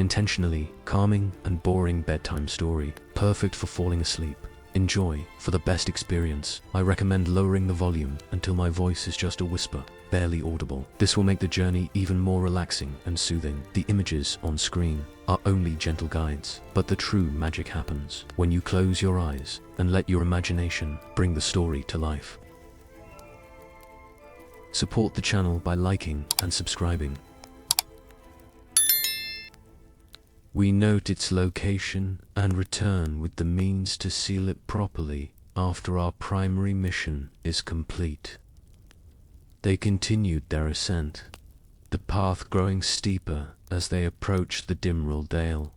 intentionally calming and boring bedtime story, perfect for falling asleep. Enjoy. For the best experience, I recommend lowering the volume until my voice is just a whisper, barely audible. This will make the journey even more relaxing and soothing. The images on screen are only gentle guides, but the true magic happens when you close your eyes and let your imagination bring the story to life. Support the channel by liking and subscribing. We note its location and return with the means to seal it properly after our primary mission is complete. They continued their ascent, the path growing steeper as they approached the Dimrill Dale.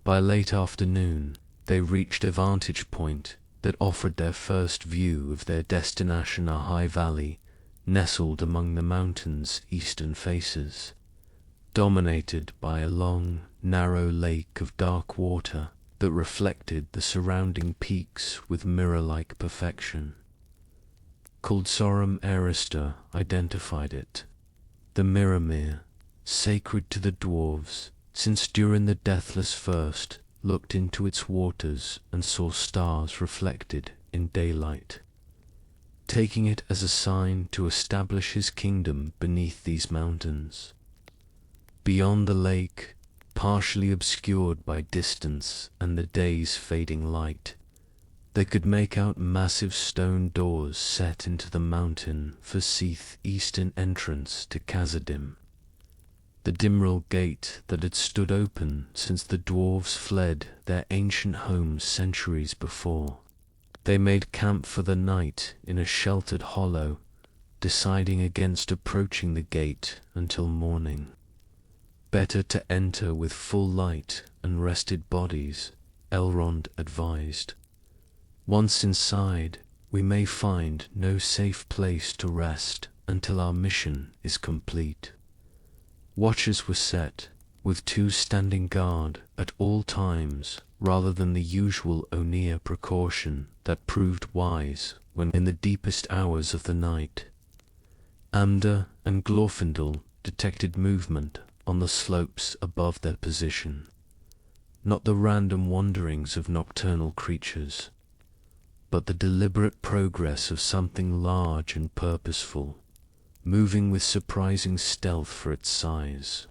By late afternoon, they reached a vantage point that offered their first view of their destination, a high valley nestled among the mountain's eastern faces, dominated by a long, narrow lake of dark water that reflected the surrounding peaks with mirror-like perfection. Culdsorum Arister identified it, the Mirrormere, sacred to the dwarves, since during the Deathless First looked into its waters and saw stars reflected in daylight, taking it as a sign to establish his kingdom beneath these mountains. Beyond the lake, partially obscured by distance and the day's fading light, they could make out massive stone doors set into the mountain for Seath's eastern entrance to Khazad-dûm, the Dimrill Gate that had stood open since the dwarves fled their ancient homes centuries before. They made camp for the night in a sheltered hollow, deciding against approaching the gate until morning. Better to enter with full light and rested bodies, Elrond advised. Once inside, we may find no safe place to rest until our mission is complete. Watches were set, with 2 standing guard at all times, rather than the usual Oneir precaution that proved wise when in the deepest hours of the night. Amda and Glorfindel detected movement on the slopes above their position, not the random wanderings of nocturnal creatures, but the deliberate progress of something large and purposeful, moving with surprising stealth for its size.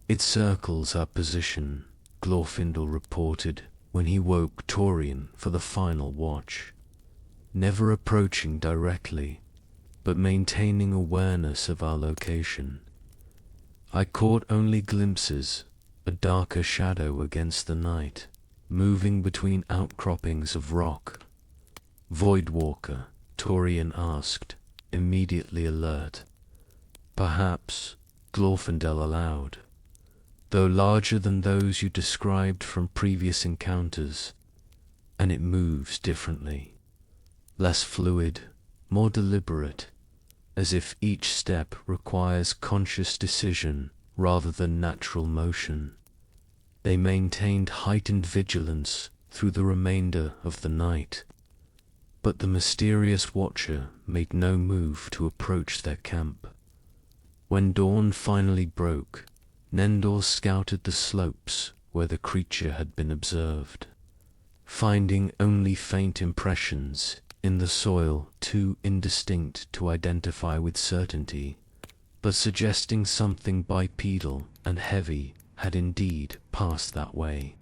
It circles our position, Glorfindel reported when he woke Torian for the final watch, never approaching directly, but maintaining awareness of our location. I caught only glimpses, a darker shadow against the night, moving between outcroppings of rock. Voidwalker, Torian asked, immediately alert. Perhaps, Glorfindel allowed, though larger than those you described from previous encounters, and it moves differently, less fluid, more deliberate, as if each step requires conscious decision rather than natural motion. They maintained heightened vigilance through the remainder of the night, but the mysterious watcher made no move to approach their camp. When dawn finally broke, Nendor scouted the slopes where the creature had been observed, finding only faint impressions in the soil too indistinct to identify with certainty, but suggesting something bipedal and heavy had indeed passed that way.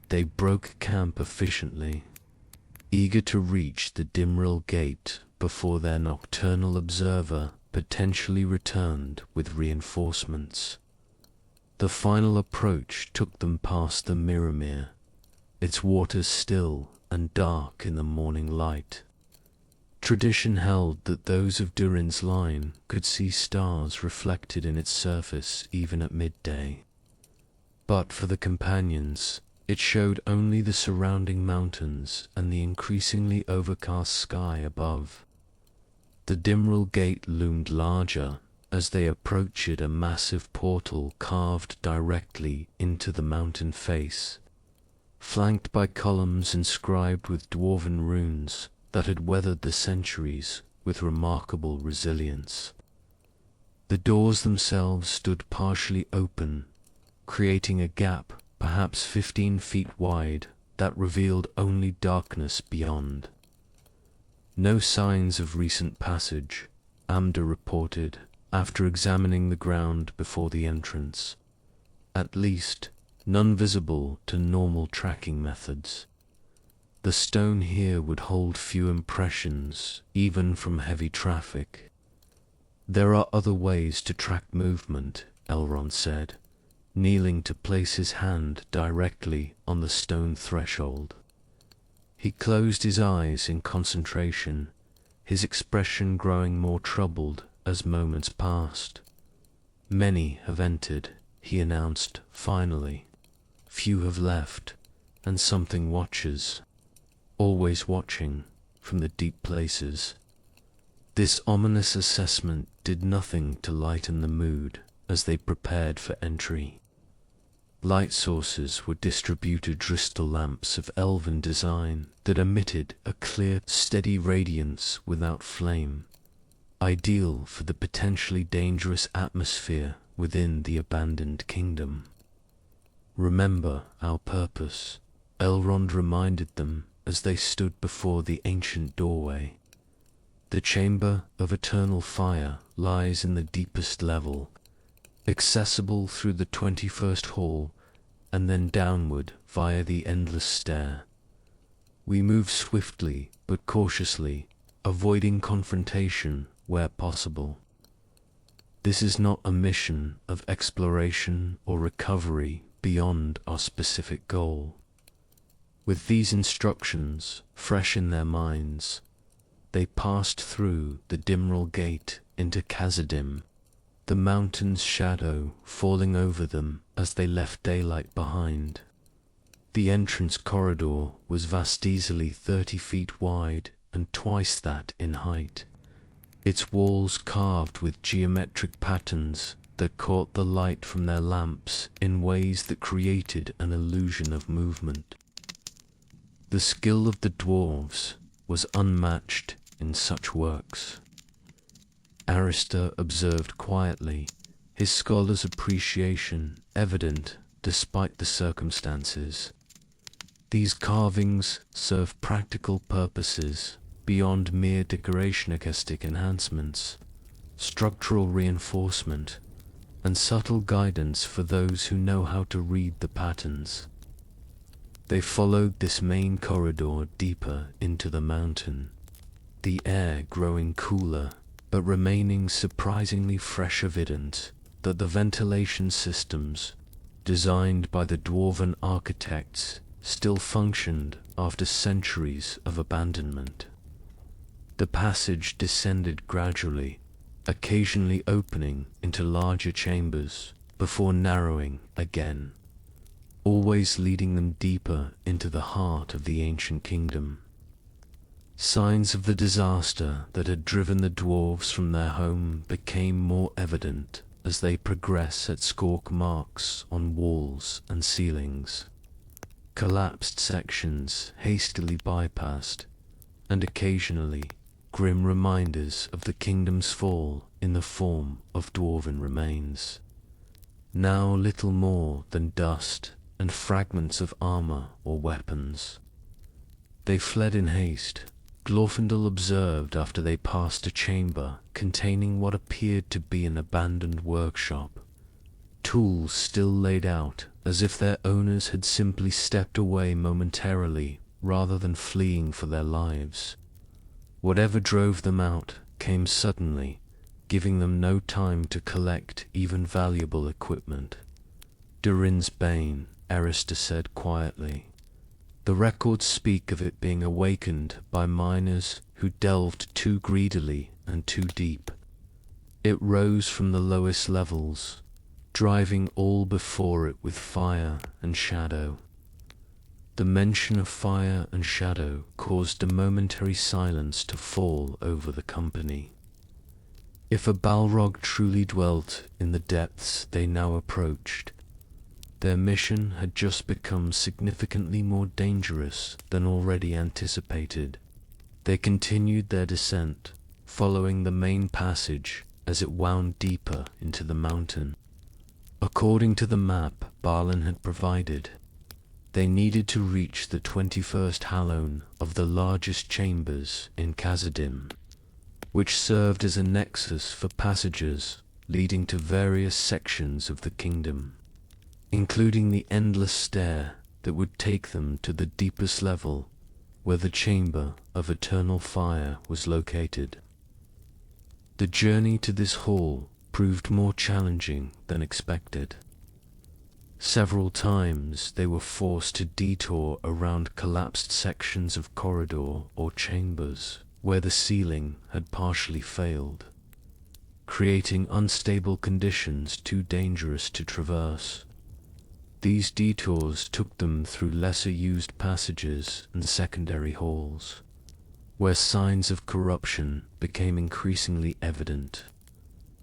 They broke camp efficiently, eager to reach the Dimrill Gate before their nocturnal observer potentially returned with reinforcements. The final approach took them past the Mirrormere, its waters still and dark in the morning light. Tradition held that those of Durin's line could see stars reflected in its surface even at midday. But for the companions, it showed only the surrounding mountains and the increasingly overcast sky above. The Dimrill Gate loomed larger as they approached a massive portal carved directly into the mountain face, flanked by columns inscribed with dwarven runes that had weathered the centuries with remarkable resilience. The doors themselves stood partially open, creating a gap perhaps 15 feet wide that revealed only darkness beyond. No signs of recent passage, Amda reported after examining the ground before the entrance. At least, none visible to normal tracking methods. The stone here would hold few impressions, even from heavy traffic. There are other ways to track movement, Elrond said, kneeling to place his hand directly on the stone threshold. He closed his eyes in concentration, his expression growing more troubled as moments passed. Many have entered, he announced finally. Few have left, and something watches, always watching from the deep places. This ominous assessment did nothing to lighten the mood as they prepared for entry. Light sources were distributed crystal lamps of elven design that emitted a clear, steady radiance without flame, ideal for the potentially dangerous atmosphere within the abandoned kingdom. Remember our purpose, Elrond reminded them as they stood before the ancient doorway. The chamber of eternal fire lies in the deepest level, accessible through the 21st hall and then downward via the endless stair. We move swiftly but cautiously, avoiding confrontation where possible. This is not a mission of exploration or recovery beyond our specific goal. With these instructions fresh in their minds, they passed through the Dimral Gate into Khazad-dûm, the mountain's shadow falling over them as they left daylight behind. The entrance corridor was vast, easily 30 feet wide and twice that in height, its walls carved with geometric patterns that caught the light from their lamps in ways that created an illusion of movement. The skill of the dwarves was unmatched in such works. Arista observed quietly, his scholar's appreciation evident despite the circumstances. These carvings serve practical purposes beyond mere decoration-acoustic enhancements, structural reinforcement, and subtle guidance for those who know how to read the patterns. They followed this main corridor deeper into the mountain, the air growing cooler but remaining surprisingly fresh, evident that the ventilation systems, designed by the dwarven architects, still functioned after centuries of abandonment. The passage descended gradually, occasionally opening into larger chambers before narrowing again, always leading them deeper into the heart of the ancient kingdom. Signs of the disaster that had driven the dwarves from their home became more evident as they progressed at scorch marks on walls and ceilings, collapsed sections hastily bypassed, and occasionally grim reminders of the kingdom's fall in the form of dwarven remains. Now little more than dust and fragments of armor or weapons. They fled in haste, Glorfindel observed after they passed a chamber containing what appeared to be an abandoned workshop. Tools still laid out as if their owners had simply stepped away momentarily rather than fleeing for their lives. Whatever drove them out came suddenly, giving them no time to collect even valuable equipment. Durin's bane, Arista said quietly. The records speak of it being awakened by miners who delved too greedily and too deep. It rose from the lowest levels, driving all before it with fire and shadow. The mention of fire and shadow caused a momentary silence to fall over the company. If a Balrog truly dwelt in the depths they now approached, their mission had just become significantly more dangerous than already anticipated. They continued their descent, following the main passage as it wound deeper into the mountain. According to the map Balin had provided, they needed to reach the 21st halone of the largest chambers in Khazad-dûm, which served as a nexus for passages leading to various sections of the kingdom, including the endless stair that would take them to the deepest level where the Chamber of Eternal Fire was located. The journey to this hall proved more challenging than expected. Several times they were forced to detour around collapsed sections of corridor or chambers where the ceiling had partially failed, creating unstable conditions too dangerous to traverse. These detours took them through lesser-used passages and secondary halls, where signs of corruption became increasingly evident.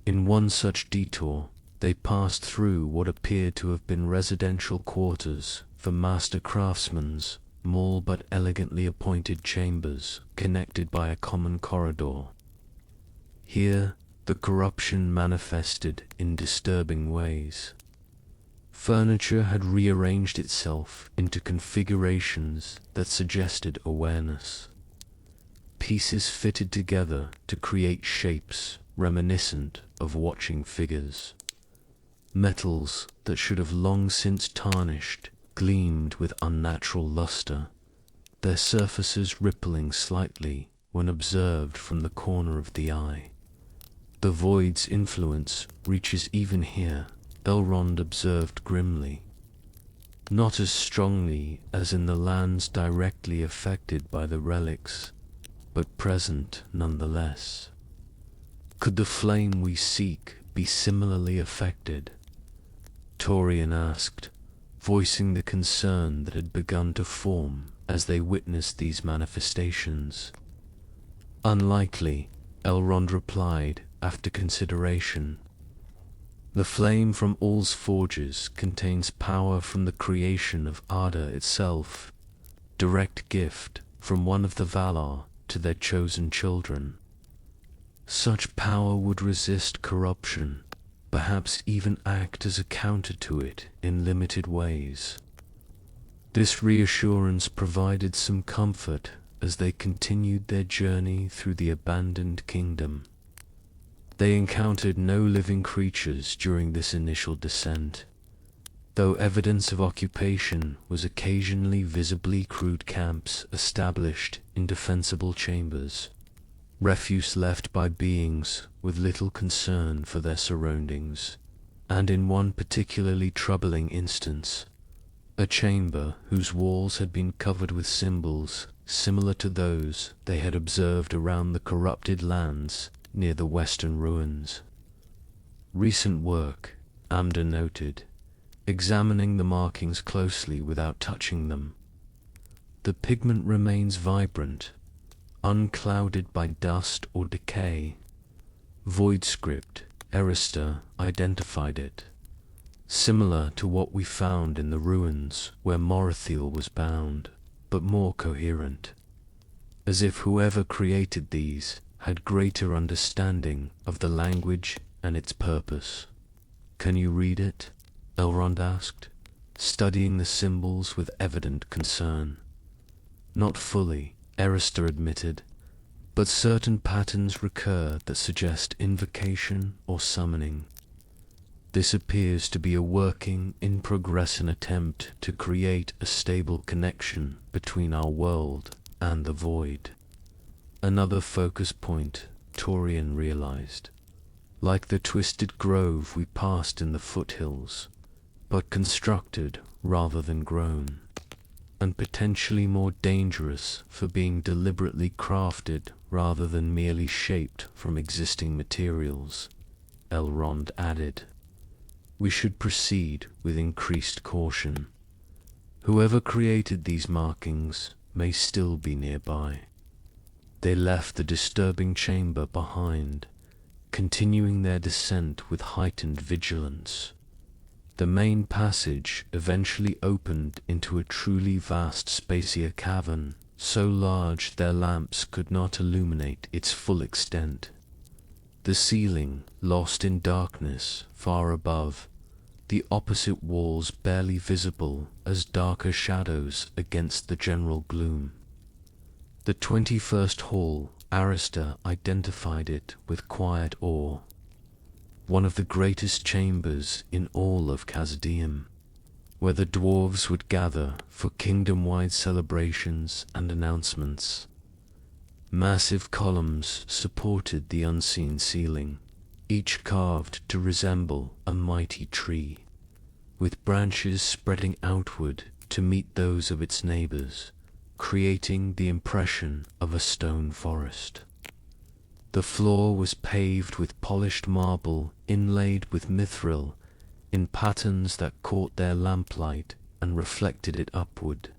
In one such detour, they passed through what appeared to have been residential quarters for master craftsmen's small but elegantly appointed chambers connected by a common corridor. Here, the corruption manifested in disturbing ways. Furniture had rearranged itself into configurations that suggested awareness. Pieces fitted together to create shapes reminiscent of watching figures. Metals that should have long since tarnished gleamed with unnatural luster, their surfaces rippling slightly when observed from the corner of the eye. The void's influence reaches even here, Elrond observed grimly. Not as strongly as in the lands directly affected by the relics, but present nonetheless. Could the flame we seek be similarly affected? Torian asked, voicing the concern that had begun to form as they witnessed these manifestations. Unlikely, Elrond replied after consideration. The flame from All's forges contains power from the creation of Arda itself, direct gift from one of the Valar to their chosen children. Such power would resist corruption, perhaps even act as a counter to it in limited ways. This reassurance provided some comfort as they continued their journey through the abandoned kingdom. They encountered no living creatures during this initial descent, though evidence of occupation was occasionally visibly crude camps established in defensible chambers, refuse left by beings with little concern for their surroundings, and in one particularly troubling instance, a chamber whose walls had been covered with symbols similar to those they had observed around the corrupted lands near the western ruins. Recent work, Amda noted, examining the markings closely without touching them. The pigment remains vibrant, unclouded by dust or decay. Void script, Erister identified it, similar to what we found in the ruins where Morathiel was bound, but more coherent, as if whoever created these had greater understanding of the language and its purpose. Can you read it? Elrond asked, studying the symbols with evident concern. Not fully, Erister admitted, but certain patterns recur that suggest invocation or summoning. This appears to be a working, in-progress attempt to create a stable connection between our world and the void. Another focus point, Torian realized. Like the twisted grove we passed in the foothills, but constructed rather than grown, and potentially more dangerous for being deliberately crafted rather than merely shaped from existing materials, Elrond added. We should proceed with increased caution. Whoever created these markings may still be nearby. They left the disturbing chamber behind, continuing their descent with heightened vigilance. The main passage eventually opened into a truly vast spacier cavern, so large their lamps could not illuminate its full extent. The ceiling, lost in darkness far above, the opposite walls barely visible as darker shadows against the general gloom. The 21st hall, Arista identified it with quiet awe. One of the greatest chambers in all of Khazad-dûm, where the dwarves would gather for kingdom-wide celebrations and announcements. Massive columns supported the unseen ceiling, each carved to resemble a mighty tree, with branches spreading outward to meet those of its neighbors, creating the impression of a stone forest. The floor was paved with polished marble inlaid with mithril in patterns that caught their lamplight and reflected it upward,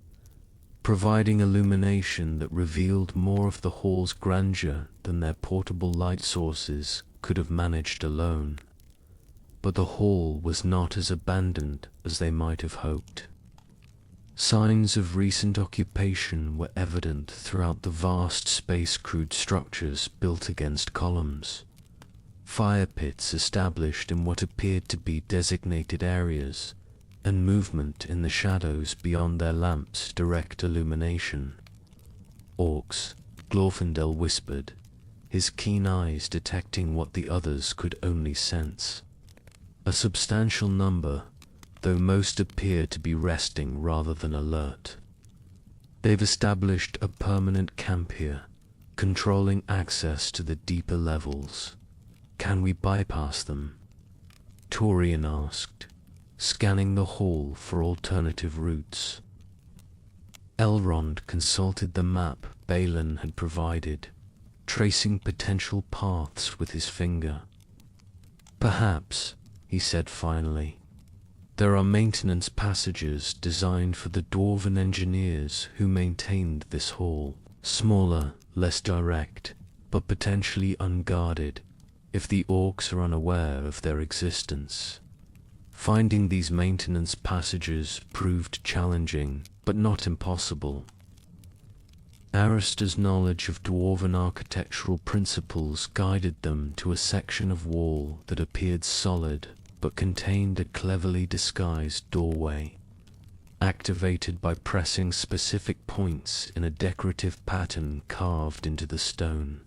providing illumination that revealed more of the hall's grandeur than their portable light sources could have managed alone. But the hall was not as abandoned as they might have hoped. Signs of recent occupation were evident throughout the vast space-crewed structures built against columns. Fire pits established in what appeared to be designated areas, and movement in the shadows beyond their lamps' direct illumination. Orcs, Glorfindel whispered, his keen eyes detecting what the others could only sense. A substantial number, though most appear to be resting rather than alert. They've established a permanent camp here, controlling access to the deeper levels. Can we bypass them? Torian asked, scanning the hall for alternative routes. Elrond consulted the map Balin had provided, tracing potential paths with his finger. Perhaps, he said finally. There are maintenance passages designed for the dwarven engineers who maintained this hall, smaller, less direct, but potentially unguarded, if the orcs are unaware of their existence. Finding these maintenance passages proved challenging, but not impossible. Arista's knowledge of dwarven architectural principles guided them to a section of wall that appeared solid but contained a cleverly disguised doorway, activated by pressing specific points in a decorative pattern carved into the stone.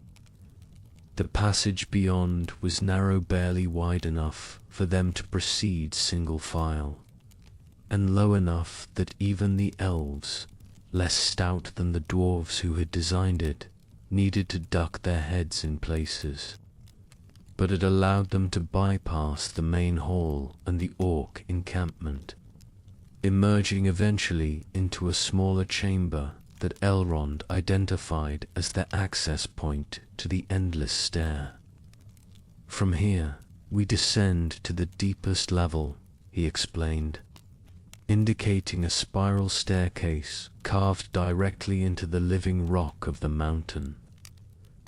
The passage beyond was narrow, barely wide enough for them to proceed single file, and low enough that even the elves, less stout than the dwarves who had designed it, needed to duck their heads in places. But it allowed them to bypass the main hall and the orc encampment, emerging eventually into a smaller chamber that Elrond identified as their access point to the endless stair. From here, we descend to the deepest level, he explained, indicating a spiral staircase carved directly into the living rock of the mountain.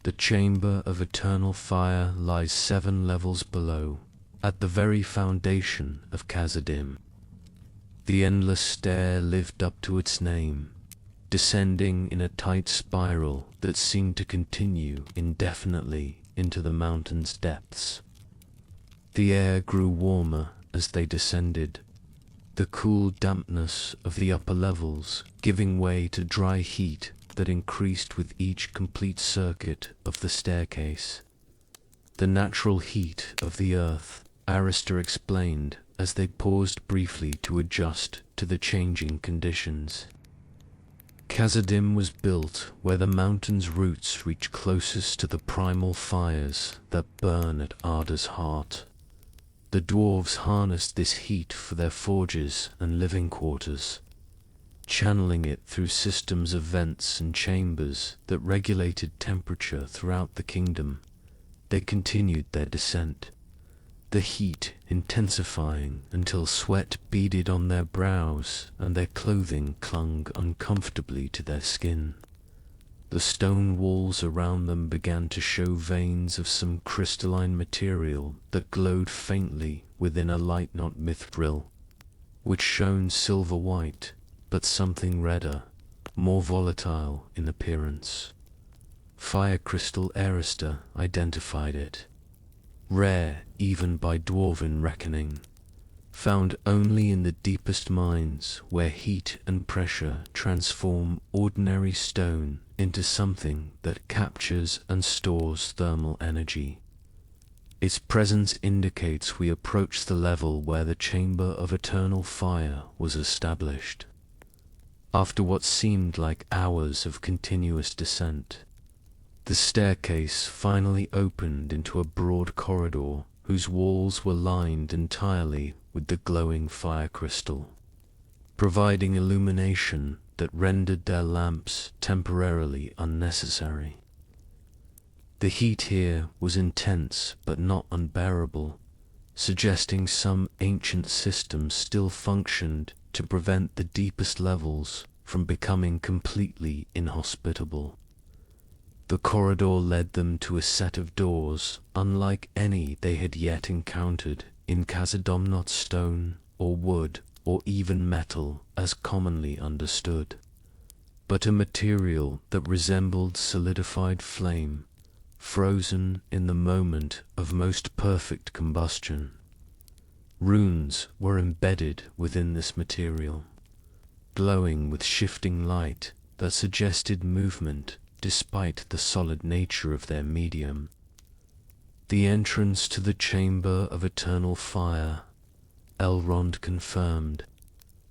The Chamber of Eternal Fire lies 7 levels below, at the very foundation of Khazad-dûm. The endless stair lived up to its name, descending in a tight spiral that seemed to continue indefinitely into the mountain's depths. The air grew warmer as they descended, the cool dampness of the upper levels giving way to dry heat that increased with each complete circuit of the staircase. The natural heat of the earth, Arista explained as they paused briefly to adjust to the changing conditions. Khazad-dûm was built where the mountain's roots reach closest to the primal fires that burn at Arda's heart. The dwarves harnessed this heat for their forges and living quarters, channeling it through systems of vents and chambers that regulated temperature throughout the kingdom. They continued their descent, the heat intensifying until sweat beaded on their brows and their clothing clung uncomfortably to their skin. The stone walls around them began to show veins of some crystalline material that glowed faintly within a light not mithril, which shone silver white, but something redder, more volatile in appearance. Fire crystal Arista identified it, rare even by dwarven reckoning. found only in the deepest mines where heat and pressure transform ordinary stone into something that captures and stores thermal energy. Its presence indicates we approach the level where the chamber of eternal fire was established. After what seemed like hours of continuous descent, the staircase finally opened into a broad corridor whose walls were lined entirely with the glowing fire crystal, providing illumination that rendered their lamps temporarily unnecessary. The heat here was intense but not unbearable, suggesting some ancient system still functioned to prevent the deepest levels from becoming completely inhospitable. The corridor led them to a set of doors unlike any they had yet encountered in Khazad-dûm, stone or wood or even metal as commonly understood, but a material that resembled solidified flame, frozen in the moment of most perfect combustion. Runes were embedded within this material, glowing with shifting light that suggested movement despite the solid nature of their medium. The entrance to the chamber of eternal fire, Elrond confirmed,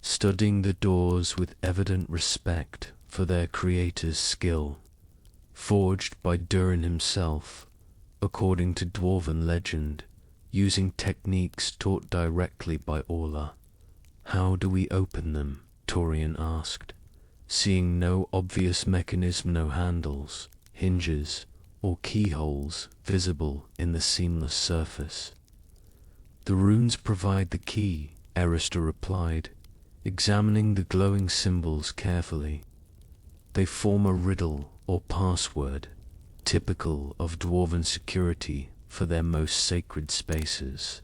studying the doors with evident respect for their creator's skill, forged by Durin himself, according to dwarven legend, using techniques taught directly by Orla. "How do we open them?" Torian asked, seeing no obvious mechanism, no handles, hinges, or keyholes visible in the seamless surface. "The runes provide the key," Arista replied, examining the glowing symbols carefully. "They form a riddle or password, typical of dwarven security for their most sacred spaces."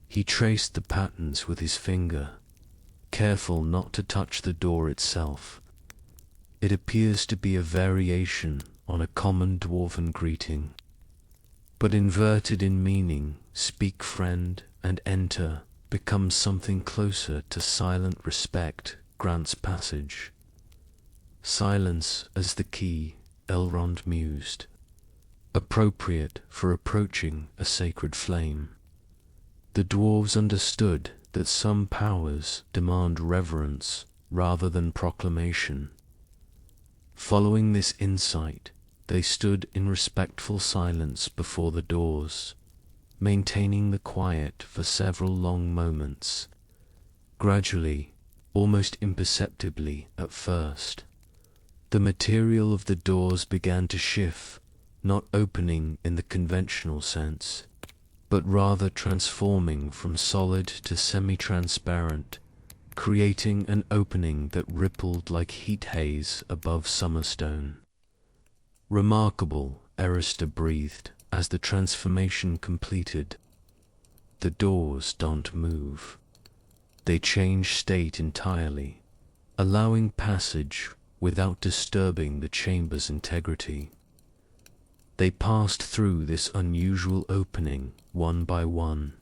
He traced the patterns with his finger, careful not to touch the door itself. It appears to be a variation on a common dwarven greeting, but inverted in meaning. "Speak, friend, and enter" becomes something closer to "silent respect grants passage." Silence as the key, Elrond mused, appropriate for approaching a sacred flame. The dwarves understood that some powers demand reverence rather than proclamation. Following this insight, they stood in respectful silence before the doors, maintaining the quiet for several long moments. Gradually, almost imperceptibly at first, the material of the doors began to shift, not opening in the conventional sense, but rather transforming from solid to semi-transparent, creating an opening that rippled like heat haze above Summerstone. "Remarkable," Arista breathed as the transformation completed. "The doors don't move. They change state entirely, allowing passage without disturbing the chamber's integrity. They passed through this unusual opening one by one,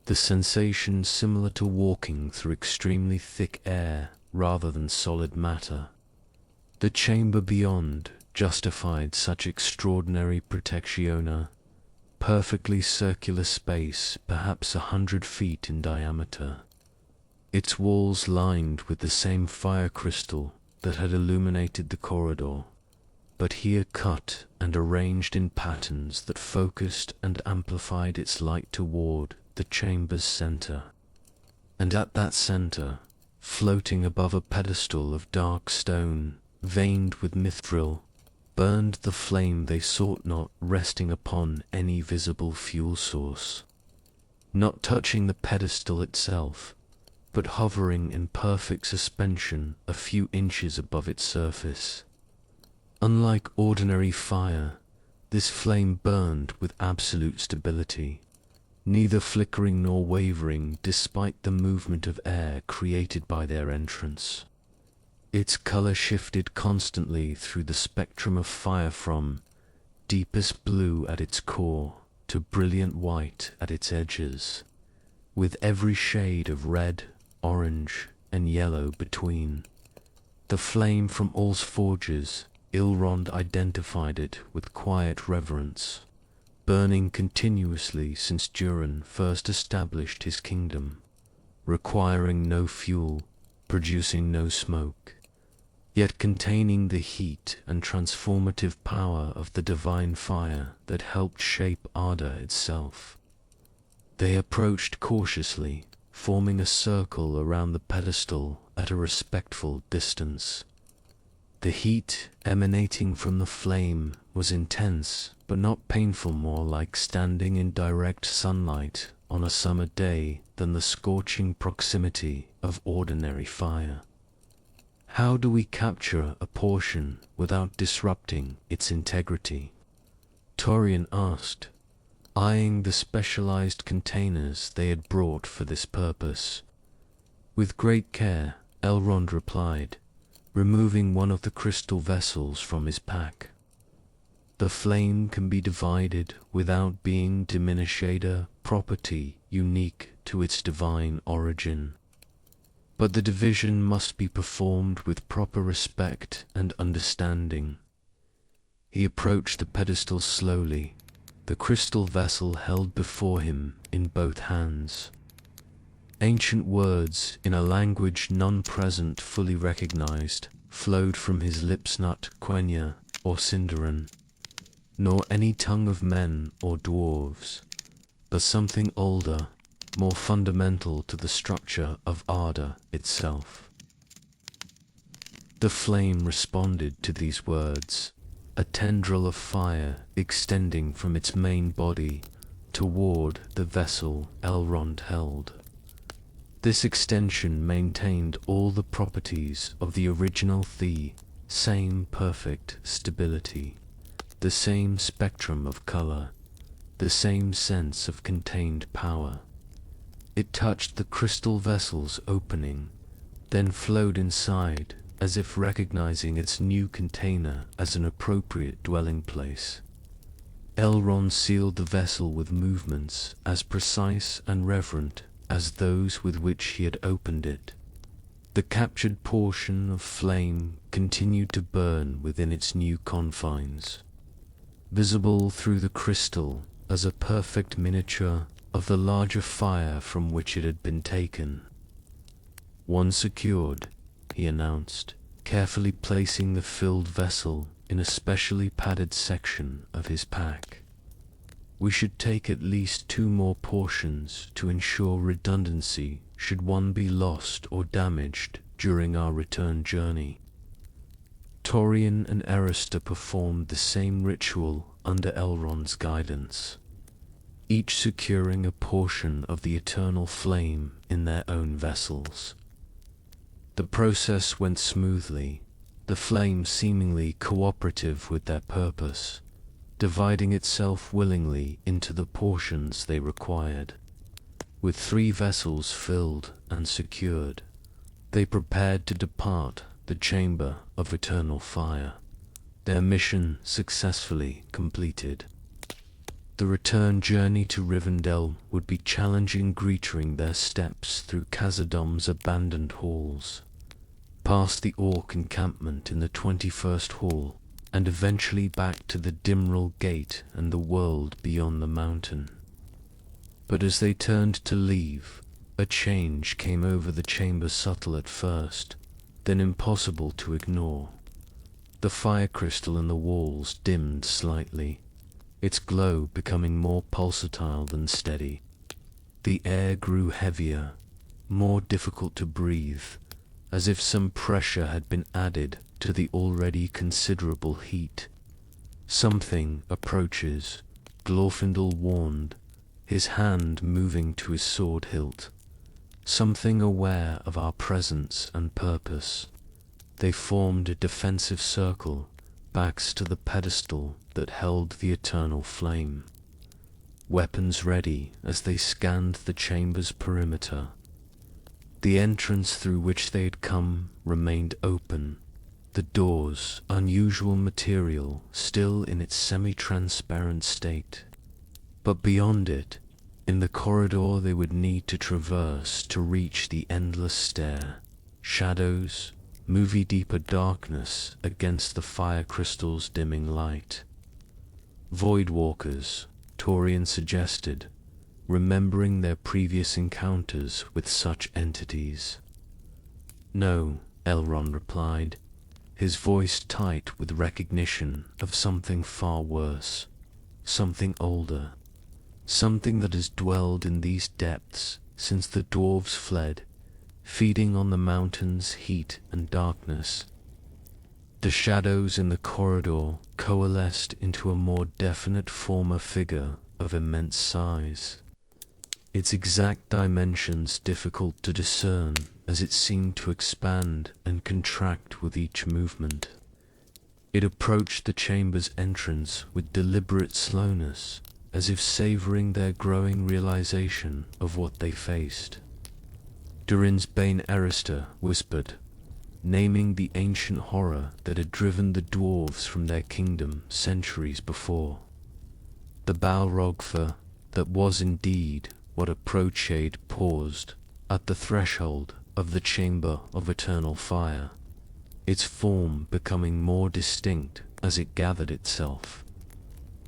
the sensation similar to walking through extremely thick air rather than solid matter. The chamber beyond justified such extraordinary protection, perfectly circular space, perhaps 100 feet in diameter, its walls lined with the same fire crystal that had illuminated the corridor, but here cut and arranged in patterns that focused and amplified its light toward the chamber's center. And at that center, floating above a pedestal of dark stone, veined with mithril, burned the flame they sought, not resting upon any visible fuel source, not touching the pedestal itself, but hovering in perfect suspension a few inches above its surface. Unlike ordinary fire, this flame burned with absolute stability, neither flickering nor wavering despite the movement of air created by their entrance. Its color shifted constantly through the spectrum of fire, from deepest blue at its core to brilliant white at its edges, with every shade of red, orange, and yellow between. The flame from all's forges, Elrond identified it with quiet reverence, burning continuously since Durin first established his kingdom, requiring no fuel, producing no smoke, yet containing the heat and transformative power of the divine fire that helped shape Arda itself. They approached cautiously, forming a circle around the pedestal at a respectful distance. The heat emanating from the flame was intense, but not painful, more like standing in direct sunlight on a summer day than the scorching proximity of ordinary fire. How do we capture a portion without disrupting its integrity? Torian asked, eyeing the specialized containers they had brought for this purpose. With great care, Elrond replied, removing one of the crystal vessels from his pack. The flame can be divided without being diminished, a property unique to its divine origin. But the division must be performed with proper respect and understanding. He approached the pedestal slowly, the crystal vessel held before him in both hands. Ancient words in a language none present fully recognized flowed from his lips, not Quenya or Sindarin, nor any tongue of men or dwarves, but something older, more fundamental to the structure of Arda itself. The flame responded to these words, a tendril of fire extending from its main body toward the vessel Elrond held. This extension maintained all the properties of the original same perfect stability, the same spectrum of color, the same sense of contained power. It touched the crystal vessel's opening, then flowed inside as if recognizing its new container as an appropriate dwelling place. Elrond sealed the vessel with movements as precise and reverent as those with which he had opened it. The captured portion of flame continued to burn within its new confines, visible through the crystal as a perfect miniature of the larger fire from which it had been taken. One secured, he announced, carefully placing the filled vessel in a specially padded section of his pack. We should take at least 2 more portions to ensure redundancy should one be lost or damaged during our return journey. Torian and Arista performed the same ritual under Elrond's guidance, each securing a portion of the eternal flame in their own vessels. The process went smoothly, the flame seemingly cooperative with their purpose, dividing itself willingly into the portions they required. With 3 vessels filled and secured, they prepared to depart the Chamber of Eternal Fire, their mission successfully completed. The return journey to Rivendell would be challenging, greetering their steps through Khazad-dûm's abandoned halls, past the Orc encampment in the 21st Hall, and eventually back to the Dimral Gate and the world beyond the mountain. But as they turned to leave, a change came over the chamber, subtle at first, then impossible to ignore. The fire crystal in the walls dimmed slightly, its glow becoming more pulsatile than steady. The air grew heavier, more difficult to breathe, as if some pressure had been added to the already considerable heat. Something approaches, Glorfindel warned, his hand moving to his sword hilt. Something aware of our presence and purpose. They formed a defensive circle, backs to the pedestal that held the eternal flame, weapons ready as they scanned the chamber's perimeter. The entrance through which they had come remained open, the door's unusual material still in its semi-transparent state. But beyond it, In the corridor they would need to traverse to reach the endless stair. Shadows, moving deeper darkness against the fire crystal's dimming light. Voidwalkers, Torian suggested, remembering their previous encounters with such entities. No, Elrond replied, his voice tight with recognition of something far worse, something older, something that has dwelled in these depths since the dwarves fled, feeding on the mountain's heat and darkness. The shadows in the corridor coalesced into a more definite former figure of immense size, its exact dimensions difficult to discern as it seemed to expand and contract with each movement. It approached the chamber's entrance with deliberate slowness, as if savoring their growing realization of what they faced. Durin's Bane Erister whispered, naming the ancient horror that had driven the dwarves from their kingdom centuries before. The Balrog that was indeed what approached paused at the threshold of the chamber of eternal fire, its form becoming more distinct as it gathered itself.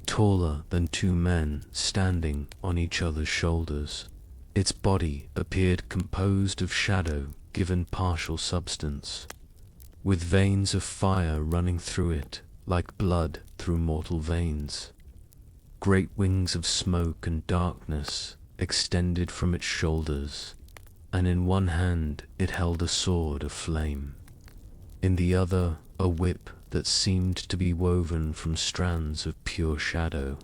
Taller than two men standing on each other's shoulders, its body appeared composed of shadow given partial substance, with veins of fire running through it like blood through mortal veins. Great wings of smoke and darkness extended from its shoulders, and in one hand it held a sword of flame, in the other a whip that seemed to be woven from strands of pure shadow.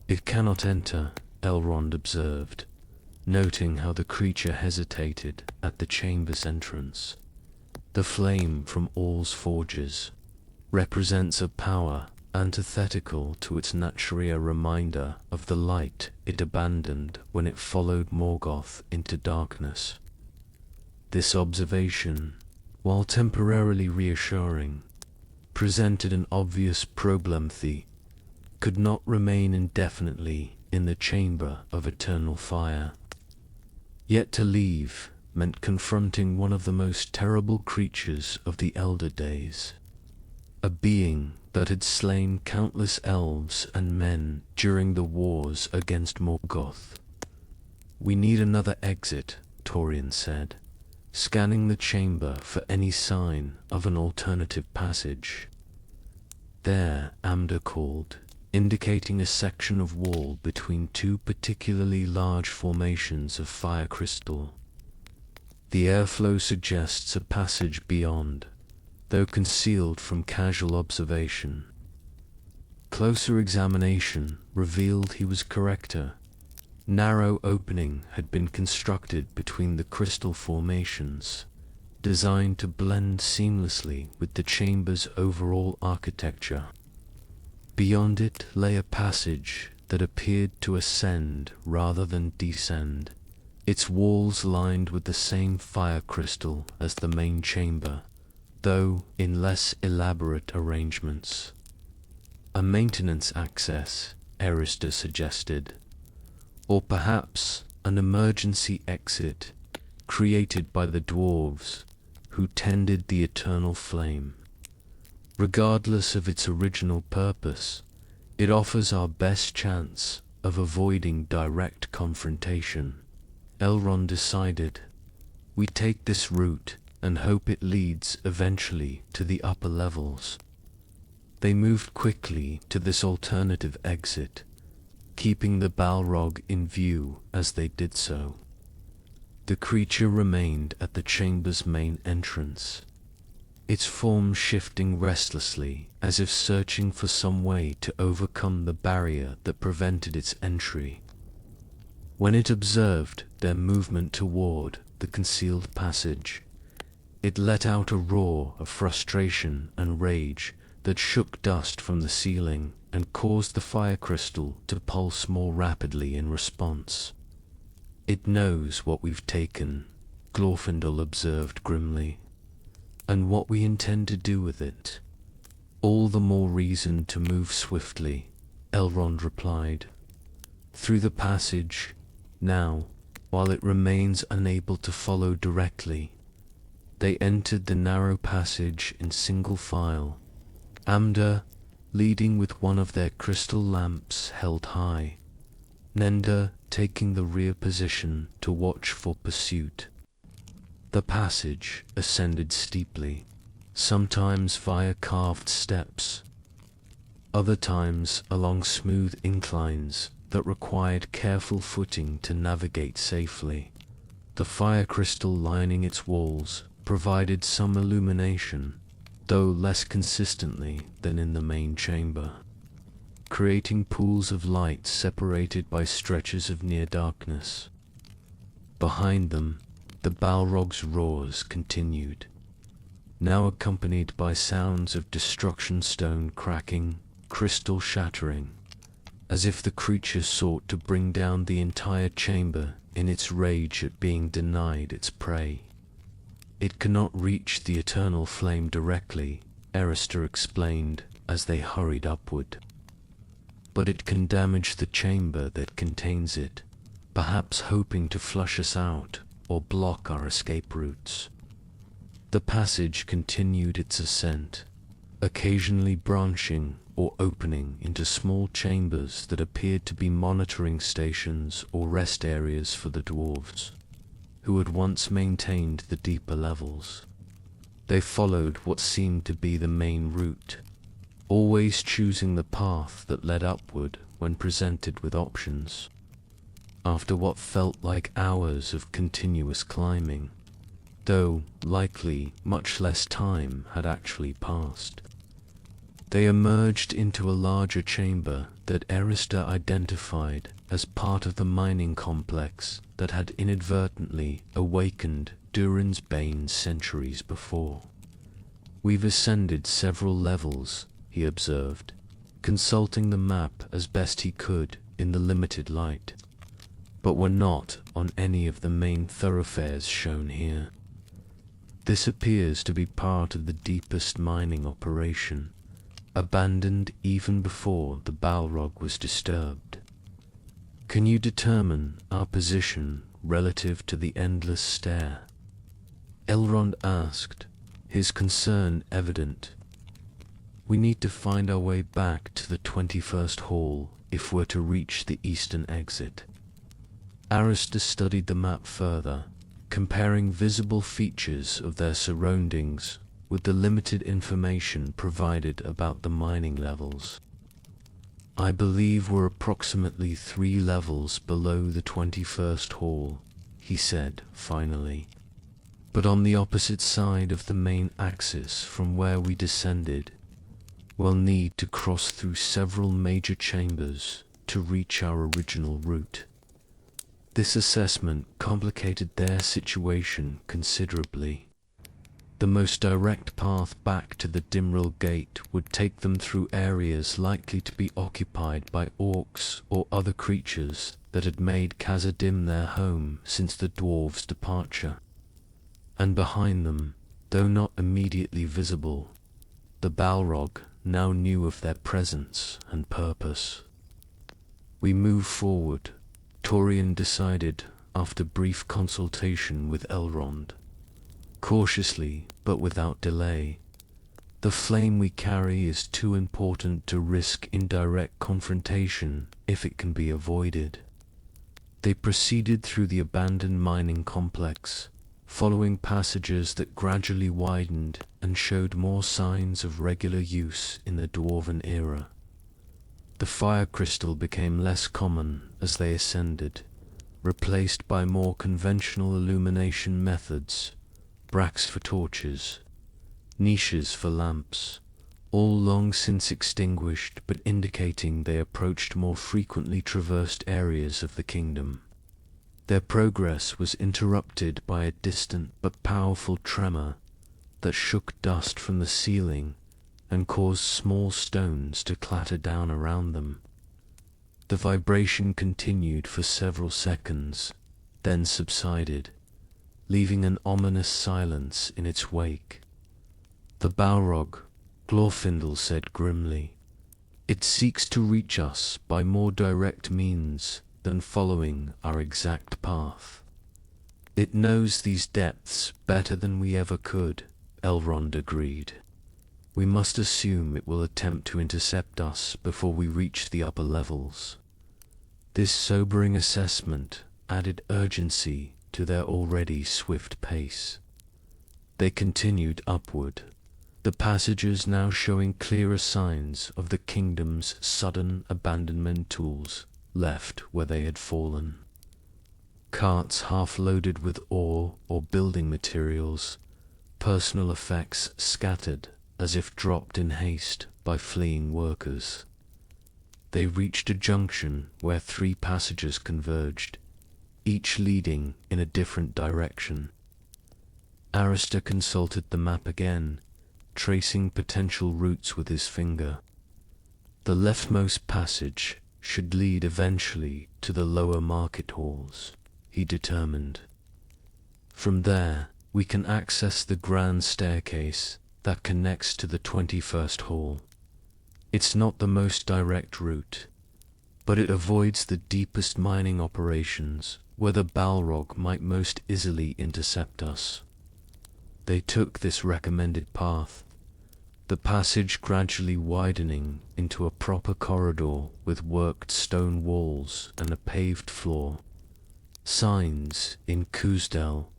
"It cannot enter," Elrond observed, noting how the creature hesitated at the chamber's entrance. The flame from All's forges represents a power antithetical to its natural reminder of the light it abandoned when it followed Morgoth into darkness. This observation, while temporarily reassuring, presented an obvious problem. Could not remain indefinitely in the chamber of eternal fire. Yet to leave meant confronting one of the most terrible creatures of the Elder Days, a being that had slain countless elves and men during the wars against Morgoth. "We need another exit," Torian said, scanning the chamber for any sign of an alternative passage. "There," Amda called, indicating a section of wall between two particularly large formations of fire crystal. The airflow suggests a passage beyond, though concealed from casual observation. Closer examination revealed he was correcter. Narrow opening had been constructed between the crystal formations, designed to blend seamlessly with the chamber's overall architecture. Beyond it lay a passage that appeared to ascend rather than descend, its walls lined with the same fire crystal as the main chamber, though in less elaborate arrangements. "A maintenance access," Erister suggested, "or perhaps an emergency exit created by the dwarves who tended the eternal flame. Regardless of its original purpose, it offers our best chance of avoiding direct confrontation." Elrond decided, "We take this route and hope it leads eventually to the upper levels." They moved quickly to this alternative exit, keeping the Balrog in view as they did so. The creature remained at the chamber's main entrance, its form shifting restlessly as if searching for some way to overcome the barrier that prevented its entry. When it observed their movement toward the concealed passage, it let out a roar of frustration and rage that shook dust from the ceiling and caused the fire crystal to pulse more rapidly in response. "It knows what we've taken," Glorfindel observed grimly, "and what we intend to do with it. All the more reason to move swiftly," Elrond replied. through the passage. Now, while it remains unable to follow directly, they entered the narrow passage in single file, Amda leading with one of their crystal lamps held high, Nenda taking the rear position to watch for pursuit. The passage ascended steeply, sometimes via carved steps, other times along smooth inclines that required careful footing to navigate safely. The fire crystal lining its walls provided some illumination, though less consistently than in the main chamber, creating pools of light separated by stretches of near darkness. Behind them, the Balrog's roars continued, now accompanied by sounds of destruction, stone cracking, crystal shattering, as if the creature sought to bring down the entire chamber in its rage at being denied its prey. It cannot reach the eternal flame directly, Arista explained as they hurried upward. But it can damage the chamber that contains it, perhaps hoping to flush us out or block our escape routes. The passage continued its ascent, occasionally branching or opening into small chambers that appeared to be monitoring stations or rest areas for the dwarves, who had once maintained the deeper levels. They followed what seemed to be the main route, always choosing the path that led upward when presented with options. After what felt like hours of continuous climbing, though likely much less time had actually passed, they emerged into a larger chamber that Arista identified as part of the mining complex that had inadvertently awakened Durin's Bane centuries before. "We've ascended several levels," he observed, consulting the map as best he could in the limited light, "but we're not on any of the main thoroughfares shown here. This appears to be part of the deepest mining operation, abandoned even before the Balrog was disturbed. Can you determine our position relative to the endless stair?" Elrond asked, his concern evident. "We need to find our way back to the 21st Hall if we're to reach the eastern exit." Arista studied the map further, comparing visible features of their surroundings with the limited information provided about the mining levels. "I believe we're approximately 3 levels below the 21st Hall," he said finally, "but on the opposite side of the main axis from where we descended. We'll need to cross through several major chambers to reach our original route." This assessment complicated their situation considerably. The most direct path back to the Dimril Gate would take them through areas likely to be occupied by orcs or other creatures that had made Khazad-dûm their home since the dwarves' departure. And behind them, though not immediately visible, the Balrog now knew of their presence and purpose. "We move forward," Torian decided after brief consultation with Elrond. "Cautiously, but without delay. The flame we carry is too important to risk indirect confrontation if it can be avoided." They proceeded through the abandoned mining complex, following passages that gradually widened and showed more signs of regular use in the Dwarven era. The fire crystal became less common as they ascended, replaced by more conventional illumination methods, bracts for torches, niches for lamps, all long since extinguished but indicating they approached more frequently traversed areas of the kingdom. Their progress was interrupted by a distant but powerful tremor that shook dust from the ceiling and caused small stones to clatter down around them. The vibration continued for several seconds, then subsided, leaving an ominous silence in its wake. "The Balrog," Glorfindel said grimly, It seeks to reach us by more direct means than following our exact path. It knows these depths better than we ever could, Elrond agreed. We must assume it will attempt to intercept us before we reach the upper levels. This sobering assessment added urgency to their already swift pace. They continued upward, the passages now showing clearer signs of the kingdom's sudden abandonment, tools left where they had fallen. Carts half loaded with ore or building materials, personal effects scattered as if dropped in haste by fleeing workers. They reached a junction where 3 passages converged, each leading in a different direction. Arista consulted the map again, tracing potential routes with his finger. The leftmost passage should lead eventually to the lower market halls, he determined. From there, we can access the grand staircase that connects to the 21st hall. It's not the most direct route, but it avoids the deepest mining operations where the Balrog might most easily intercept us. They took this recommended path, the passage gradually widening into a proper corridor with worked stone walls and a paved floor. Signs in Khuzdel,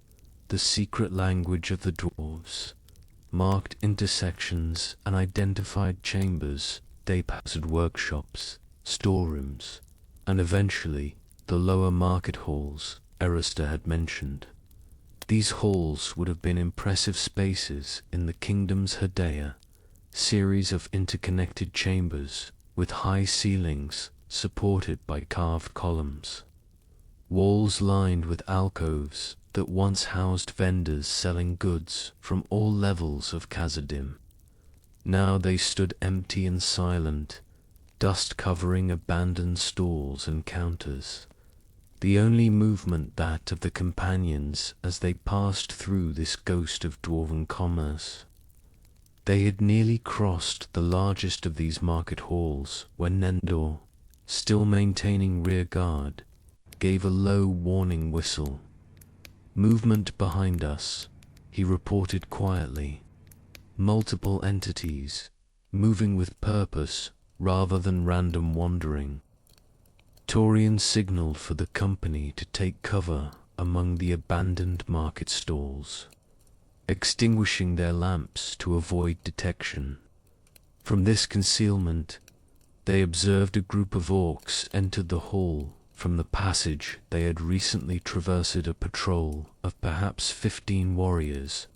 the secret language of the dwarves, marked intersections and identified chambers, day-passed workshops, storerooms, and eventually the lower market halls Arista had mentioned. These halls would have been impressive spaces in the kingdom's Hedaya, series of interconnected chambers with high ceilings supported by carved columns. Walls lined with alcoves that once housed vendors selling goods from all levels of Khazad-dûm. Now they stood empty and silent, dust covering abandoned stalls and counters. The only movement that of the companions as they passed through this ghost of dwarven commerce. They had nearly crossed the largest of these market halls when Nendor, still maintaining rear guard, gave a low warning whistle. "Movement behind us," he reported quietly. "Multiple entities, moving with purpose rather than random wandering." Torian signaled for the company to take cover among the abandoned market stalls, extinguishing their lamps to avoid detection. From this concealment, they observed a group of orcs enter the hall from the passage they had recently traversed, a patrol of perhaps 15 warriors,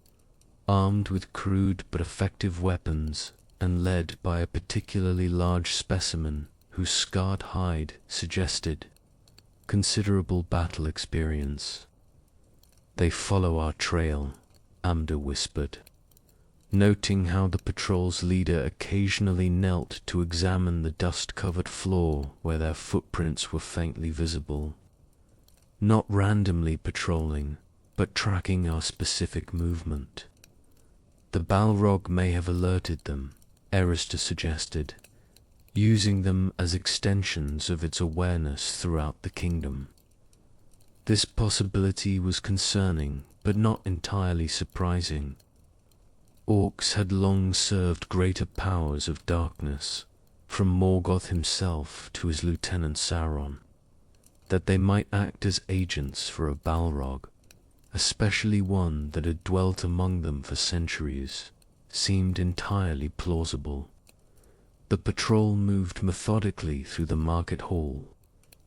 armed with crude but effective weapons and led by a particularly large specimen whose scarred hide suggested considerable battle experience. "They follow our trail," Amda whispered, noting how the patrol's leader occasionally knelt to examine the dust-covered floor where their footprints were faintly visible. "Not randomly patrolling, but tracking our specific movement." "The Balrog may have alerted them," Arista suggested, using them as extensions of its awareness throughout the kingdom. This possibility was concerning, but not entirely surprising. Orcs had long served greater powers of darkness, from Morgoth himself to his lieutenant Sauron. That they might act as agents for a Balrog, especially one that had dwelt among them for centuries, seemed entirely plausible. The patrol moved methodically through the market hall,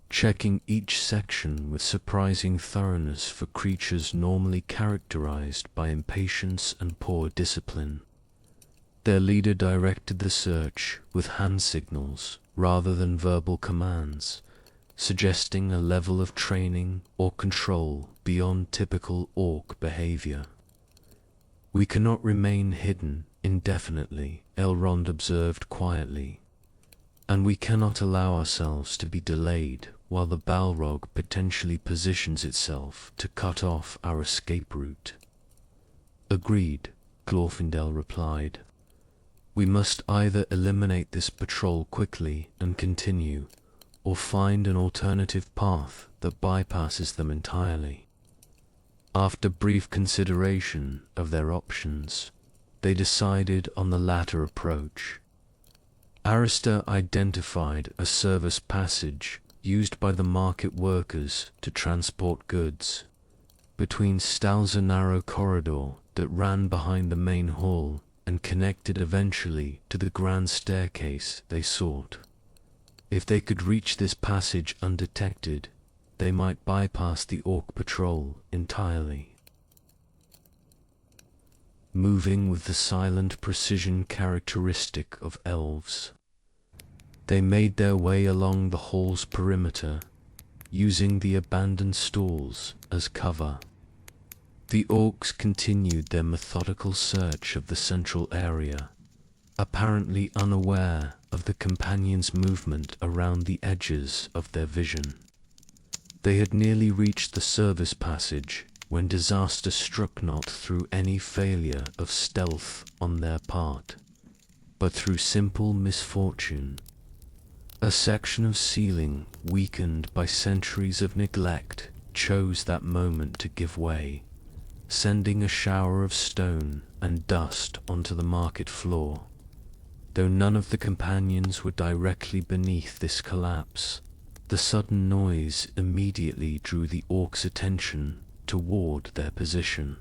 checking each section with surprising thoroughness for creatures normally characterized by impatience and poor discipline. Their leader directed the search with hand signals rather than verbal commands, suggesting a level of training or control beyond typical orc behavior. "We cannot remain hidden indefinitely," Elrond observed quietly, "and we cannot allow ourselves to be delayed while the Balrog potentially positions itself to cut off our escape route." "Agreed," Glorfindel replied. We must either eliminate this patrol quickly and continue, or find an alternative path that bypasses them entirely. After brief consideration of their options, they decided on the latter approach. Arista identified a service passage used by the market workers to transport goods. Between stalls, a narrow corridor that ran behind the main hall and connected eventually to the grand staircase they sought. If they could reach this passage undetected, they might bypass the Orc patrol entirely. Moving with the silent precision characteristic of elves, they made their way along the hall's perimeter, using the abandoned stalls as cover. The Orcs continued their methodical search of the central area, apparently unaware of the companions' movement around the edges of their vision. They had nearly reached the service passage when disaster struck, not through any failure of stealth on their part, but through simple misfortune. A section of ceiling, weakened by centuries of neglect, chose that moment to give way, sending a shower of stone and dust onto the market floor. Though none of the companions were directly beneath this collapse, the sudden noise immediately drew the Orcs' attention toward their position.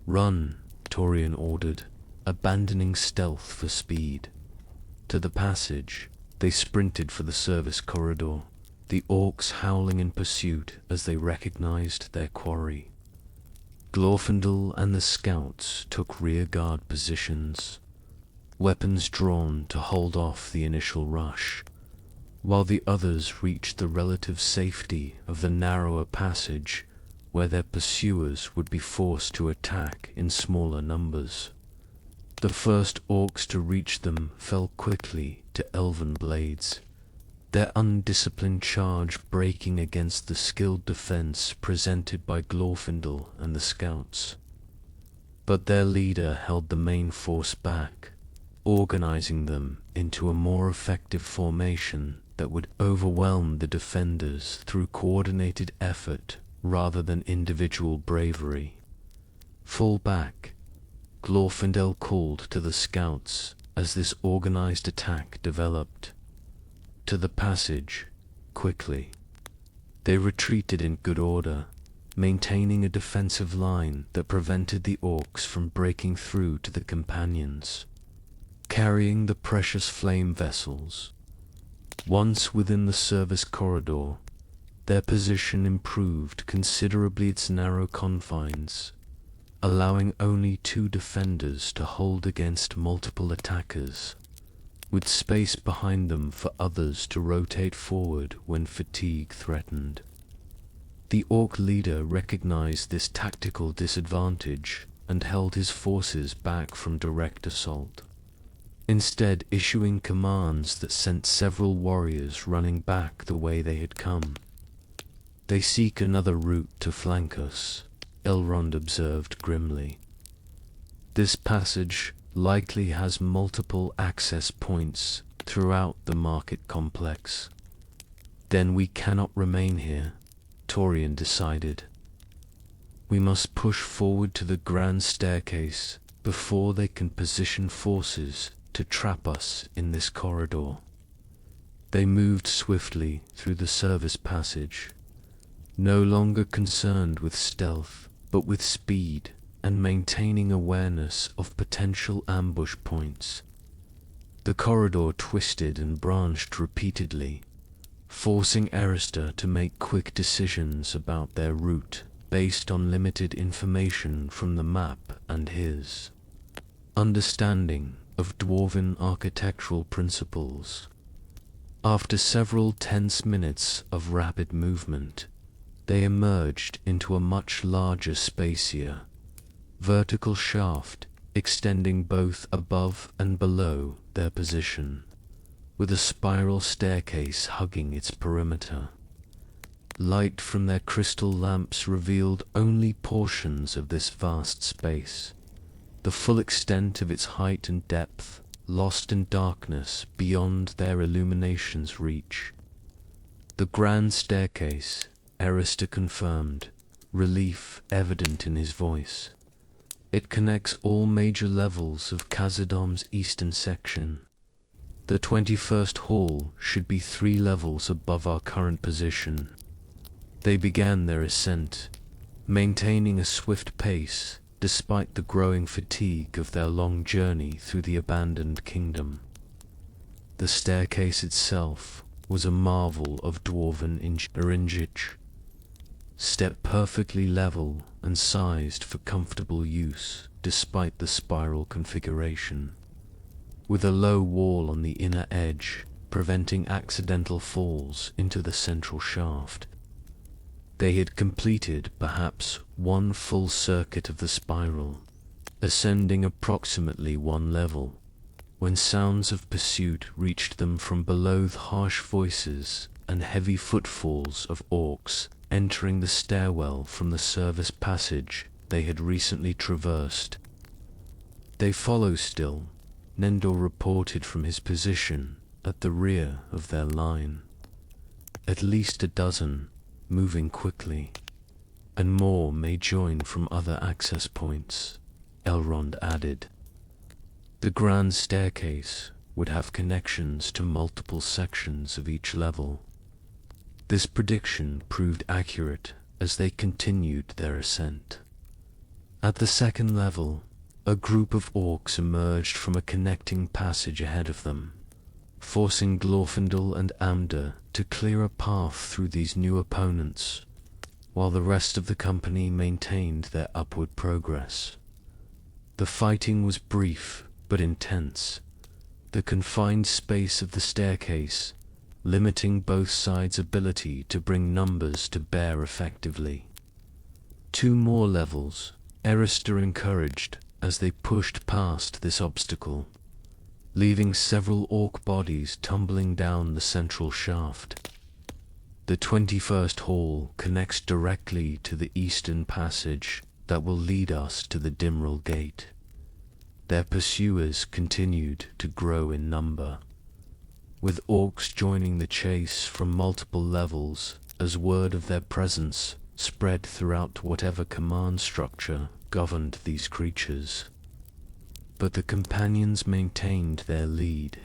"Run," Torian ordered, abandoning stealth for speed. To the passage, they sprinted for the service corridor, the Orcs howling in pursuit as they recognized their quarry. Glorfindel and the scouts took rear-guard positions, weapons drawn to hold off the initial rush, while the others reached the relative safety of the narrower passage where their pursuers would be forced to attack in smaller numbers. The first Orcs to reach them fell quickly to elven blades, their undisciplined charge breaking against the skilled defense presented by Glorfindel and the scouts. But their leader held the main force back, organizing them into a more effective formation that would overwhelm the defenders through coordinated effort rather than individual bravery. "Fall back," Glorfindel called to the scouts as this organized attack developed. To the passage, quickly. They retreated in good order, maintaining a defensive line that prevented the Orcs from breaking through to the companions. Carrying the precious flame vessels, once within the service corridor, their position improved considerably its narrow confines, allowing only 2 defenders to hold against multiple attackers, with space behind them for others to rotate forward when fatigue threatened. The Orc leader recognized this tactical disadvantage and held his forces back from direct assault, instead issuing commands that sent several warriors running back the way they had come. "They seek another route to flank us," Elrond observed grimly. "This passage likely has multiple access points throughout the market complex." "Then we cannot remain here," Torian decided. "We must push forward to the grand staircase before they can position forces to trap us in this corridor." They moved swiftly through the service passage, no longer concerned with stealth, but with speed and maintaining awareness of potential ambush points. The corridor twisted and branched repeatedly, forcing Arista to make quick decisions about their route based on limited information from the map and his understanding of dwarven architectural principles. After several tense minutes of rapid movement, they emerged into a much larger, spacier, vertical shaft extending both above and below their position, with a spiral staircase hugging its perimeter. Light from their crystal lamps revealed only portions of this vast space, the full extent of its height and depth, lost in darkness beyond their illumination's reach. The grand staircase, Arista confirmed, relief evident in his voice. It connects all major levels of Khazad-dûm's eastern section. The 21st hall should be 3 levels above our current position. They began their ascent, maintaining a swift pace despite the growing fatigue of their long journey through the abandoned kingdom. The staircase itself was a marvel of dwarven engineering, stepped perfectly level and sized for comfortable use despite the spiral configuration, with a low wall on the inner edge preventing accidental falls into the central shaft. They had completed perhaps 1 full circuit of the spiral, ascending approximately 1 level, when sounds of pursuit reached them from below, the harsh voices and heavy footfalls of orcs entering the stairwell from the service passage they had recently traversed. "They follow still," Nendor reported from his position at the rear of their line. "At least a dozen, moving quickly, and more may join from other access points," Elrond added. The grand staircase would have connections to multiple sections of each level. This prediction proved accurate as they continued their ascent. At the 2nd level, a group of orcs emerged from a connecting passage ahead of them, forcing Glorfindel and Amda to clear a path through these new opponents, while the rest of the company maintained their upward progress. The fighting was brief but intense, the confined space of the staircase limiting both sides' ability to bring numbers to bear effectively. 2 more levels, Arista encouraged as they pushed past this obstacle, leaving several orc bodies tumbling down the central shaft. The 21st hall connects directly to the eastern passage that will lead us to the Dimral Gate. Their pursuers continued to grow in number, with orcs joining the chase from multiple levels as word of their presence spread throughout whatever command structure governed these creatures. But the companions maintained their lead.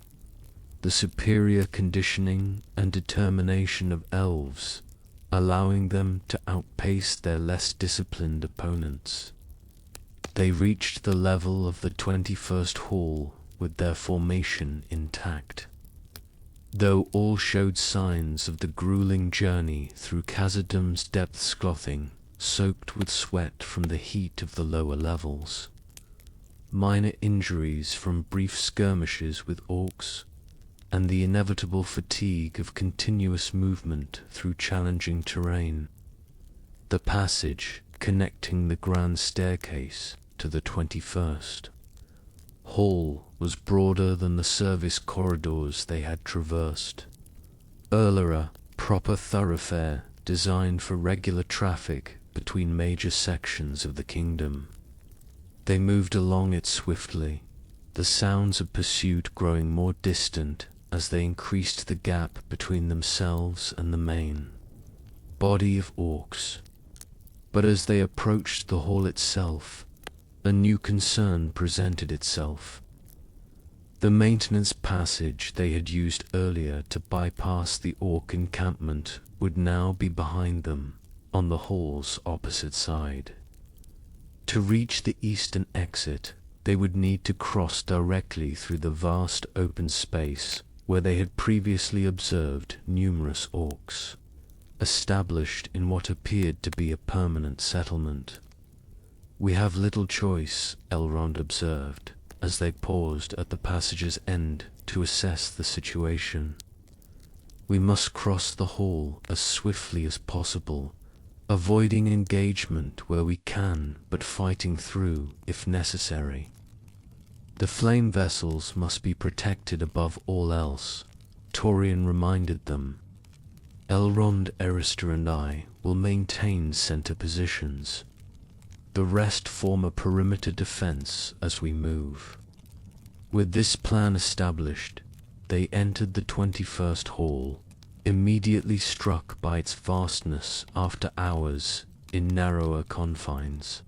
The superior conditioning and determination of elves, allowing them to outpace their less disciplined opponents. They reached the level of the 21st hall with their formation intact. Though all showed signs of the grueling journey through Khazad-dûm's depth-scothing, soaked with sweat from the heat of the lower levels. Minor injuries from brief skirmishes with orcs, and the inevitable fatigue of continuous movement through challenging terrain. The passage connecting the grand staircase to the 21st hall was broader than the service corridors they had traversed. A proper thoroughfare designed for regular traffic between major sections of the kingdom. They moved along it swiftly, the sounds of pursuit growing more distant as they increased the gap between themselves and the main body of orcs. But as they approached the hall itself, a new concern presented itself. The maintenance passage they had used earlier to bypass the orc encampment would now be behind them, on the hall's opposite side. To reach the eastern exit, they would need to cross directly through the vast open space where they had previously observed numerous orcs, established in what appeared to be a permanent settlement. "We have little choice," Elrond observed, as they paused at the passage's end to assess the situation. "We must cross the hall as swiftly as possible, avoiding engagement where we can, but fighting through if necessary. The flame vessels must be protected above all else," Torian reminded them. "Elrond, Arista and I will maintain center positions." The rest form a perimeter defense as we move. With this plan established, they entered the 21st hall, immediately struck by its vastness after hours in narrower confines.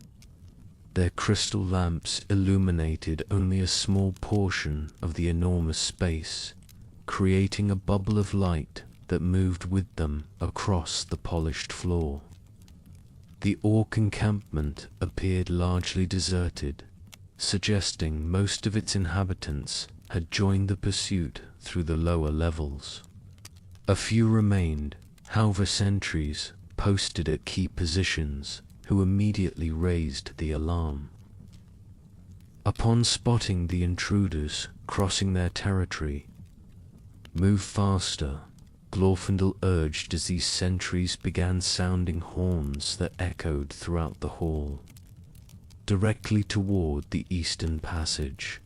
Their crystal lamps illuminated only a small portion of the enormous space, creating a bubble of light that moved with them across the polished floor. The orc encampment appeared largely deserted, suggesting most of its inhabitants had joined the pursuit through the lower levels. A few remained, however sentries posted at key positions, who immediately raised the alarm. Upon spotting the intruders crossing their territory, "Move faster," Glorfindel urged as these sentries began sounding horns that echoed throughout the hall. Directly toward the eastern passage.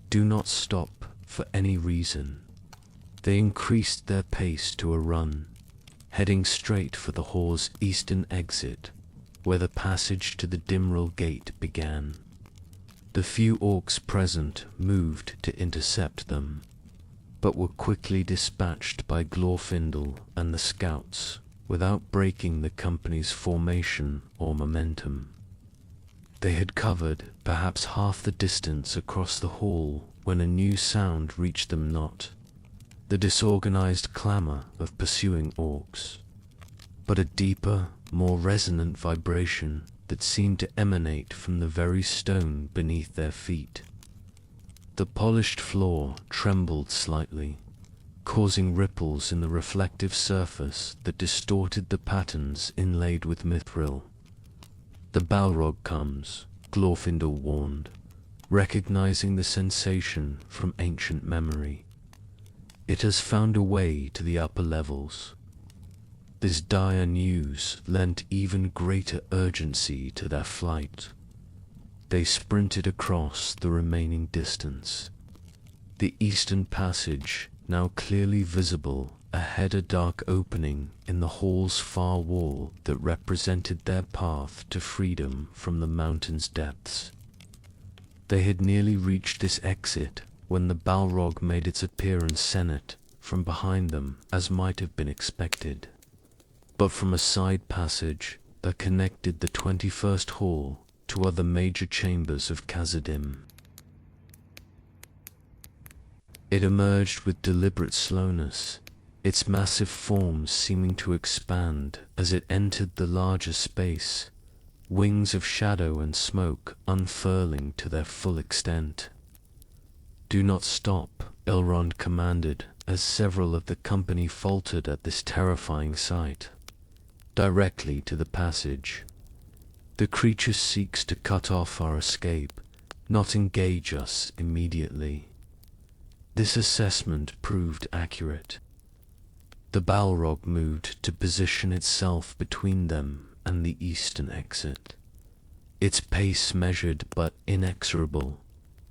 Do not stop for any reason. They increased their pace to a run, heading straight for the hall's eastern exit, where the passage to the Dimral Gate began. The few orcs present moved to intercept them, but were quickly dispatched by Glorfindel and the scouts without breaking the company's formation or momentum. They had covered perhaps half the distance across the hall when a new sound reached them, not the disorganized clamor of pursuing orcs, but a deeper, more resonant vibration that seemed to emanate from the very stone beneath their feet. The polished floor trembled slightly, causing ripples in the reflective surface that distorted the patterns inlaid with mithril. "The Balrog comes," Glorfindel warned, recognizing the sensation from ancient memory. "It has found a way to the upper levels." This dire news lent even greater urgency to their flight. They sprinted across the remaining distance. The eastern passage, now clearly visible ahead, a dark opening in the hall's far wall that represented their path to freedom from the mountain's depths. They had nearly reached this exit when the Balrog made its appearance senate from behind them, as might have been expected, but from a side passage that connected the 21st hall to other major chambers of Khazad-dûm. It emerged with deliberate slowness, its massive form seeming to expand as it entered the larger space, wings of shadow and smoke unfurling to their full extent. "Do not stop," Elrond commanded, as several of the company faltered at this terrifying sight. "Directly to the passage. The creature seeks to cut off our escape, not engage us immediately." This assessment proved accurate. The Balrog moved to position itself between them and the eastern exit, its pace measured but inexorable,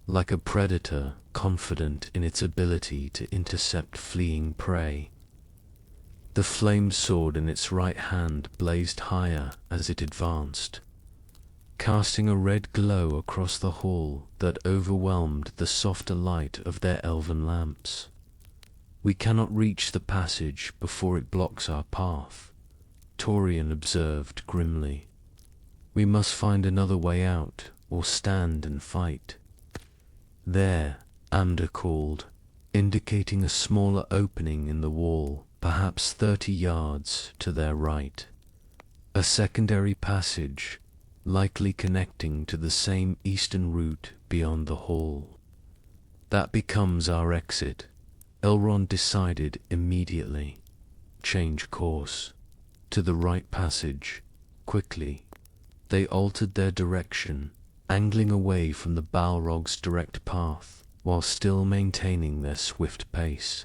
like a predator confident in its ability to intercept fleeing prey. The flamed sword in its right hand blazed higher as it advanced, casting a red glow across the hall that overwhelmed the softer light of their elven lamps. "We cannot reach the passage before it blocks our path," Torian observed grimly. "We must find another way out, or stand and fight." "There," Amda called, indicating a smaller opening in the wall, perhaps 30 yards to their right. A secondary passage, likely connecting to the same eastern route beyond the hall. "That becomes our exit," Elrond decided immediately. "Change course. To the right passage, quickly." They altered their direction, angling away from the Balrog's direct path, while still maintaining their swift pace.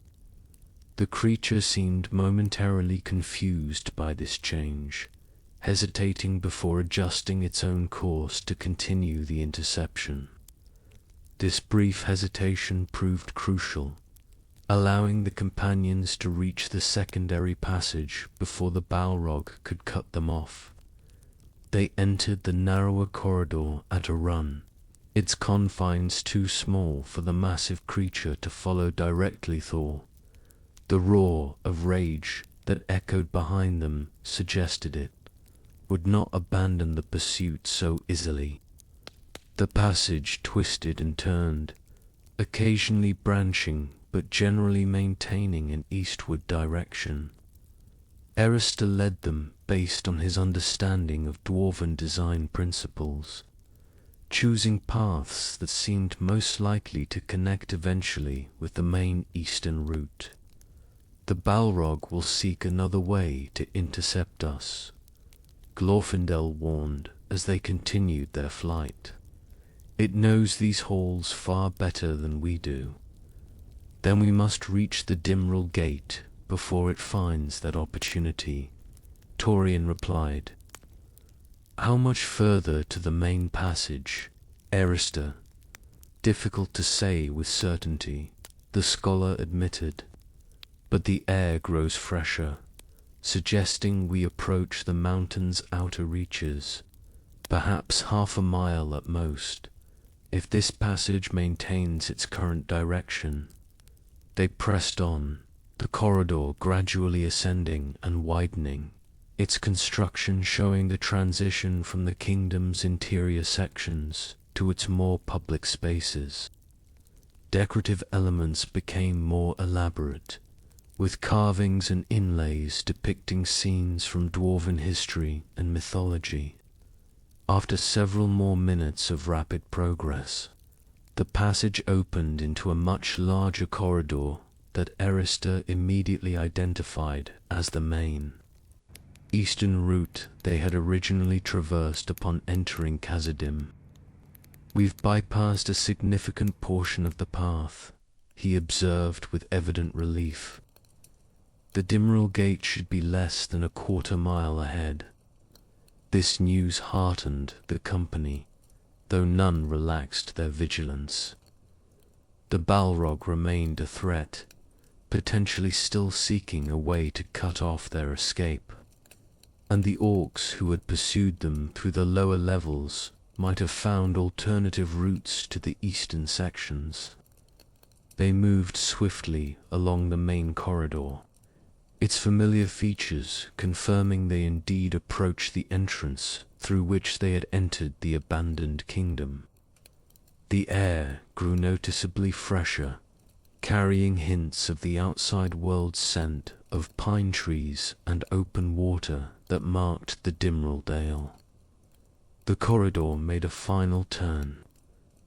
The creature seemed momentarily confused by this change, hesitating before adjusting its own course to continue the interception. This brief hesitation proved crucial, allowing the companions to reach the secondary passage before the Balrog could cut them off. They entered the narrower corridor at a run, its confines too small for the massive creature to follow directly. The roar of rage that echoed behind them suggested it would not abandon the pursuit so easily. The passage twisted and turned, occasionally branching but generally maintaining an eastward direction. Arista led them based on his understanding of dwarven design principles, choosing paths that seemed most likely to connect eventually with the main eastern route. The Balrog will seek another way to intercept us, Glorfindel warned as they continued their flight. It knows these halls far better than we do. Then we must reach the Dimral Gate before it finds that opportunity, Torian replied. How much further to the main passage, Arista? Difficult to say with certainty, the scholar admitted, but the air grows fresher, suggesting we approach the mountain's outer reaches, perhaps half a mile at most, if this passage maintains its current direction. They pressed on, the corridor gradually ascending and widening, its construction showing the transition from the kingdom's interior sections to its more public spaces. Decorative elements became more elaborate, with carvings and inlays depicting scenes from dwarven history and mythology. After several more minutes of rapid progress, the passage opened into a much larger corridor that Arista immediately identified as the main eastern route they had originally traversed upon entering Khazad-dûm. We've bypassed a significant portion of the path, he observed with evident relief. The Dimral Gate should be less than a quarter-mile ahead. This news heartened the company, though none relaxed their vigilance. The Balrog remained a threat, potentially still seeking a way to cut off their escape, and the orcs who had pursued them through the lower levels might have found alternative routes to the eastern sections. They moved swiftly along the main corridor, its familiar features confirming they indeed approached the entrance through which they had entered the abandoned kingdom. The air grew noticeably fresher, carrying hints of the outside world's scent of pine trees and open water that marked the Dimral Dale. The corridor made a final turn,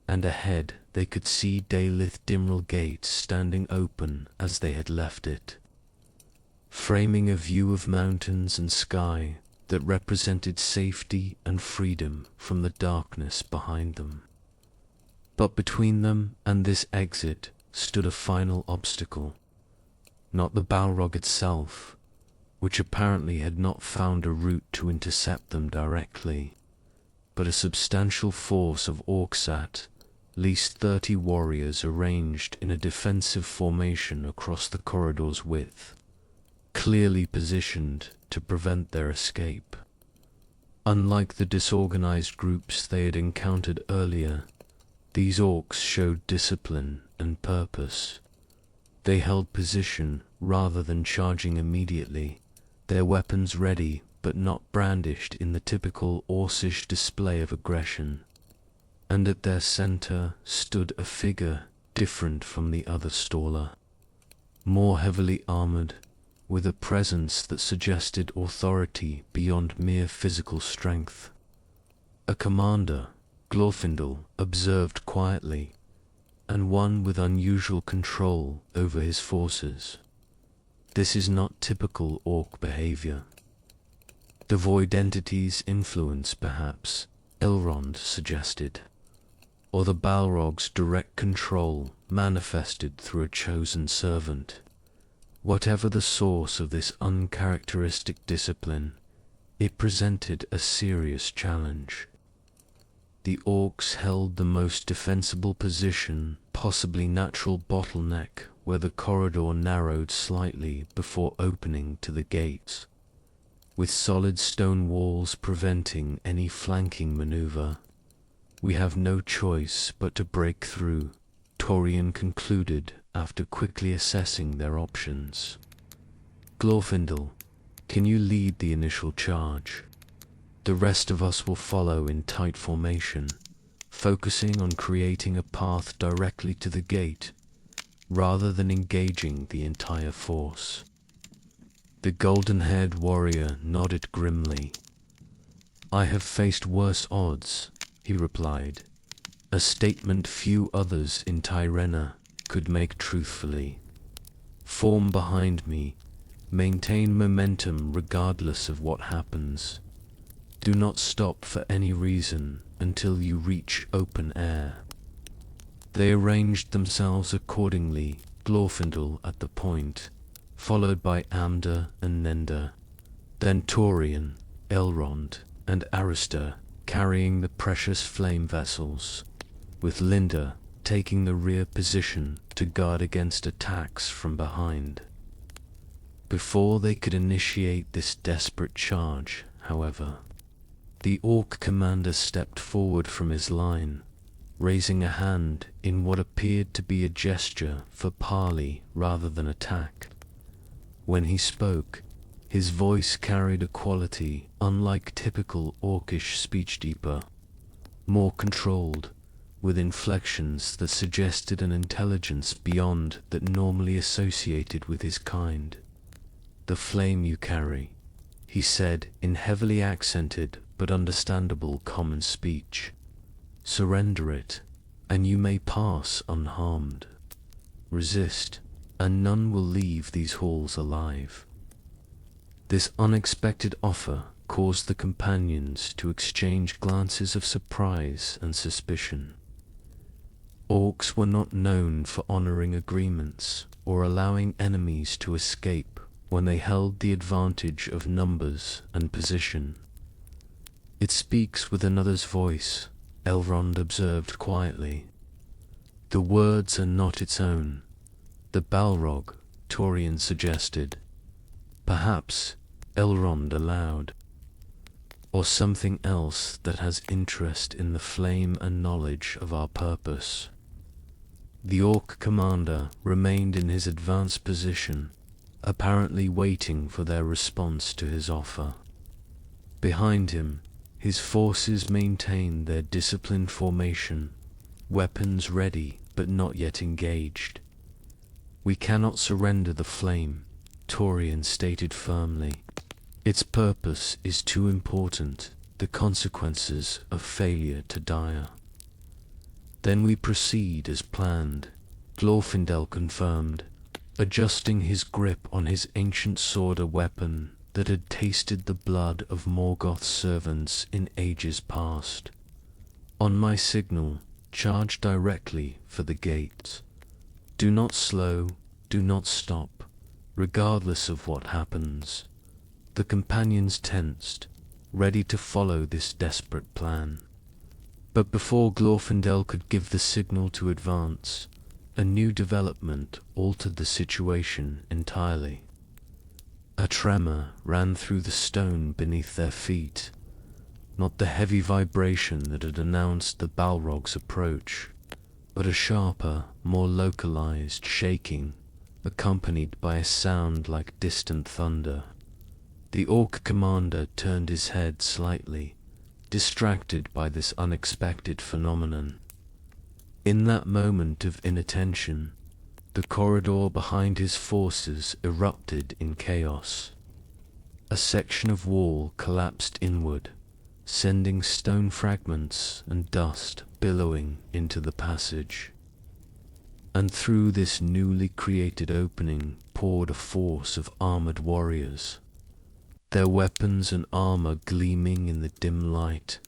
and ahead they could see Dalith Dimral Gate standing open as they had left it, framing a view of mountains and sky that represented safety and freedom from the darkness behind them. But between them and this exit stood a final obstacle, not the Balrog itself, which apparently had not found a route to intercept them directly, but a substantial force of orcs, at least 30 warriors arranged in a defensive formation across the corridor's width, clearly positioned to prevent their escape. Unlike the disorganized groups they had encountered earlier, these orcs showed discipline and purpose. They held position rather than charging immediately, their weapons ready but not brandished in the typical Orcish display of aggression. And at their center stood a figure different from the other Staller, more heavily armored, with a presence that suggested authority beyond mere physical strength. A commander, Glorfindel observed quietly, and one with unusual control over his forces. This is not typical orc behavior. Devoid entity's influence, perhaps, Elrond suggested, or the Balrog's direct control manifested through a chosen servant. Whatever the source of this uncharacteristic discipline, it presented a serious challenge. The orcs held the most defensible position, possibly natural bottleneck, where the corridor narrowed slightly before opening to the gates. with solid stone walls preventing any flanking maneuver. We have no choice but to break through, Torian concluded after quickly assessing their options. Glorfindel, can you lead the initial charge? The rest of us will follow in tight formation, focusing on creating a path directly to the gate, rather than engaging the entire force. The golden-haired warrior nodded grimly. I have faced worse odds, he replied, a statement few others in Tyrena could make truthfully. Form behind me, maintain momentum regardless of what happens. Do not stop for any reason until you reach open air. They arranged themselves accordingly, Glorfindel at the point, followed by Amda and Nenda, then Torian, Elrond, and Arista carrying the precious flame vessels, with Linda taking the rear position to guard against attacks from behind. Before they could initiate this desperate charge, however, the Orc commander stepped forward from his line, raising a hand in what appeared to be a gesture for parley rather than attack. When he spoke, his voice carried a quality unlike typical Orcish speech, deeper, more controlled, with inflections that suggested an intelligence beyond that normally associated with his kind. The flame you carry, he said in heavily accented but understandable common speech. Surrender it, and you may pass unharmed. Resist, and none will leave these halls alive. This unexpected offer caused the companions to exchange glances of surprise and suspicion. Orcs were not known for honoring agreements or allowing enemies to escape when they held the advantage of numbers and position. It speaks with another's voice, Elrond observed quietly. The words are not its own. The Balrog, Torian suggested. Perhaps, Elrond allowed. Or something else that has interest in the flame and knowledge of our purpose. The Orc commander remained in his advanced position, apparently waiting for their response to his offer. Behind him, his forces maintained their disciplined formation, weapons ready but not yet engaged. We cannot surrender the flame, Torian stated firmly. Its purpose is too important, the consequences of failure to dire. Then we proceed as planned, Glorfindel confirmed, adjusting his grip on his ancient sword, a weapon that had tasted the blood of Morgoth's servants in ages past. On my signal, charge directly for the gates. Do not slow, do not stop, regardless of what happens. The companions tensed, ready to follow this desperate plan. But before Glorfindel could give the signal to advance, a new development altered the situation entirely. A tremor ran through the stone beneath their feet, not the heavy vibration that had announced the Balrog's approach, but a sharper, more localized shaking, accompanied by a sound like distant thunder. The Orc commander turned his head slightly, distracted by this unexpected phenomenon. In that moment of inattention, the corridor behind his forces erupted in chaos. A section of wall collapsed inward, sending stone fragments and dust billowing into the passage. And through this newly created opening poured a force of armored warriors, their weapons and armor gleaming in the dim light,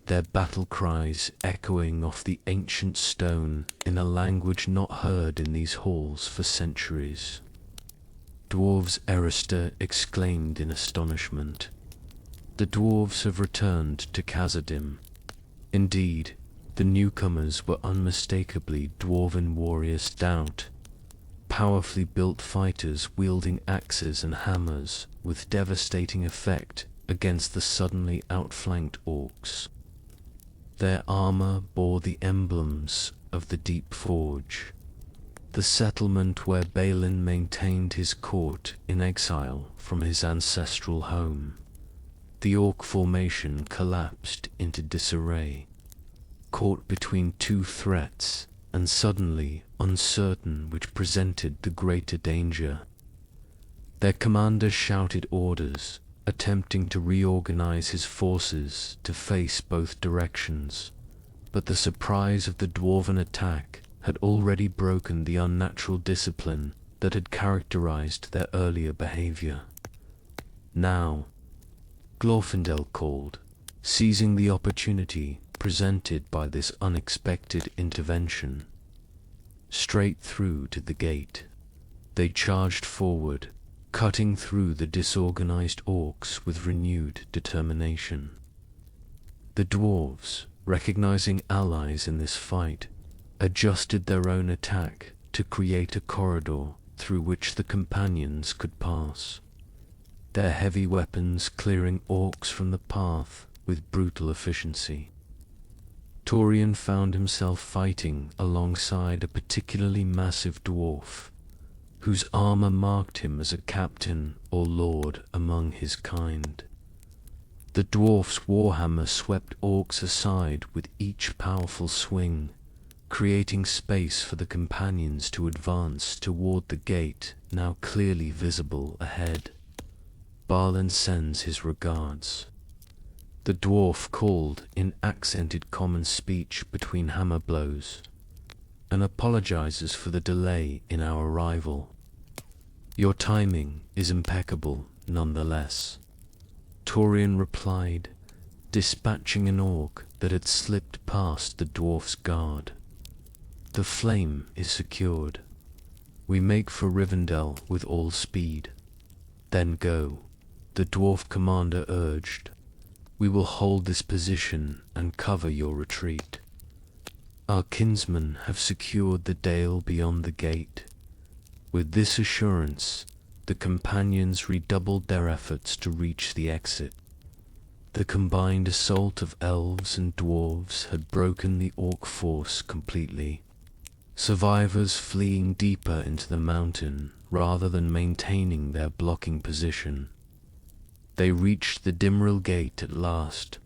their battle cries echoing off the ancient stone in a language not heard in these halls for centuries. Dwarves, Arista exclaimed in astonishment. The dwarves have returned to Khazad-dûm. Indeed, the newcomers were unmistakably dwarven warriors stout, powerfully built fighters wielding axes and hammers with devastating effect against the suddenly outflanked orcs. Their armor bore the emblems of the Deep Forge, the settlement where Balin maintained his court in exile from his ancestral home. The orc formation collapsed into disarray, caught between two threats and suddenly uncertain which presented the greater danger. Their commander shouted orders, attempting to reorganize his forces to face both directions, but the surprise of the dwarven attack had already broken the unnatural discipline that had characterized their earlier behavior. Now, Glorfindel called, seizing the opportunity presented by this unexpected intervention. Straight through to the gate, they charged forward, cutting through the disorganized orcs with renewed determination. The dwarves, recognizing allies in this fight, adjusted their own attack to create a corridor through which the companions could pass, their heavy weapons clearing orcs from the path with brutal efficiency. Torian found himself fighting alongside a particularly massive dwarf, whose armor marked him as a captain or lord among his kind. The dwarf's warhammer swept orcs aside with each powerful swing, creating space for the companions to advance toward the gate now clearly visible ahead. Balin sends his regards. The dwarf called in accented common speech between hammer blows, and apologizes for the delay in our arrival. Your timing is impeccable, nonetheless, Torian replied, dispatching an orc that had slipped past the dwarf's guard. The flame is secured. We make for Rivendell with all speed. Then go, the dwarf commander urged. We will hold this position and cover your retreat. Our kinsmen have secured the dale beyond the gate. With this assurance, the companions redoubled their efforts to reach the exit. The combined assault of elves and dwarves had broken the orc force completely, survivors fleeing deeper into the mountain rather than maintaining their blocking position. They reached the Dimril Gate at last,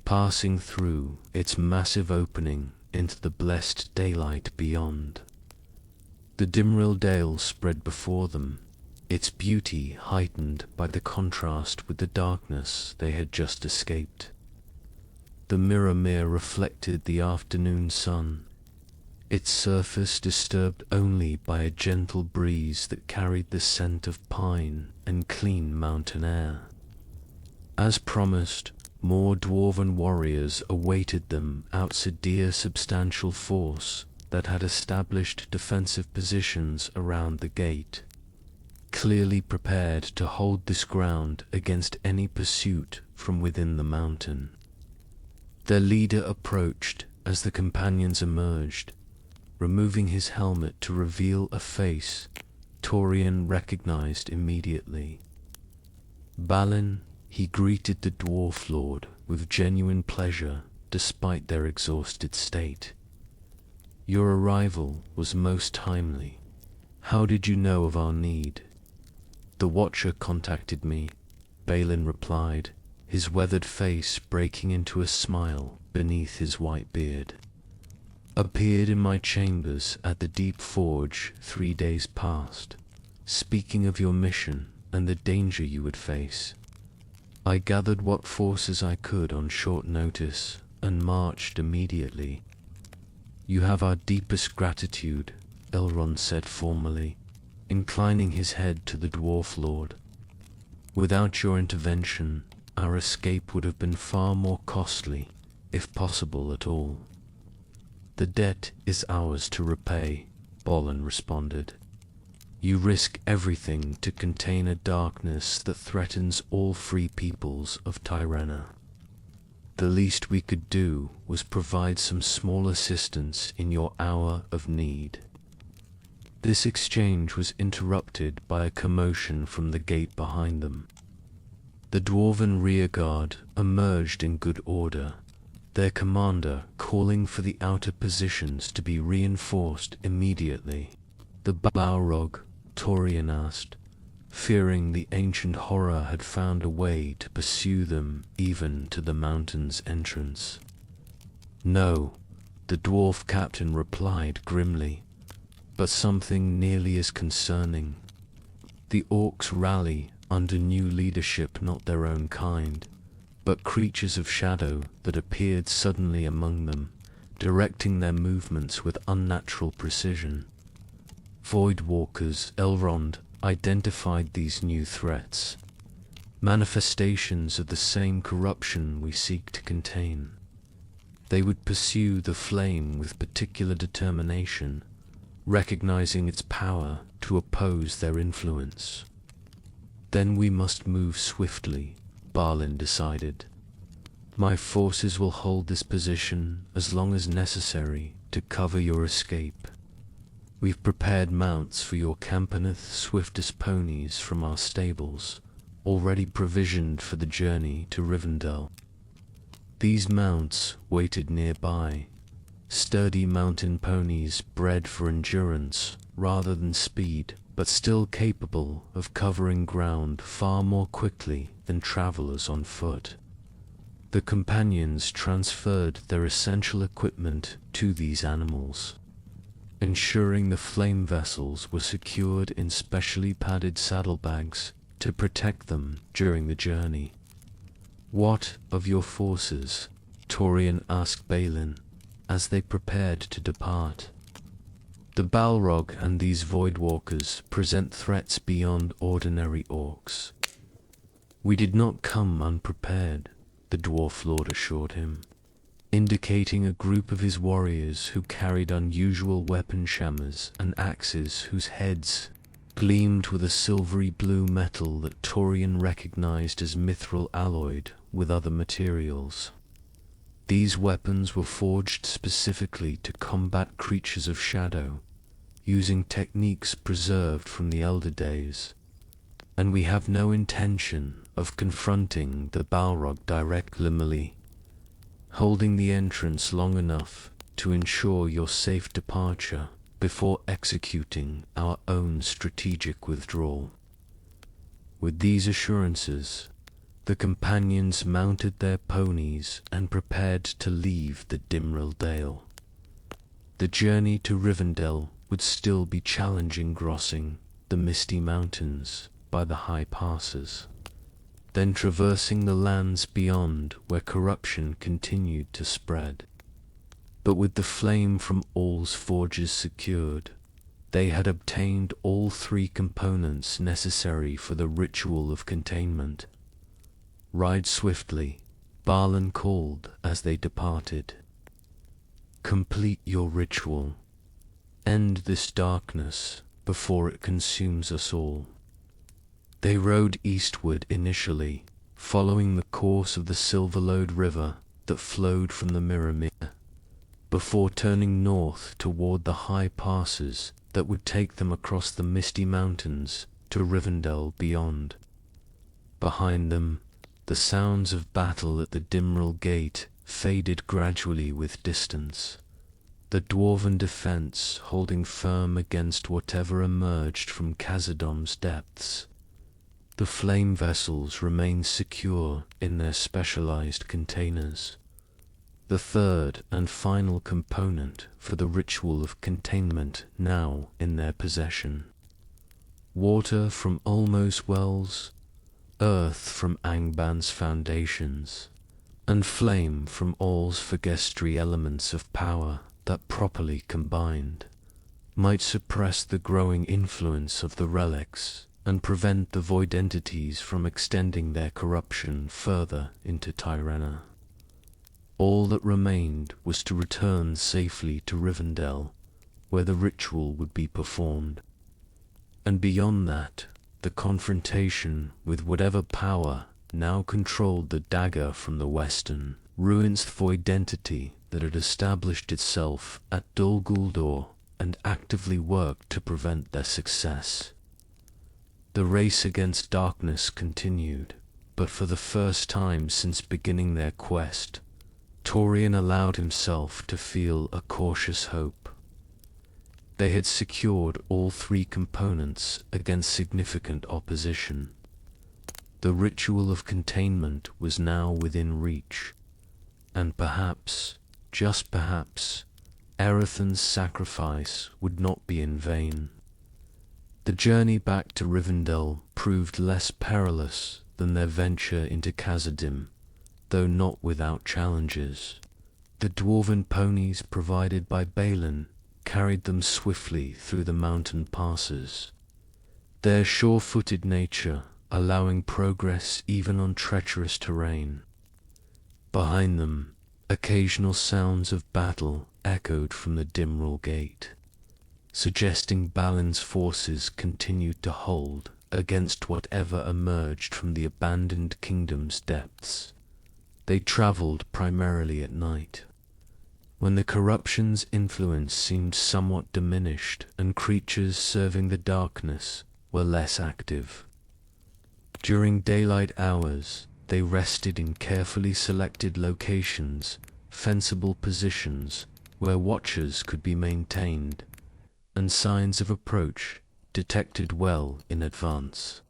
passing through its massive opening into the blessed daylight beyond. The Dimril Dale spread before them, its beauty heightened by the contrast with the darkness they had just escaped. The Mirror reflected the afternoon sun, its surface disturbed only by a gentle breeze that carried the scent of pine and clean mountain air. As promised, more dwarven warriors awaited them outside a substantial force that had established defensive positions around the gate, clearly prepared to hold this ground against any pursuit from within the mountain. Their leader approached as the companions emerged, removing his helmet to reveal a face Torian recognized immediately. Balin, he greeted the dwarf lord with genuine pleasure despite their exhausted state. Your arrival was most timely. How did you know of our need? The Watcher contacted me, Balin replied, his weathered face breaking into a smile beneath his white beard. Appeared in my chambers at the Deep Forge 3 days past, speaking of your mission and the danger you would face. I gathered what forces I could on short notice and marched immediately. You have our deepest gratitude, Elrond said formally, inclining his head to the dwarf lord. Without your intervention, our escape would have been far more costly, if possible at all. The debt is ours to repay, Balin responded. You risk everything to contain a darkness that threatens all free peoples of Tyrena. The least we could do was provide some small assistance in your hour of need. This exchange was interrupted by a commotion from the gate behind them. The dwarven rearguard emerged in good order, their commander calling for the outer positions to be reinforced immediately. The Balrog, Torian asked, fearing the ancient horror had found a way to pursue them even to the mountain's entrance. No, the dwarf captain replied grimly, but something nearly as concerning. The orcs rally under new leadership, not their own kind, but creatures of shadow that appeared suddenly among them, directing their movements with unnatural precision. Voidwalkers, Elrond identified these new threats, manifestations of the same corruption we seek to contain. They would pursue the flame with particular determination, recognizing its power to oppose their influence. Then we must move swiftly, Balin decided. My forces will hold this position as long as necessary to cover your escape. We've prepared mounts for your Campaneth's swiftest ponies from our stables, already provisioned for the journey to Rivendell. These mounts waited nearby, sturdy mountain ponies bred for endurance rather than speed, but still capable of covering ground far more quickly than travelers on foot. The companions transferred their essential equipment to these animals, ensuring the flame vessels were secured in specially padded saddlebags to protect them during the journey. What of your forces? Torian asked Balin as they prepared to depart. The Balrog and these Voidwalkers present threats beyond ordinary orcs. We did not come unprepared, the Dwarf Lord assured him, indicating a group of his warriors who carried unusual weapon shammers and axes whose heads gleamed with a silvery blue metal that Torian recognized as mithril alloyed with other materials. These weapons were forged specifically to combat creatures of shadow, using techniques preserved from the Elder Days, and we have no intention of confronting the Balrog directly, holding the entrance long enough to ensure your safe departure before executing our own strategic withdrawal. With these assurances, the companions mounted their ponies and prepared to leave the Dimril Dale. The journey to Rivendell would still be challenging, crossing the misty mountains by the high passes, then traversing the lands beyond where corruption continued to spread. But with the flame from All's forges secured, they had obtained all three components necessary for the ritual of containment. Ride swiftly, Balin called as they departed. Complete your ritual. End this darkness before it consumes us all. They rode eastward initially, following the course of the Silverlode River that flowed from the Mirrormere, before turning north toward the high passes that would take them across the misty mountains to Rivendell beyond. Behind them, the sounds of battle at the Dimril Gate faded gradually with distance, the dwarven defense holding firm against whatever emerged from Khazad-dûm's depths. The flame vessels remained secure in their specialized containers, the third and final component for the ritual of containment now in their possession. Water from Ulmo's wells, earth from Angban's foundations, and flame from All's Fegestri elements of power that properly combined might suppress the growing influence of the relics and prevent the void entities from extending their corruption further into Tyrena. All that remained was to return safely to Rivendell, where the ritual would be performed. And beyond that, the confrontation with whatever power now controlled the dagger from the western, ruined void entity that had established itself at Dol Guldur and actively worked to prevent their success. The race against darkness continued, but for the first time since beginning their quest, Torian allowed himself to feel a cautious hope. They had secured all three components against significant opposition. The ritual of containment was now within reach, and perhaps, just perhaps, Erethan's sacrifice would not be in vain. The journey back to Rivendell proved less perilous than their venture into Khazad-dûm, though not without challenges. The dwarven ponies provided by Balin carried them swiftly through the mountain passes, their sure-footed nature allowing progress even on treacherous terrain. Behind them, occasional sounds of battle echoed from the Dimral Gate, suggesting Balin's forces continued to hold against whatever emerged from the abandoned kingdom's depths. They traveled primarily at night, when the corruption's influence seemed somewhat diminished and creatures serving the darkness were less active. During daylight hours, they rested in carefully selected locations, fensible positions where watchers could be maintained, and signs of approach detected well in advance.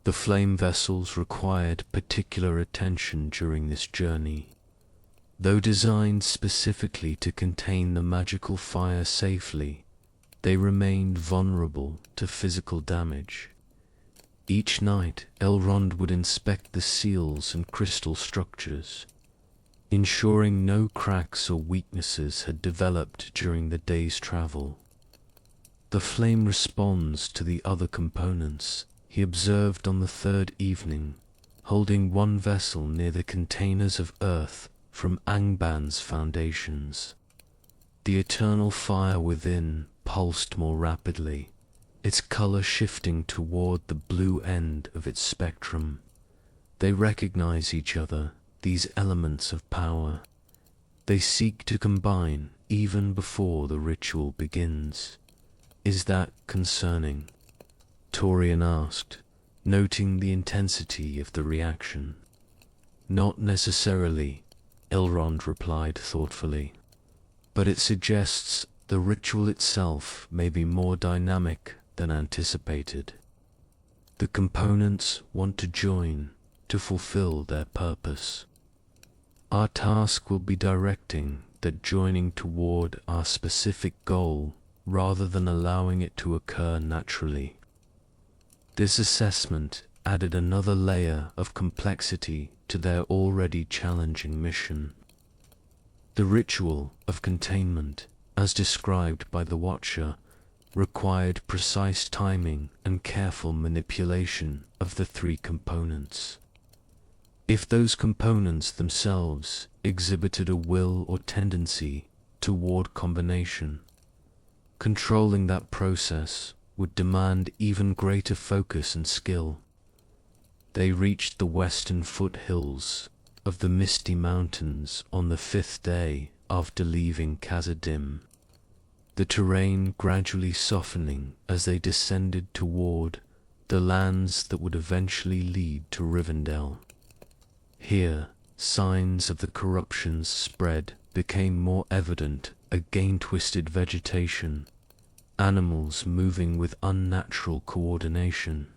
The flame vessels required particular attention during this journey. Though designed specifically to contain the magical fire safely, they remained vulnerable to physical damage. Each night, Elrond would inspect the seals and crystal structures, ensuring no cracks or weaknesses had developed during the day's travel. The flame responds to the other components, he observed on the third evening, holding one vessel near the containers of earth from Angban's foundations. The eternal fire within pulsed more rapidly, its color shifting toward the blue end of its spectrum. They recognize each other, these elements of power. They seek to combine even before the ritual begins. Is that concerning? Torian asked, noting the intensity of the reaction. Not necessarily, Elrond replied thoughtfully, but it suggests the ritual itself may be more dynamic than anticipated. The components want to join to fulfill their purpose. Our task will be directing that joining toward our specific goal rather than allowing it to occur naturally. This assessment added another layer of complexity to their already challenging mission. The ritual of containment, as described by the Watcher, required precise timing and careful manipulation of the three components. If those components themselves exhibited a will or tendency toward combination, controlling that process would demand even greater focus and skill. They reached the western foothills of the Misty Mountains on the 5th day after leaving Khazad-dûm, the terrain gradually softening as they descended toward the lands that would eventually lead to Rivendell. Here, signs of the corruption's spread became more evident, again twisted vegetation, animals moving with unnatural coordination,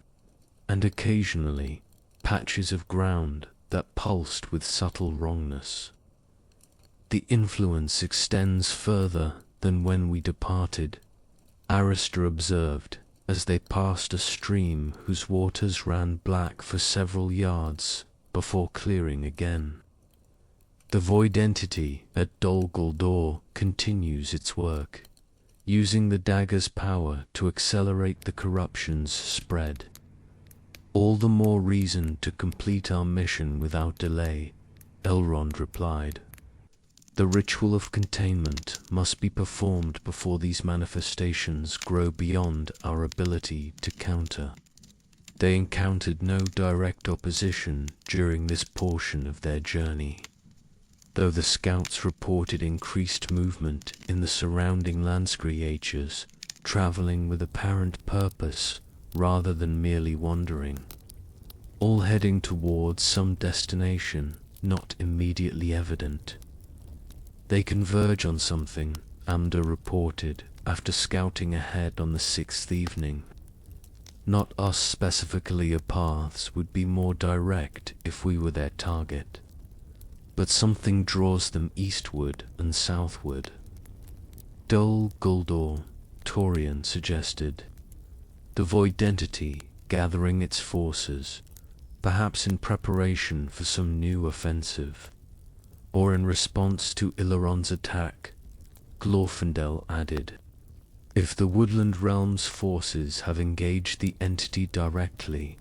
and occasionally patches of ground that pulsed with subtle wrongness. The influence extends further than when we departed, Arister observed as they passed a stream whose waters ran black for several yards before clearing again. The void entity at Dol Guldur continues its work, using the dagger's power to accelerate the corruption's spread. All the more reason to complete our mission without delay, Elrond replied. The ritual of containment must be performed before these manifestations grow beyond our ability to counter. They encountered no direct opposition during this portion of their journey. though the scouts reported increased movement in the surrounding landscreatures, traveling with apparent purpose rather than merely wandering, all heading towards some destination not immediately evident. They converge on something, Amda reported after scouting ahead on the 6th evening. Not us specifically, our paths would be more direct if we were their target, but something draws them eastward and southward. Dol Guldur, Torian suggested, the void entity gathering its forces, perhaps in preparation for some new offensive, or in response to Illaron's attack. Glorfindel added, if the Woodland Realm's forces have engaged the entity directly,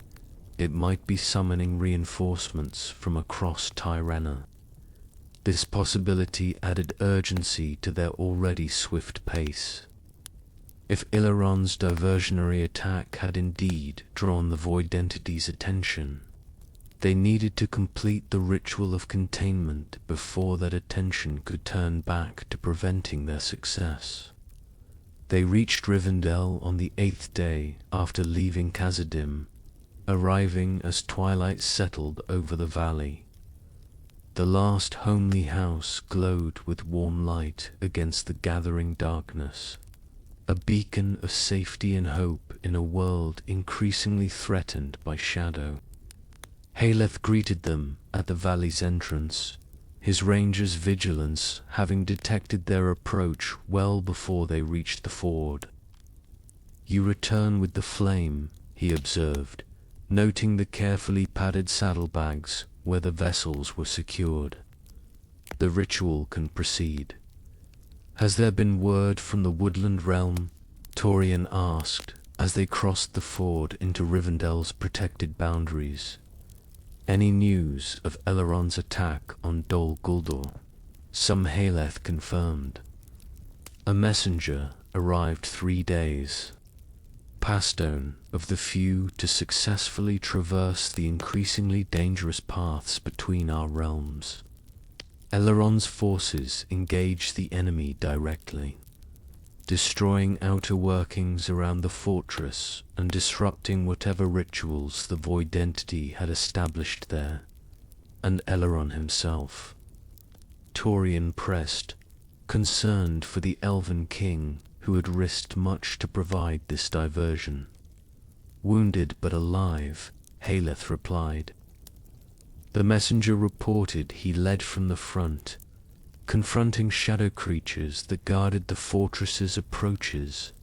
it might be summoning reinforcements from across Tyrena. This possibility added urgency to their already swift pace. If Illaron's diversionary attack had indeed drawn the void entity's attention, they needed to complete the ritual of containment before that attention could turn back to preventing their success. They reached Rivendell on the 8th day after leaving Khazad-dûm, arriving as twilight settled over the valley. The last homely house glowed with warm light against the gathering darkness, a beacon of safety and hope in a world increasingly threatened by shadow. Haleth greeted them at the valley's entrance, his ranger's vigilance having detected their approach well before they reached the ford. You return with the flame, he observed, noting the carefully padded saddlebags where the vessels were secured. The ritual can proceed. Has there been word from the Woodland Realm? Torian asked as they crossed the ford into Rivendell's protected boundaries. Any news of Elrond's attack on Dol Guldur? Some Haleth confirmed. A messenger arrived 3 days. Passstone of the few to successfully traverse the increasingly dangerous paths between our realms. Elrond's forces engaged the enemy directly, destroying outer workings around the fortress and disrupting whatever rituals the void entity had established there, and Elrond himself. Torian pressed, concerned for the elven king who had risked much to provide this diversion. Wounded but alive, Haleth replied. The messenger reported he led from the front, confronting shadow creatures that guarded the fortress's approaches.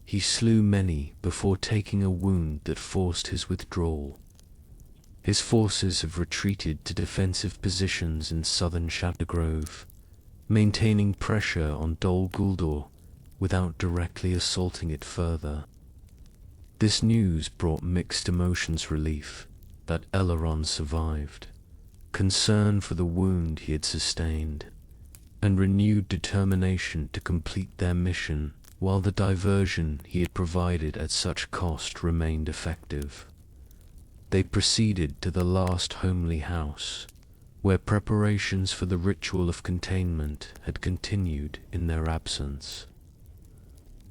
He slew many before taking a wound that forced his withdrawal. His forces have retreated to defensive positions in southern Shadowgrove, maintaining pressure on Dol Guldur without directly assaulting it further. This news brought mixed emotions: relief that Elrond survived, concern for the wound he had sustained, and renewed determination to complete their mission while the diversion he had provided at such cost remained effective. They proceeded to the last homely house, where preparations for the ritual of containment had continued in their absence.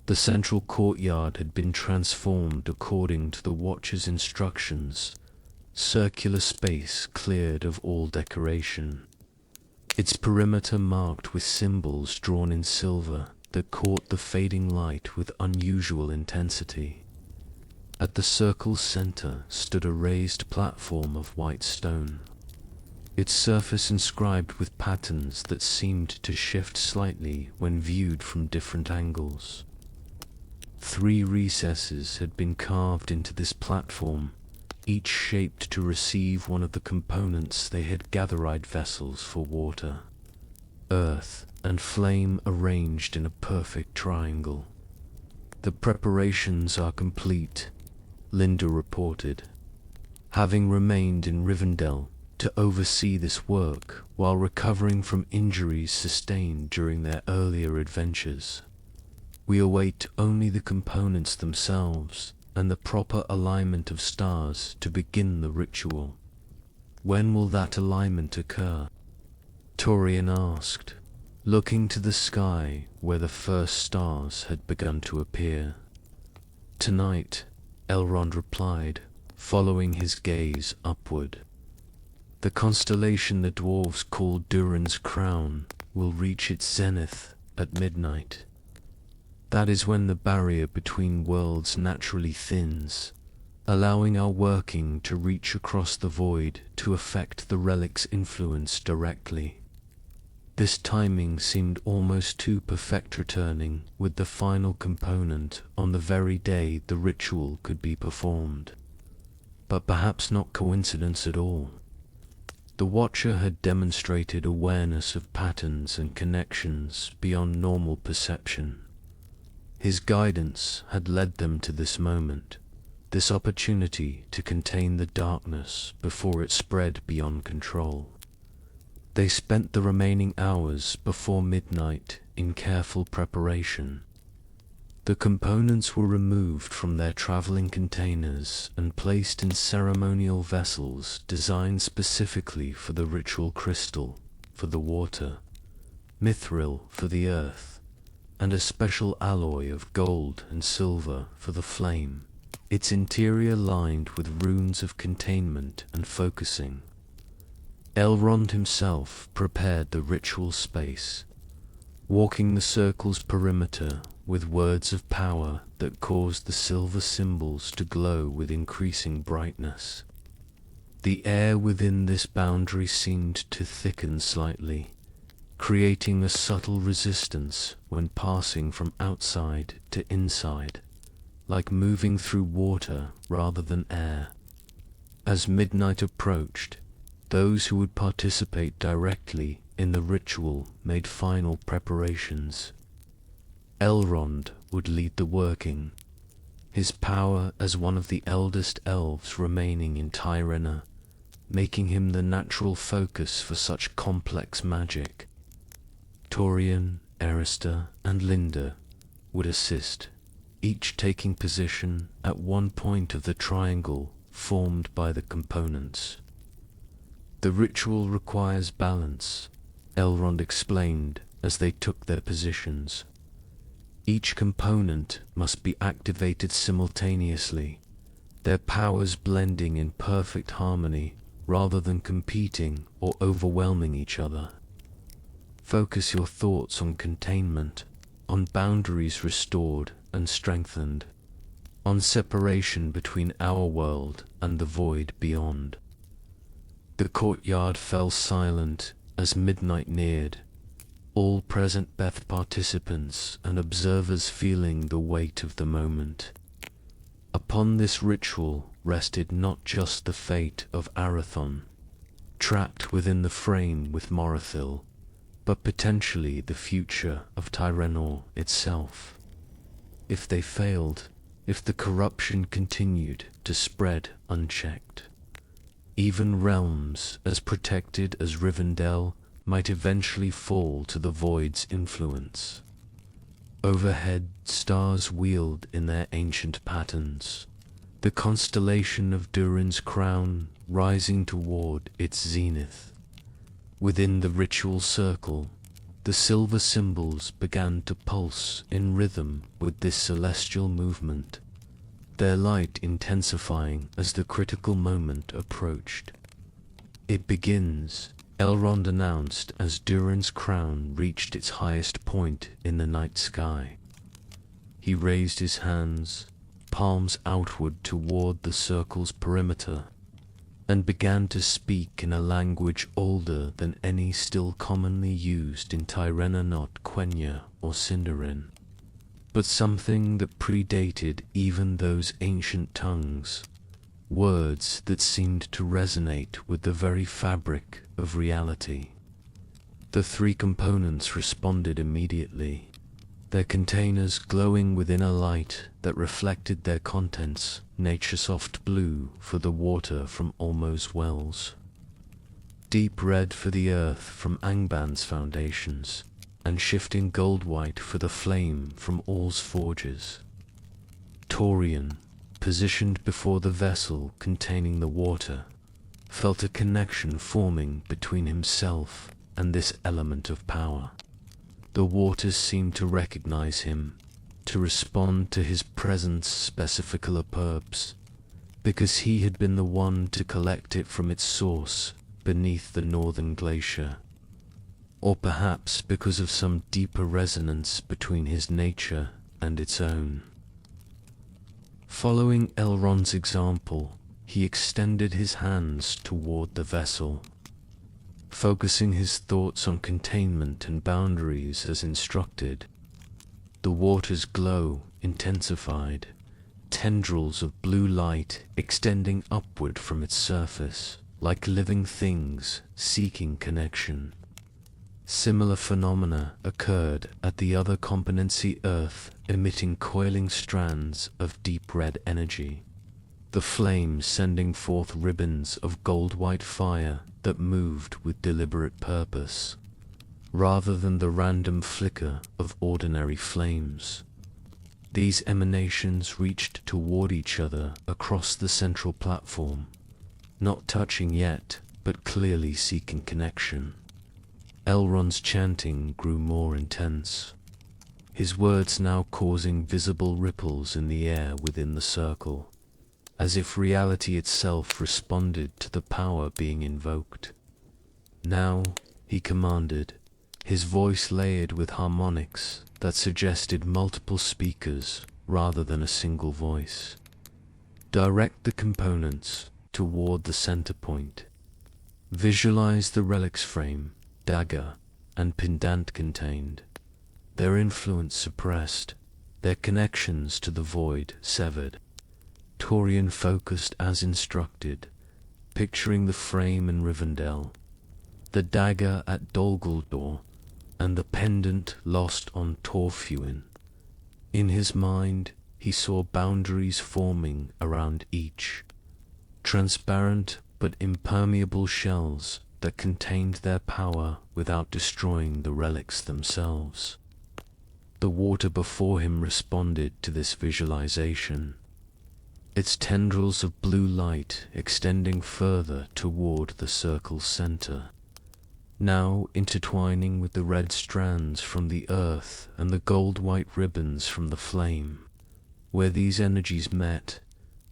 The central courtyard had been transformed according to the Watcher's instructions, circular space cleared of all decoration, its perimeter marked with symbols drawn in silver that caught the fading light with unusual intensity. At the circle's center stood a raised platform of white stone, its surface inscribed with patterns that seemed to shift slightly when viewed from different angles. 3 recesses had been carved into this platform, each shaped to receive one of the components they had gathered vessels for: water, earth, and flame arranged in a perfect triangle. The preparations are complete, Linda reported, having remained in Rivendell to oversee this work while recovering from injuries sustained during their earlier adventures. We await only the components themselves and the proper alignment of stars to begin the ritual. When will that alignment occur? Torian asked, looking to the sky where the first stars had begun to appear. Tonight, Elrond replied, following his gaze upward. The constellation the dwarves call Durin's Crown will reach its zenith at midnight. That is when the barrier between worlds naturally thins, allowing our working to reach across the void to affect the relic's influence directly. This timing seemed almost too perfect, returning with the final component on the very day the ritual could be performed. But perhaps not coincidence at all. The Watcher had demonstrated awareness of patterns and connections beyond normal perception. His guidance had led them to this moment, this opportunity to contain the darkness before it spread beyond control. They spent the remaining hours before midnight in careful preparation. The components were removed from their traveling containers and placed in ceremonial vessels designed specifically for the ritual crystal, for the water, mithril for the earth, and a special alloy of gold and silver for the flame, its interior lined with runes of containment and focusing. Elrond himself prepared the ritual space, walking the circle's perimeter with words of power that caused the silver symbols to glow with increasing brightness. The air within this boundary seemed to thicken slightly, creating a subtle resistance when passing from outside to inside, like moving through water rather than air. As midnight approached, those who would participate directly in the ritual made final preparations. Elrond would lead the working, his power as one of the eldest elves remaining in Tyrena, making him the natural focus for such complex magic. Torian, Arista, and Linda would assist, each taking position at one point of the triangle formed by the components. The ritual requires balance, Elrond explained as they took their positions. Each component must be activated simultaneously, their powers blending in perfect harmony rather than competing or overwhelming each other. Focus your thoughts on containment, on boundaries restored and strengthened, on separation between our world and the void beyond. The courtyard fell silent as midnight neared, all present Beth participants and observers feeling the weight of the moment. Upon this ritual rested not just the fate of Arathon, trapped within the frame with Morithil, but potentially the future of Tyrannor itself. If they failed, if the corruption continued to spread unchecked, even realms as protected as Rivendell might eventually fall to the void's influence. Overhead, stars wheeled in their ancient patterns, the constellation of Durin's Crown rising toward its zenith. Within the ritual circle, the silver symbols began to pulse in rhythm with this celestial movement, their light intensifying as the critical moment approached. "It begins," Elrond announced as Durin's Crown reached its highest point in the night sky. He raised his hands, palms outward toward the circle's perimeter, and began to speak in a language older than any still commonly used in Tyrena, not Quenya or Sindarin, but something that predated even those ancient tongues, words that seemed to resonate with the very fabric of reality. The three components responded immediately, their containers glowing within a light that reflected their contents, nature-soft blue for the water from Olmo's wells, deep red for the earth from Angban's foundations, and shifting gold-white for the flame from All's forges. Torian, positioned before the vessel containing the water, felt a connection forming between himself and this element of power. The waters seemed to recognize him, to respond to his presence specifically purpose, because he had been the one to collect it from its source beneath the northern glacier. Or perhaps because of some deeper resonance between his nature and its own. Following Elrond's example, he extended his hands toward the vessel, focusing his thoughts on containment and boundaries as instructed. The water's glow intensified, tendrils of blue light extending upward from its surface, like living things seeking connection. Similar phenomena occurred at the other componency Earth, emitting coiling strands of deep red energy, the flames sending forth ribbons of gold-white fire that moved with deliberate purpose, rather than the random flicker of ordinary flames. These emanations reached toward each other across the central platform, not touching yet, but clearly seeking connection. Elrond's chanting grew more intense, his words now causing visible ripples in the air within the circle, as if reality itself responded to the power being invoked. Now, he commanded, his voice layered with harmonics that suggested multiple speakers rather than a single voice. Direct the components toward the center point. Visualize the Relics frame, dagger, and pendant contained, their influence suppressed, their connections to the void severed. Torian focused as instructed, picturing the frame in Rivendell, the dagger at Dol Guldur, and the pendant lost on Torfuin. In his mind, he saw boundaries forming around each, transparent but impermeable shells that contained their power without destroying the relics themselves. The water before him responded to this visualization, its tendrils of blue light extending further toward the circle's center, now intertwining with the red strands from the earth and the gold-white ribbons from the flame. Where these energies met,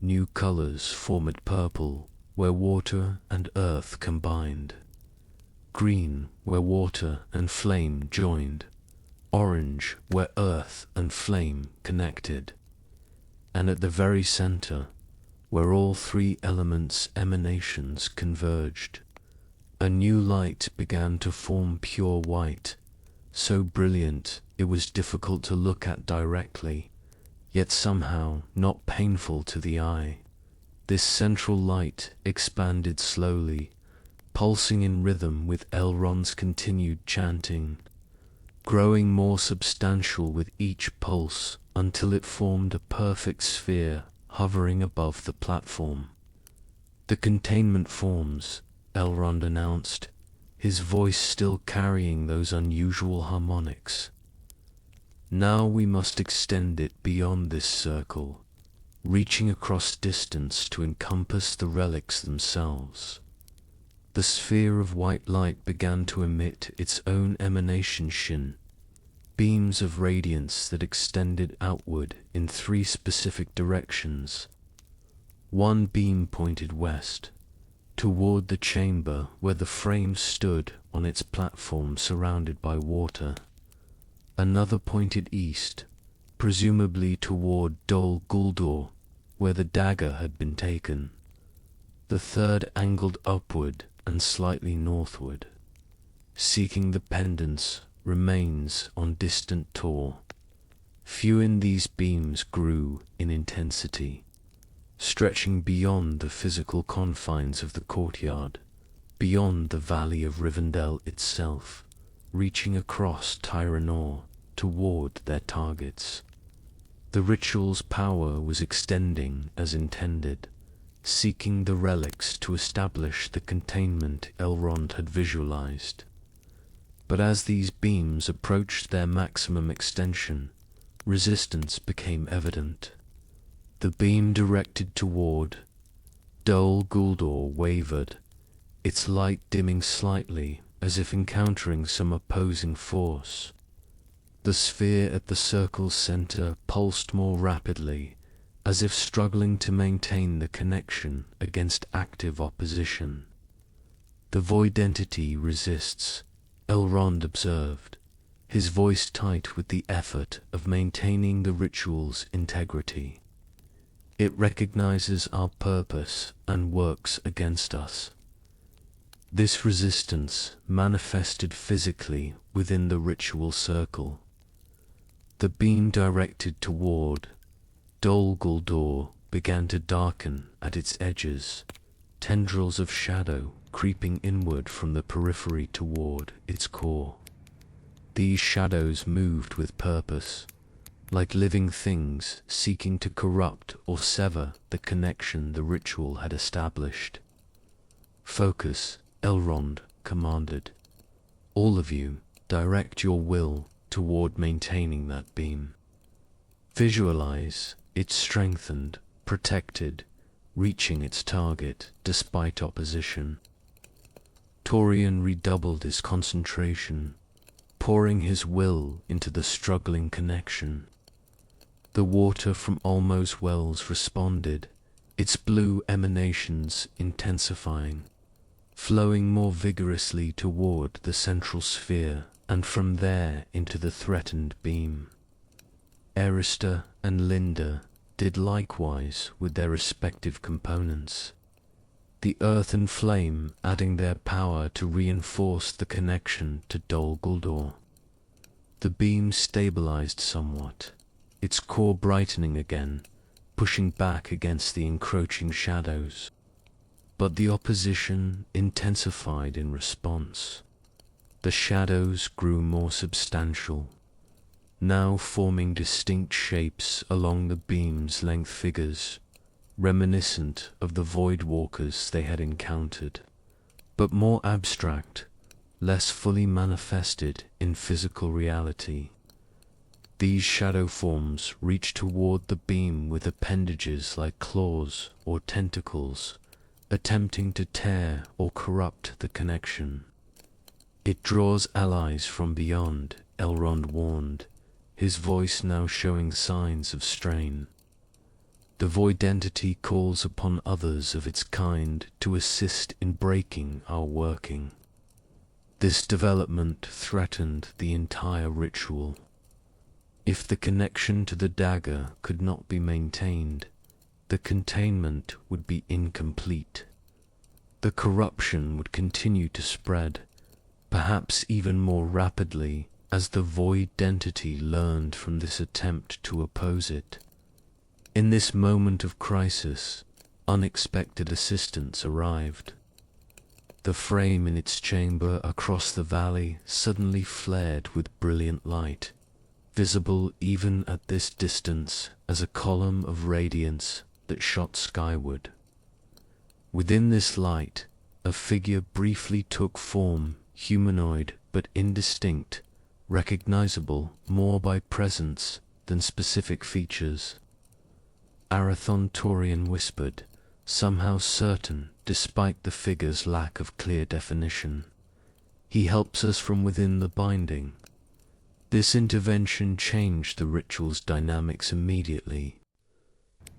new colors formed purple, where water and earth combined, green where water and flame joined, orange where earth and flame connected, and at the very center, where all three elements' emanations converged, a new light began to form, pure white, so brilliant it was difficult to look at directly, yet somehow not painful to the eye. This central light expanded slowly, pulsing in rhythm with Elrond's continued chanting, growing more substantial with each pulse until it formed a perfect sphere hovering above the platform. "The containment forms," Elrond announced, his voice still carrying those unusual harmonics. "Now we must extend it beyond this circle, reaching across distance to encompass the relics themselves." The sphere of white light began to emit its own emanation shin, beams of radiance that extended outward in three specific directions. One beam pointed west, toward the chamber where the frame stood on its platform surrounded by water. Another pointed east, presumably toward Dol Guldur, where the dagger had been taken. The third angled upward and slightly northward, seeking the pendant's remains on distant Tor. Few in these beams grew in intensity, stretching beyond the physical confines of the courtyard, beyond the valley of Rivendell itself, reaching across Tyranor toward their targets. The ritual's power was extending as intended, seeking the relics to establish the containment Elrond had visualized. But as these beams approached their maximum extension, resistance became evident. The beam directed toward Dol Guldur wavered, its light dimming slightly as if encountering some opposing force. The sphere at the circle's center pulsed more rapidly, as if struggling to maintain the connection against active opposition. The void entity resists, Elrond observed, his voice tight with the effort of maintaining the ritual's integrity. It recognizes our purpose and works against us. This resistance manifested physically within the ritual circle. The beam directed toward Dol Guldur began to darken at its edges, tendrils of shadow creeping inward from the periphery toward its core. These shadows moved with purpose, like living things seeking to corrupt or sever the connection the ritual had established. "Focus," Elrond commanded. "All of you, direct your will toward maintaining that beam. Visualize it strengthened, protected, reaching its target despite opposition." Torian redoubled his concentration, pouring his will into the struggling connection. The water from Olmo's wells responded, its blue emanations intensifying, flowing more vigorously toward the central sphere and from there into the threatened beam. Arista and Linda did likewise with their respective components, the earth and flame adding their power to reinforce the connection to Dol Guldur. The beam stabilized somewhat, its core brightening again, pushing back against the encroaching shadows. But the opposition intensified in response. The shadows grew more substantial, now forming distinct shapes along the beam's length, figures reminiscent of the void walkers they had encountered, but more abstract, less fully manifested in physical reality. These shadow forms reached toward the beam with appendages like claws or tentacles, attempting to tear or corrupt the connection. "It draws allies from beyond," Elrond warned, his voice now showing signs of strain. "The void entity calls upon others of its kind to assist in breaking our working." This development threatened the entire ritual. If the connection to the dagger could not be maintained, the containment would be incomplete. The corruption would continue to spread, perhaps even more rapidly as the void entity learned from this attempt to oppose it. In this moment of crisis, unexpected assistance arrived. The frame in its chamber across the valley suddenly flared with brilliant light, visible even at this distance as a column of radiance that shot skyward. Within this light, a figure briefly took form, humanoid but indistinct, recognizable more by presence than specific features. Arathon Torian whispered, somehow certain despite the figure's lack of clear definition. "He helps us from within the binding." This intervention changed the ritual's dynamics immediately.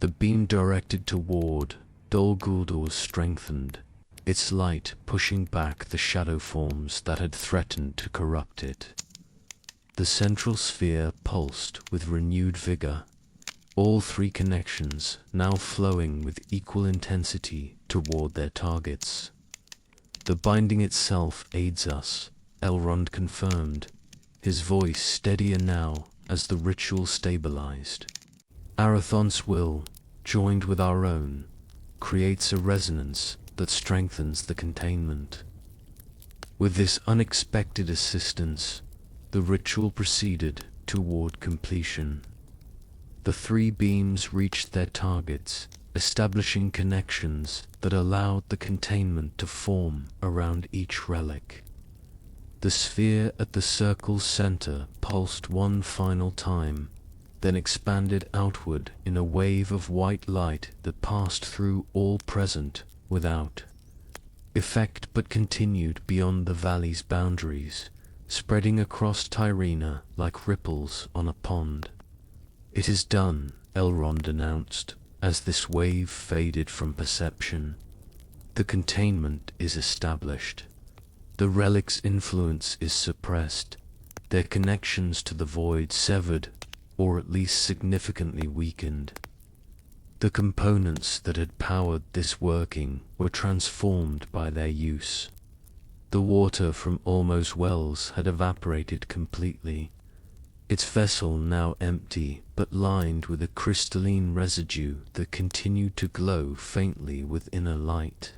The beam directed toward Dol Guldur strengthened, its light pushing back the shadow forms that had threatened to corrupt it. The central sphere pulsed with renewed vigor, all three connections now flowing with equal intensity toward their targets. "The binding itself aids us," Elrond confirmed, his voice steadier now as the ritual stabilized. "Arathon's will, joined with our own, creates a resonance that strengthens the containment." With this unexpected assistance, the ritual proceeded toward completion. The three beams reached their targets, establishing connections that allowed the containment to form around each relic. The sphere at the circle's center pulsed one final time, then expanded outward in a wave of white light that passed through all present without. effect but continued beyond the valley's boundaries, spreading across Tyrrhena like ripples on a pond. "It is done," Elrond announced, as this wave faded from perception. "The containment is established. The Relics' influence is suppressed, their connections to the void severed, or at least significantly weakened. The components that had powered this working were transformed by their use. The water from Olmo's wells had evaporated completely, its vessel now empty but lined with a crystalline residue that continued to glow faintly with inner light.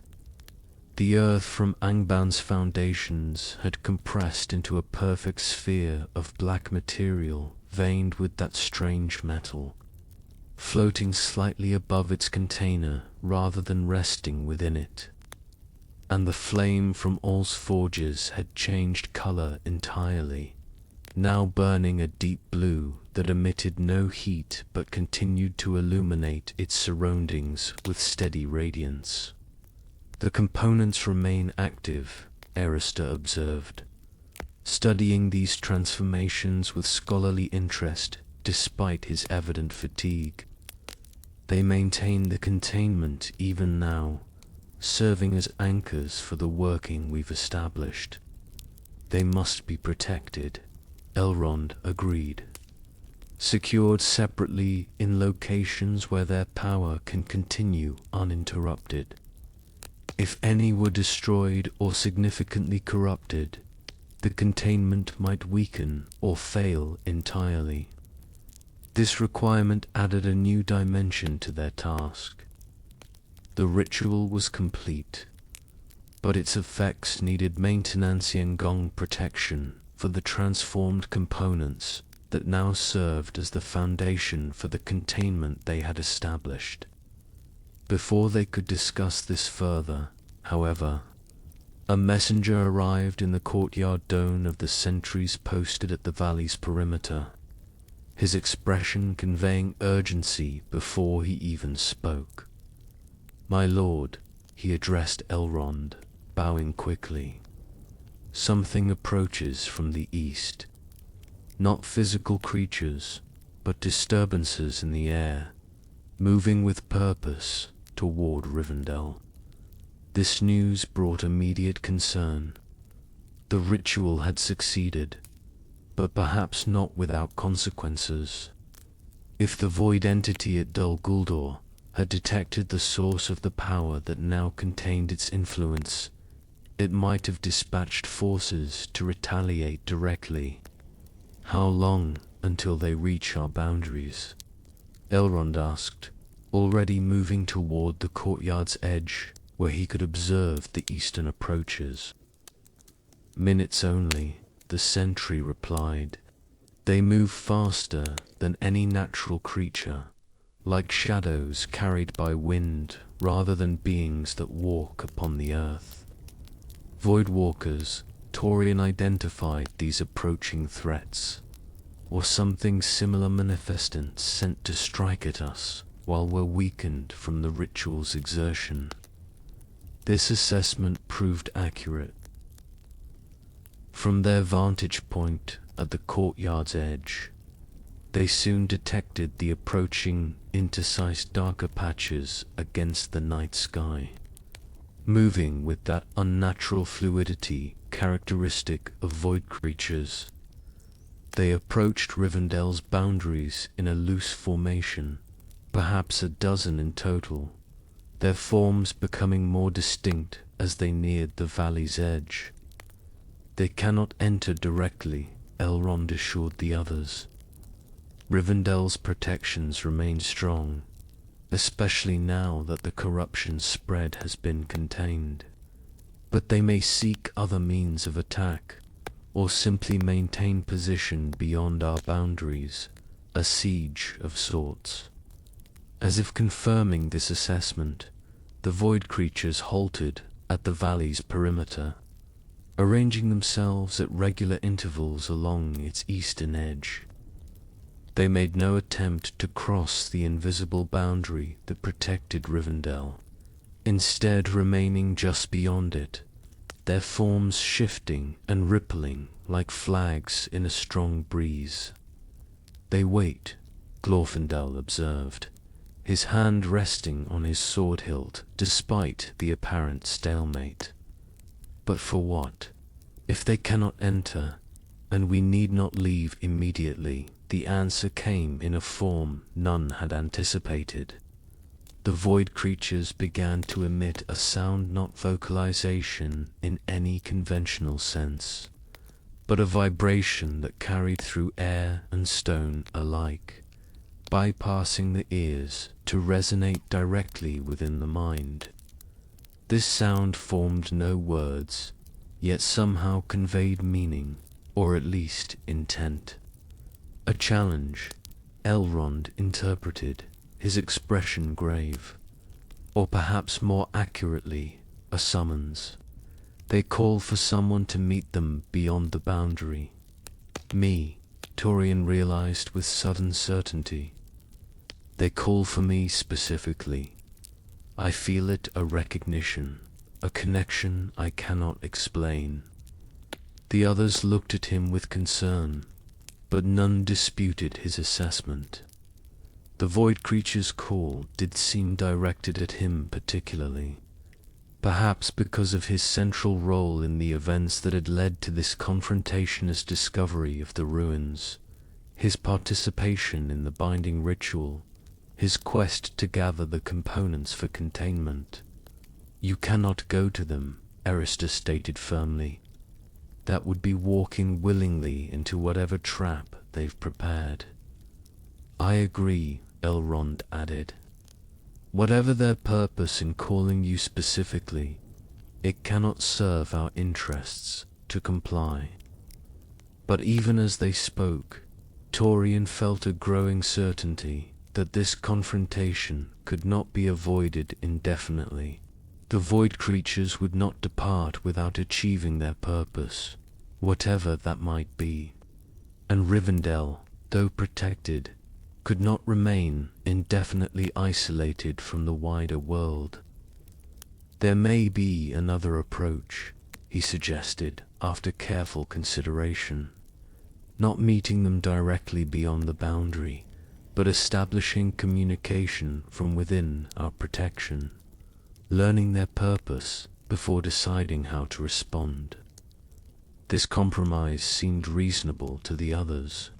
The earth from Angban's foundations had compressed into a perfect sphere of black material veined with that strange metal, floating slightly above its container rather than resting within it. And the flame from All's forges had changed color entirely, now burning a deep blue that emitted no heat but continued to illuminate its surroundings with steady radiance. "The components remain active," Arista observed, studying these transformations with scholarly interest despite his evident fatigue. "They maintain the containment even now, serving as anchors for the working we've established." "They must be protected," Elrond agreed. "Secured separately in locations where their power can continue uninterrupted. If any were destroyed or significantly corrupted, the containment might weaken or fail entirely." This requirement added a new dimension to their task. The ritual was complete, but its effects needed maintenance and gong protection for the transformed components that now served as the foundation for the containment they had established. Before they could discuss this further, however, a messenger arrived in the courtyard dome of the sentries posted at the valley's perimeter, his expression conveying urgency before he even spoke. "My lord," he addressed Elrond, bowing quickly. "Something approaches from the east. Not physical creatures, but disturbances in the air, moving with purpose toward Rivendell." This news brought immediate concern. The ritual had succeeded, but perhaps not without consequences. If the void entity at Dol Guldur had detected the source of the power that now contained its influence, it might have dispatched forces to retaliate directly. "How long until they reach our boundaries?" Elrond asked, already moving toward the courtyard's edge where he could observe the eastern approaches. "Minutes only," the sentry replied. "They move faster than any natural creature, like shadows carried by wind rather than beings that walk upon the earth." Voidwalkers, Torian identified these approaching threats, or something similar manifestants sent to strike at us while we're weakened from the ritual's exertion. This assessment proved accurate. From their vantage point at the courtyard's edge, they soon detected the approaching intercised darker patches against the night sky, moving with that unnatural fluidity characteristic of void creatures. They approached Rivendell's boundaries in a loose formation, perhaps a dozen in total, their forms becoming more distinct as they neared the valley's edge. "They cannot enter directly," Elrond assured the others. "Rivendell's protections remain strong, especially now that the corruption spread has been contained. But they may seek other means of attack, or simply maintain position beyond our boundaries, a siege of sorts." As if confirming this assessment, the void creatures halted at the valley's perimeter, arranging themselves at regular intervals along its eastern edge. They made no attempt to cross the invisible boundary that protected Rivendell, instead remaining just beyond it, their forms shifting and rippling like flags in a strong breeze. "They wait," Glorfindel observed, his hand resting on his sword hilt despite the apparent stalemate. "But for what? If they cannot enter, and we need not leave immediately," the answer came in a form none had anticipated. The void creatures began to emit a sound not vocalization in any conventional sense, but a vibration that carried through air and stone alike, bypassing the ears to resonate directly within the mind. This sound formed no words, yet somehow conveyed meaning, or at least intent. A challenge, Elrond interpreted, his expression grave. Or perhaps more accurately, a summons. They call for someone to meet them beyond the boundary. Me, Torian realized with sudden certainty. They call for me specifically. I feel it, a recognition, a connection I cannot explain. The others looked at him with concern, but none disputed his assessment. The void creature's call did seem directed at him particularly, perhaps because of his central role in the events that had led to this confrontation's discovery of the ruins, his participation in the binding ritual, his quest to gather the components for containment. "You cannot go to them," Arista stated firmly. "That would be walking willingly into whatever trap they've prepared." "I agree," Elrond added. "Whatever their purpose in calling you specifically, it cannot serve our interests to comply." But even as they spoke, Torian felt a growing certainty that this confrontation could not be avoided indefinitely. The void creatures would not depart without achieving their purpose, whatever that might be. And Rivendell, though protected, could not remain indefinitely isolated from the wider world. "There may be another approach," he suggested after careful consideration. "Not meeting them directly beyond the boundary, but establishing communication from within our protection, learning their purpose before deciding how to respond." This compromise seemed reasonable to the others.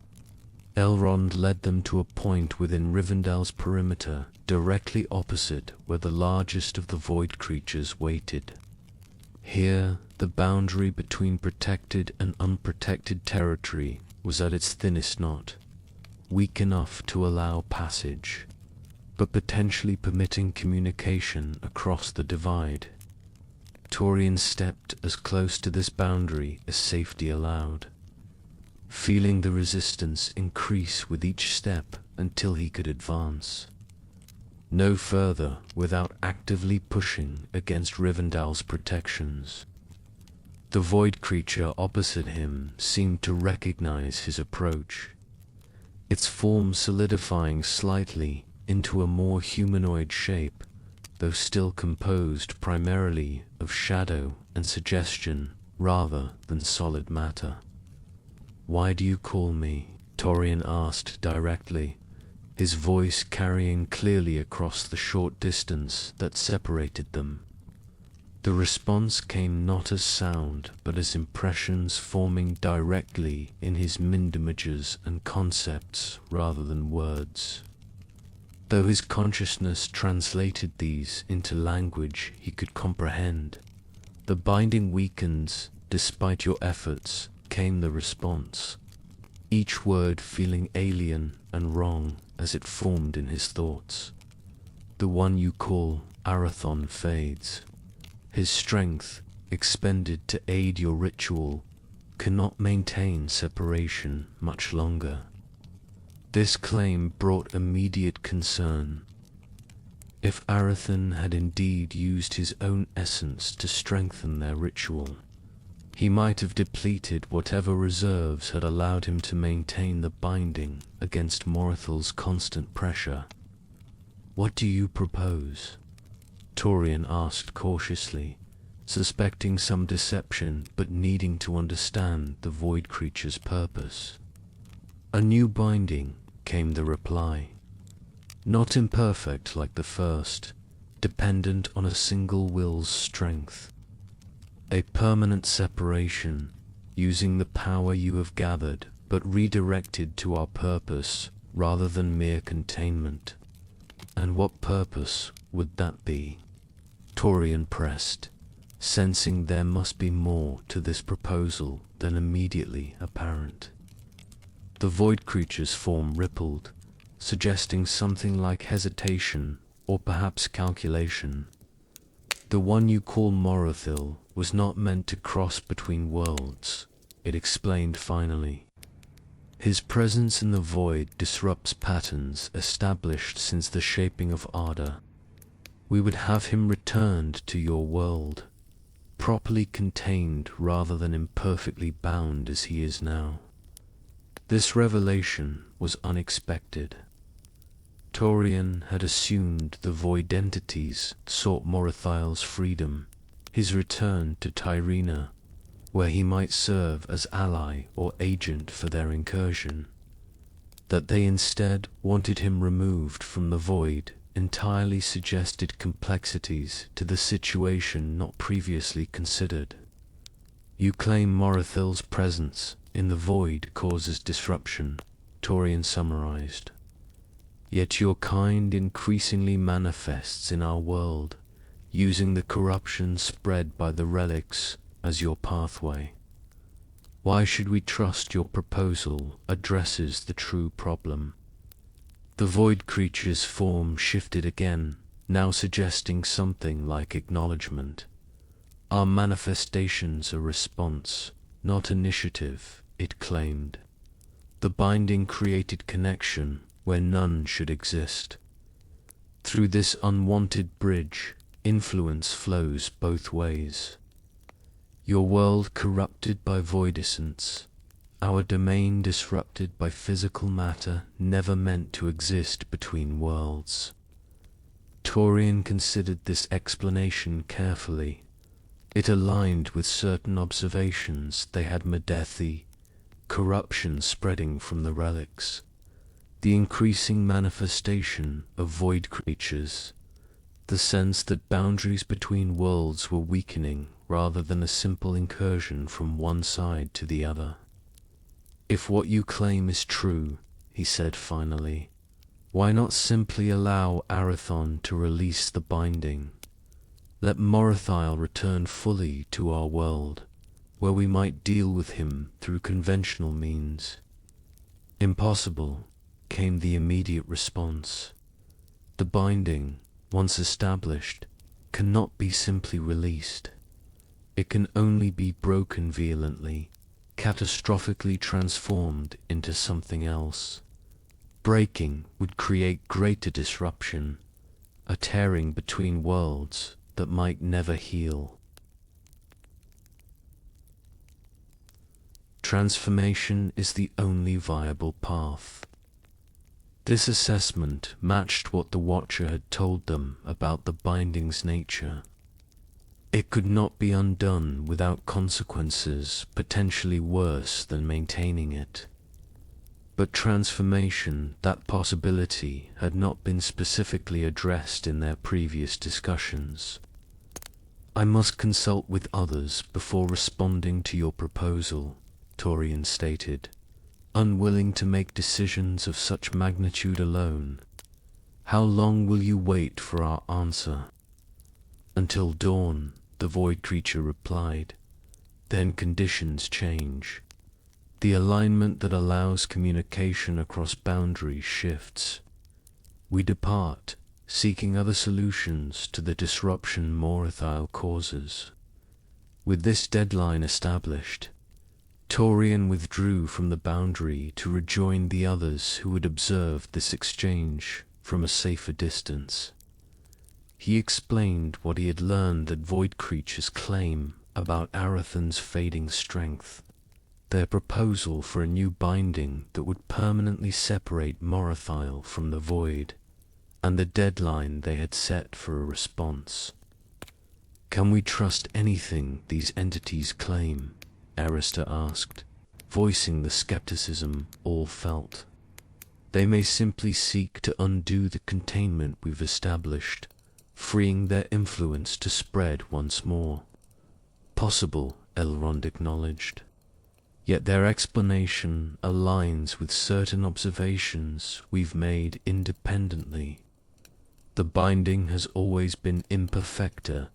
Elrond led them to a point within Rivendell's perimeter, directly opposite where the largest of the void creatures waited. Here, the boundary between protected and unprotected territory was at its thinnest knot, weak enough to allow passage, but potentially permitting communication across the divide. Torian stepped as close to this boundary as safety allowed, feeling the resistance increase with each step until he could advance. No further without actively pushing against Rivendell's protections. The void creature opposite him seemed to recognize his approach, its form solidifying slightly into a more humanoid shape, though still composed primarily of shadow and suggestion rather than solid matter. "Why do you call me?" Torian asked directly, his voice carrying clearly across the short distance that separated them. The response came not as sound, but as impressions forming directly in his mind images and concepts rather than words. Though his consciousness translated these into language he could comprehend, "The binding weakens, despite your efforts," came the response, each word feeling alien and wrong as it formed in his thoughts. "The one you call Arathon fades. His strength, expended to aid your ritual, cannot maintain separation much longer." This claim brought immediate concern. If Arathon had indeed used his own essence to strengthen their ritual, he might have depleted whatever reserves had allowed him to maintain the binding against Morithel's constant pressure. "What do you propose?" Torian asked cautiously, suspecting some deception but needing to understand the void creature's purpose. A new binding, came the reply. Not imperfect like the first, dependent on a single will's strength. A permanent separation, using the power you have gathered but redirected to our purpose rather than mere containment. And what purpose would that be? Torian pressed, sensing there must be more to this proposal than immediately apparent. The void creature's form rippled, suggesting something like hesitation or perhaps calculation. The one you call Morathil was not meant to cross between worlds, it explained finally. His presence in the void disrupts patterns established since the shaping of Arda. We would have him returned to your world, properly contained rather than imperfectly bound as he is now. This revelation was unexpected. Torian had assumed the void entities sought Morathil's freedom, his return to Tyrina, where he might serve as ally or agent for their incursion. That they instead wanted him removed from the void entirely suggested complexities to the situation not previously considered. You claim Morathil's presence in the void causes disruption, Torian summarized. Yet your kind increasingly manifests in our world, using the corruption spread by the relics as your pathway. Why should we trust your proposal addresses the true problem? The void creature's form shifted again, now suggesting something like acknowledgement. Our manifestation's a response, not initiative, it claimed. The binding created connection where none should exist. Through this unwanted bridge, influence flows both ways. Your world corrupted by voidessence, our domain disrupted by physical matter never meant to exist between worlds. Torian considered this explanation carefully. It aligned with certain observations they had Medethi, corruption spreading from the relics, the increasing manifestation of void creatures, the sense that boundaries between worlds were weakening rather than a simple incursion from one side to the other. If what you claim is true, he said finally, why not simply allow Arathon to release the binding? Let Morathil return fully to our world, where we might deal with him through conventional means. Impossible, came the immediate response. The binding, once established, cannot be simply released. It can only be broken violently, catastrophically transformed into something else. Breaking would create greater disruption, a tearing between worlds that might never heal. Transformation is the only viable path. This assessment matched what the Watcher had told them about the binding's nature. It could not be undone without consequences potentially worse than maintaining it. But transformation, that possibility, had not been specifically addressed in their previous discussions. I must consult with others before responding to your proposal, Torian stated, unwilling to make decisions of such magnitude alone. How long will you wait for our answer? Until dawn, the void creature replied. Then conditions change. The alignment that allows communication across boundaries shifts. We depart, seeking other solutions to the disruption Morathil causes. With this deadline established, Torian withdrew from the boundary to rejoin the others who had observed this exchange from a safer distance. He explained what he had learned that void creatures claim about Arathon's fading strength, their proposal for a new binding that would permanently separate Morathil from the void, and the deadline they had set for a response. "Can we trust anything these entities claim?" Arista asked, voicing the skepticism all felt. "They may simply seek to undo the containment we've established, freeing their influence to spread once more." "Possible," Elrond acknowledged. "Yet their explanation aligns with certain observations we've made independently. The binding has always been imperfecta,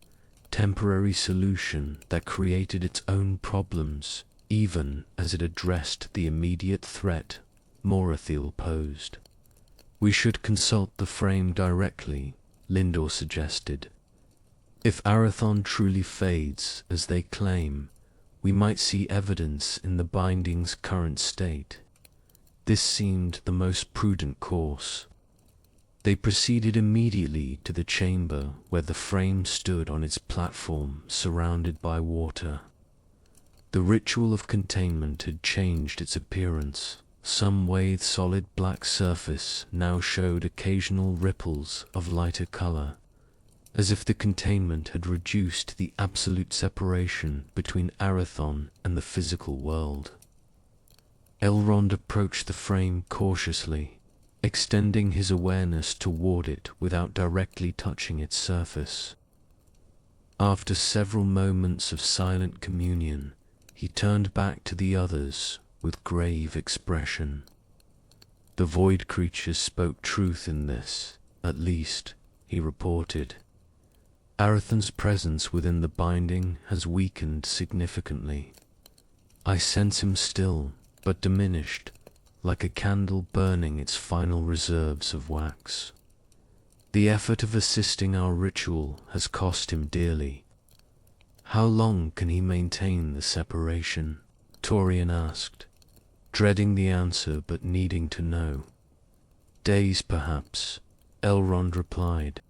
temporary solution that created its own problems, even as it addressed the immediate threat Morathil posed." "We should consult the frame directly," Lindor suggested. "If Arathon truly fades, as they claim, we might see evidence in the binding's current state." This seemed the most prudent course. They proceeded immediately to the chamber where the frame stood on its platform surrounded by water. The ritual of containment had changed its appearance. Some way solid black surface now showed occasional ripples of lighter color, as if the containment had reduced the absolute separation between Arathon and the physical world. Elrond approached the frame cautiously, extending his awareness toward it without directly touching its surface. After several moments of silent communion, he turned back to the others with grave expression. "The void creatures spoke truth in this, at least," he reported. "Arathon's presence within the binding has weakened significantly. I sense him still, but diminished, like a candle burning its final reserves of wax. The effort of assisting our ritual has cost him dearly." "How long can he maintain the separation?" Torian asked, dreading the answer but needing to know. "Days, perhaps," Elrond replied.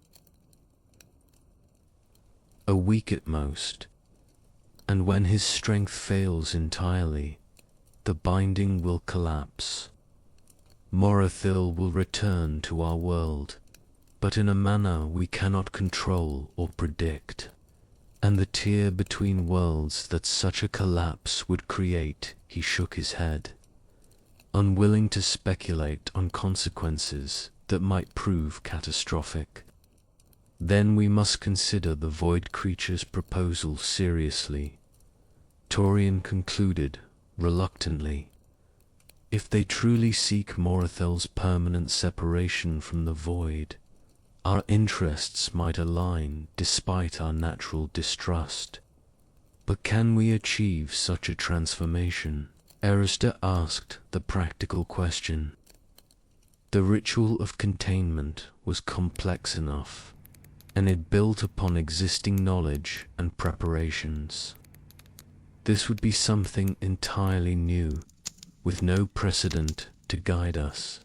"A week at most. And when his strength fails entirely, the binding will collapse. Morathil will return to our world, but in a manner we cannot control or predict. And the tier between worlds that such a collapse would create," he shook his head, unwilling to speculate on consequences that might prove catastrophic. "Then we must consider the void creature's proposal seriously," Torian concluded reluctantly. "If they truly seek Morathil's permanent separation from the void, our interests might align despite our natural distrust. But can we achieve such a transformation?" Arista asked the practical question. The ritual of containment was complex enough, and it built upon existing knowledge and preparations. This would be something entirely new, with no precedent to guide us.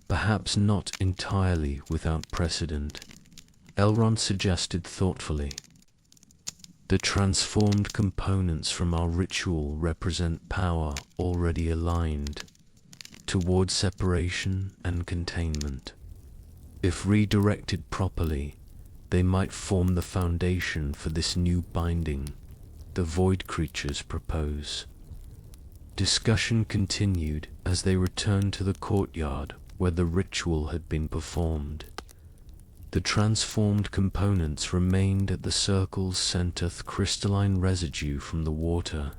Perhaps not entirely without precedent, Elrond suggested thoughtfully. "The transformed components from our ritual represent power already aligned toward separation and containment. If redirected properly, they might form the foundation for this new binding the void creatures propose." Discussion continued as they returned to the courtyard where the ritual had been performed. The transformed components remained at the circle's center, crystalline residue from the water,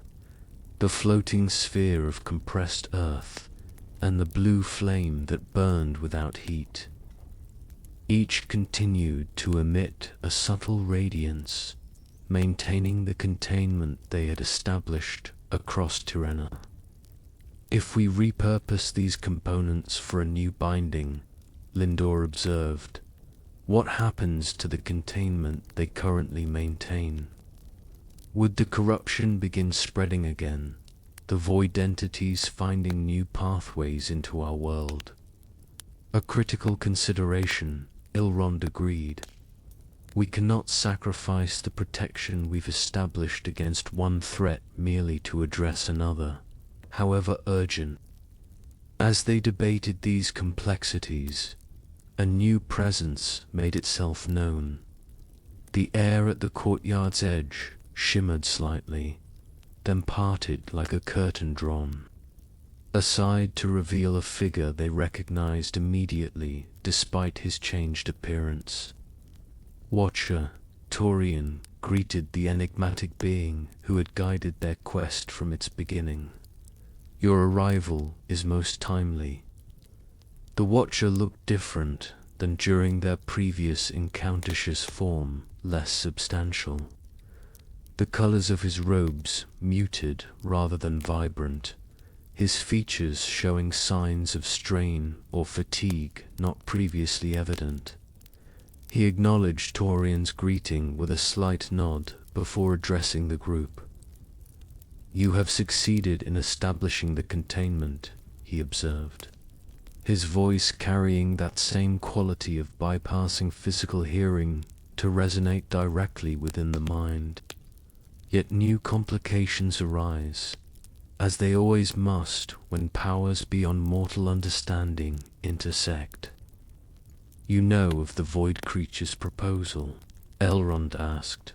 the floating sphere of compressed earth, and the blue flame that burned without heat. Each continued to emit a subtle radiance, maintaining the containment they had established across Tirena. "If we repurpose these components for a new binding," Lindor observed, "what happens to the containment they currently maintain? Would the corruption begin spreading again, the void entities finding new pathways into our world?" "A critical consideration," Elrond agreed. "We cannot sacrifice the protection we've established against one threat merely to address another, however urgent." As they debated these complexities, A new presence made itself known. The air at the courtyard's edge shimmered slightly, then parted like a curtain drawn aside to reveal a figure they recognized immediately despite his changed appearance. Watcher Torian greeted the enigmatic being who had guided their quest from its beginning. "Your arrival is most timely." The Watcher looked different than during their previous encounter's form, less substantial. The colors of his robes muted rather than vibrant, his features showing signs of strain or fatigue not previously evident. He acknowledged Torian's greeting with a slight nod before addressing the group. "You have succeeded in establishing the containment," he observed, his voice carrying that same quality of bypassing physical hearing to resonate directly within the mind. Yet new complications arise, as they always must when powers beyond mortal understanding intersect. "You know of the void creature's proposal?" Elrond asked,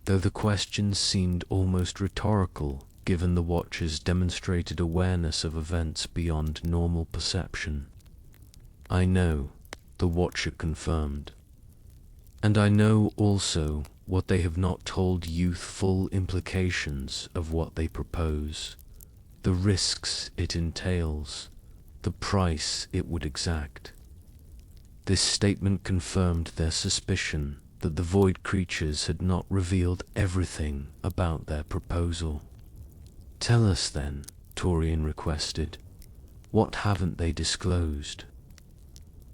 though the question seemed almost rhetorical given the Watcher's demonstrated awareness of events beyond normal perception. "I know," the Watcher confirmed. "And I know also what they have not told you, full implications of what they propose, the risks it entails, the price it would exact." This statement confirmed their suspicion that the void creatures had not revealed everything about their proposal. "Tell us then," Torian requested. "What haven't they disclosed?"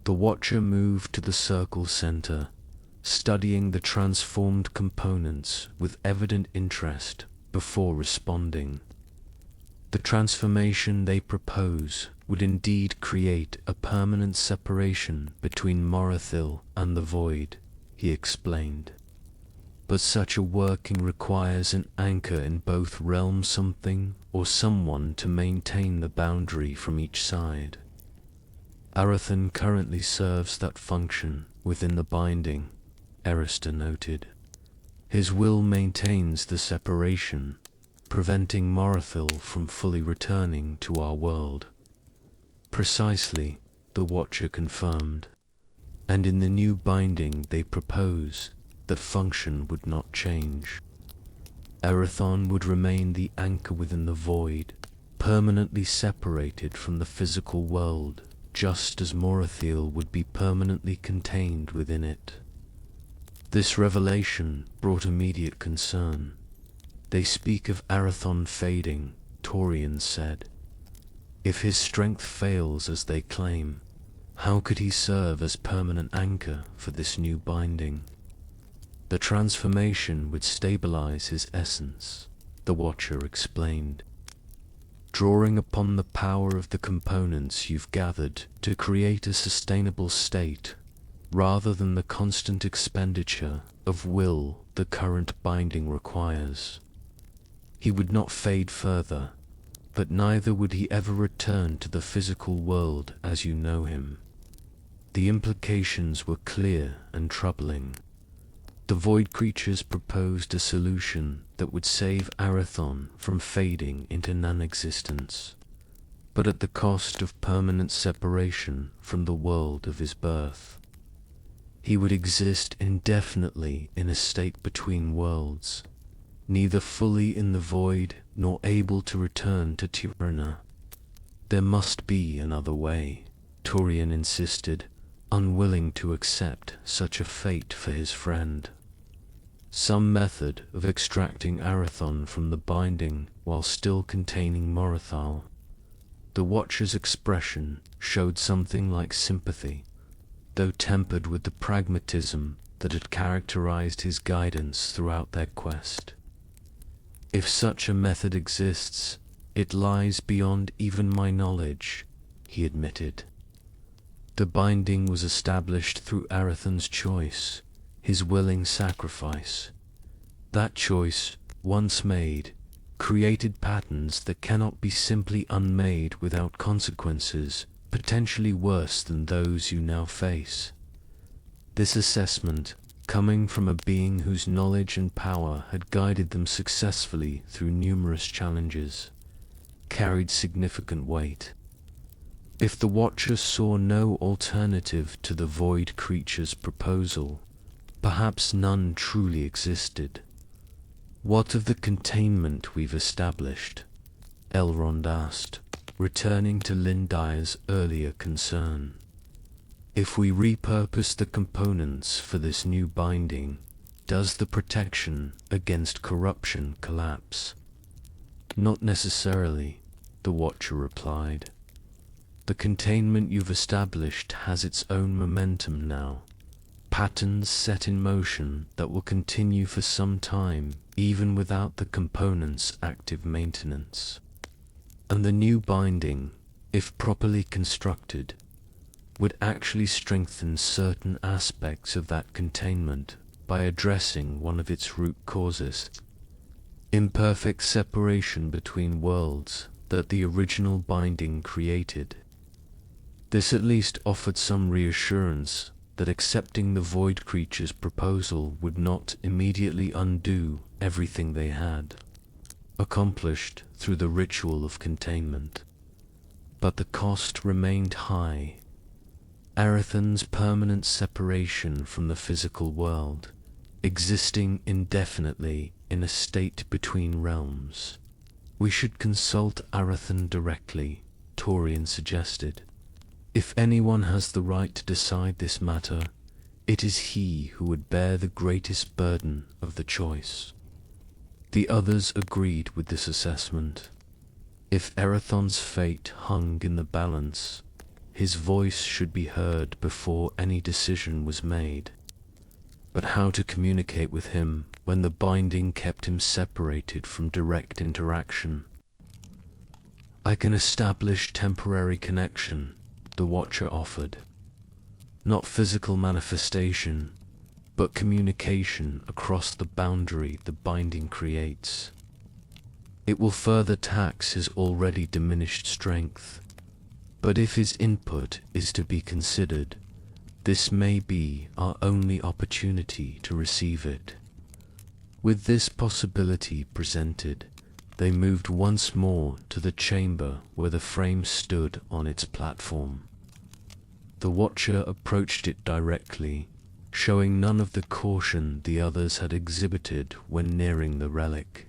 The Watcher moved to the circle center, studying the transformed components with evident interest before responding. "The transformation they propose would indeed create a permanent separation between Morathil and the Void," he explained. "But such a working requires an anchor in both realms, something or someone to maintain the boundary from each side. Arathan currently serves that function within the binding," Erister noted. "His will maintains the separation, preventing Morathil from fully returning to our world." "Precisely," the Watcher confirmed. "And in the new binding they propose, that function would not change. Arathon would remain the anchor within the void, permanently separated from the physical world, just as Morathil would be permanently contained within it." This revelation brought immediate concern. "They speak of Arathon fading," Torian said. "If his strength fails as they claim, how could he serve as permanent anchor for this new binding?" "The transformation would stabilize his essence," the Watcher explained, "drawing upon the power of the components you've gathered to create a sustainable state, rather than the constant expenditure of will the current binding requires. He would not fade further, but neither would he ever return to the physical world as you know him." The implications were clear and troubling. The void creatures proposed a solution that would save Arathon from fading into non-existence, but at the cost of permanent separation from the world of his birth. He would exist indefinitely in a state between worlds, neither fully in the void nor able to return to Tirana. "There must be another way," Torian insisted, unwilling to accept such a fate for his friend. "Some method of extracting Arathon from the binding while still containing Morathal." The Watcher's expression showed something like sympathy, though tempered with the pragmatism that had characterized his guidance throughout their quest. "If such a method exists, it lies beyond even my knowledge," he admitted. "The binding was established through Arathon's choice, his willing sacrifice. That choice, once made, created patterns that cannot be simply unmade without consequences potentially worse than those you now face. This assessment, coming from a being whose knowledge and power had guided them successfully through numerous challenges, carried significant weight. If the Watcher saw no alternative to the void creature's proposal, perhaps none truly existed. "What of the containment we've established?" Elrond asked, returning to Lindire's earlier concern. "If we repurpose the components for this new binding, does the protection against corruption collapse?" "Not necessarily," the Watcher replied. "The containment you've established has its own momentum now, patterns set in motion that will continue for some time even without the component's active maintenance. And the new binding, if properly constructed, would actually strengthen certain aspects of that containment by addressing one of its root causes, imperfect separation between worlds that the original binding created. This at least offered some reassurance that accepting the void creature's proposal would not immediately undo everything they had accomplished through the ritual of containment. But the cost remained high. Arathan's permanent separation from the physical world, existing indefinitely in a state between realms. "We should consult Arathan directly," Torian suggested. "If anyone has the right to decide this matter, it is he who would bear the greatest burden of the choice." The others agreed with this assessment. If Arathan's fate hung in the balance, his voice should be heard before any decision was made. But how to communicate with him when the binding kept him separated from direct interaction? "I can establish temporary connection," the Watcher offered. "Not physical manifestation, but communication across the boundary the binding creates. It will further tax his already diminished strength, but if his input is to be considered, this may be our only opportunity to receive it." With this possibility presented, they moved once more to the chamber where the frame stood on its platform. The Watcher approached it directly, showing none of the caution the others had exhibited when nearing the relic.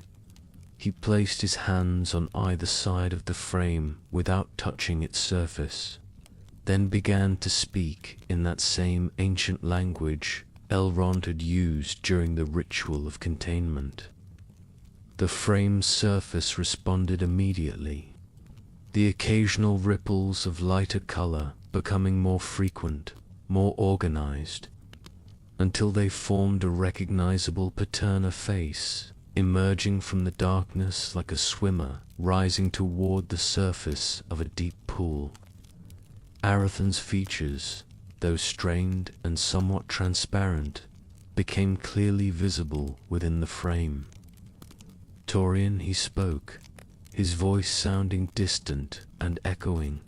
He placed his hands on either side of the frame without touching its surface, then began to speak in that same ancient language Elrond had used during the ritual of containment. The frame's surface responded immediately, the occasional ripples of lighter color becoming more frequent, more organized, until they formed a recognizable Paterna face, emerging from the darkness like a swimmer rising toward the surface of a deep pool. Arathan's features, though strained and somewhat transparent, became clearly visible within the frame. Torian, he spoke, his voice sounding distant and echoing,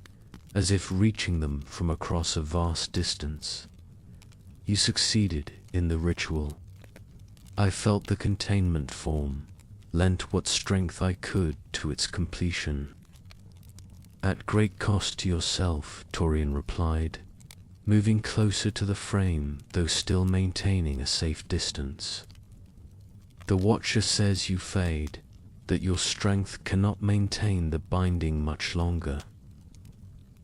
as if reaching them from across a vast distance. "You succeeded in the ritual. I felt the containment form, lent what strength I could to its completion." "At great cost to yourself," Torian replied, moving closer to the frame though still maintaining a safe distance. "The Watcher says you fade, that your strength cannot maintain the binding much longer."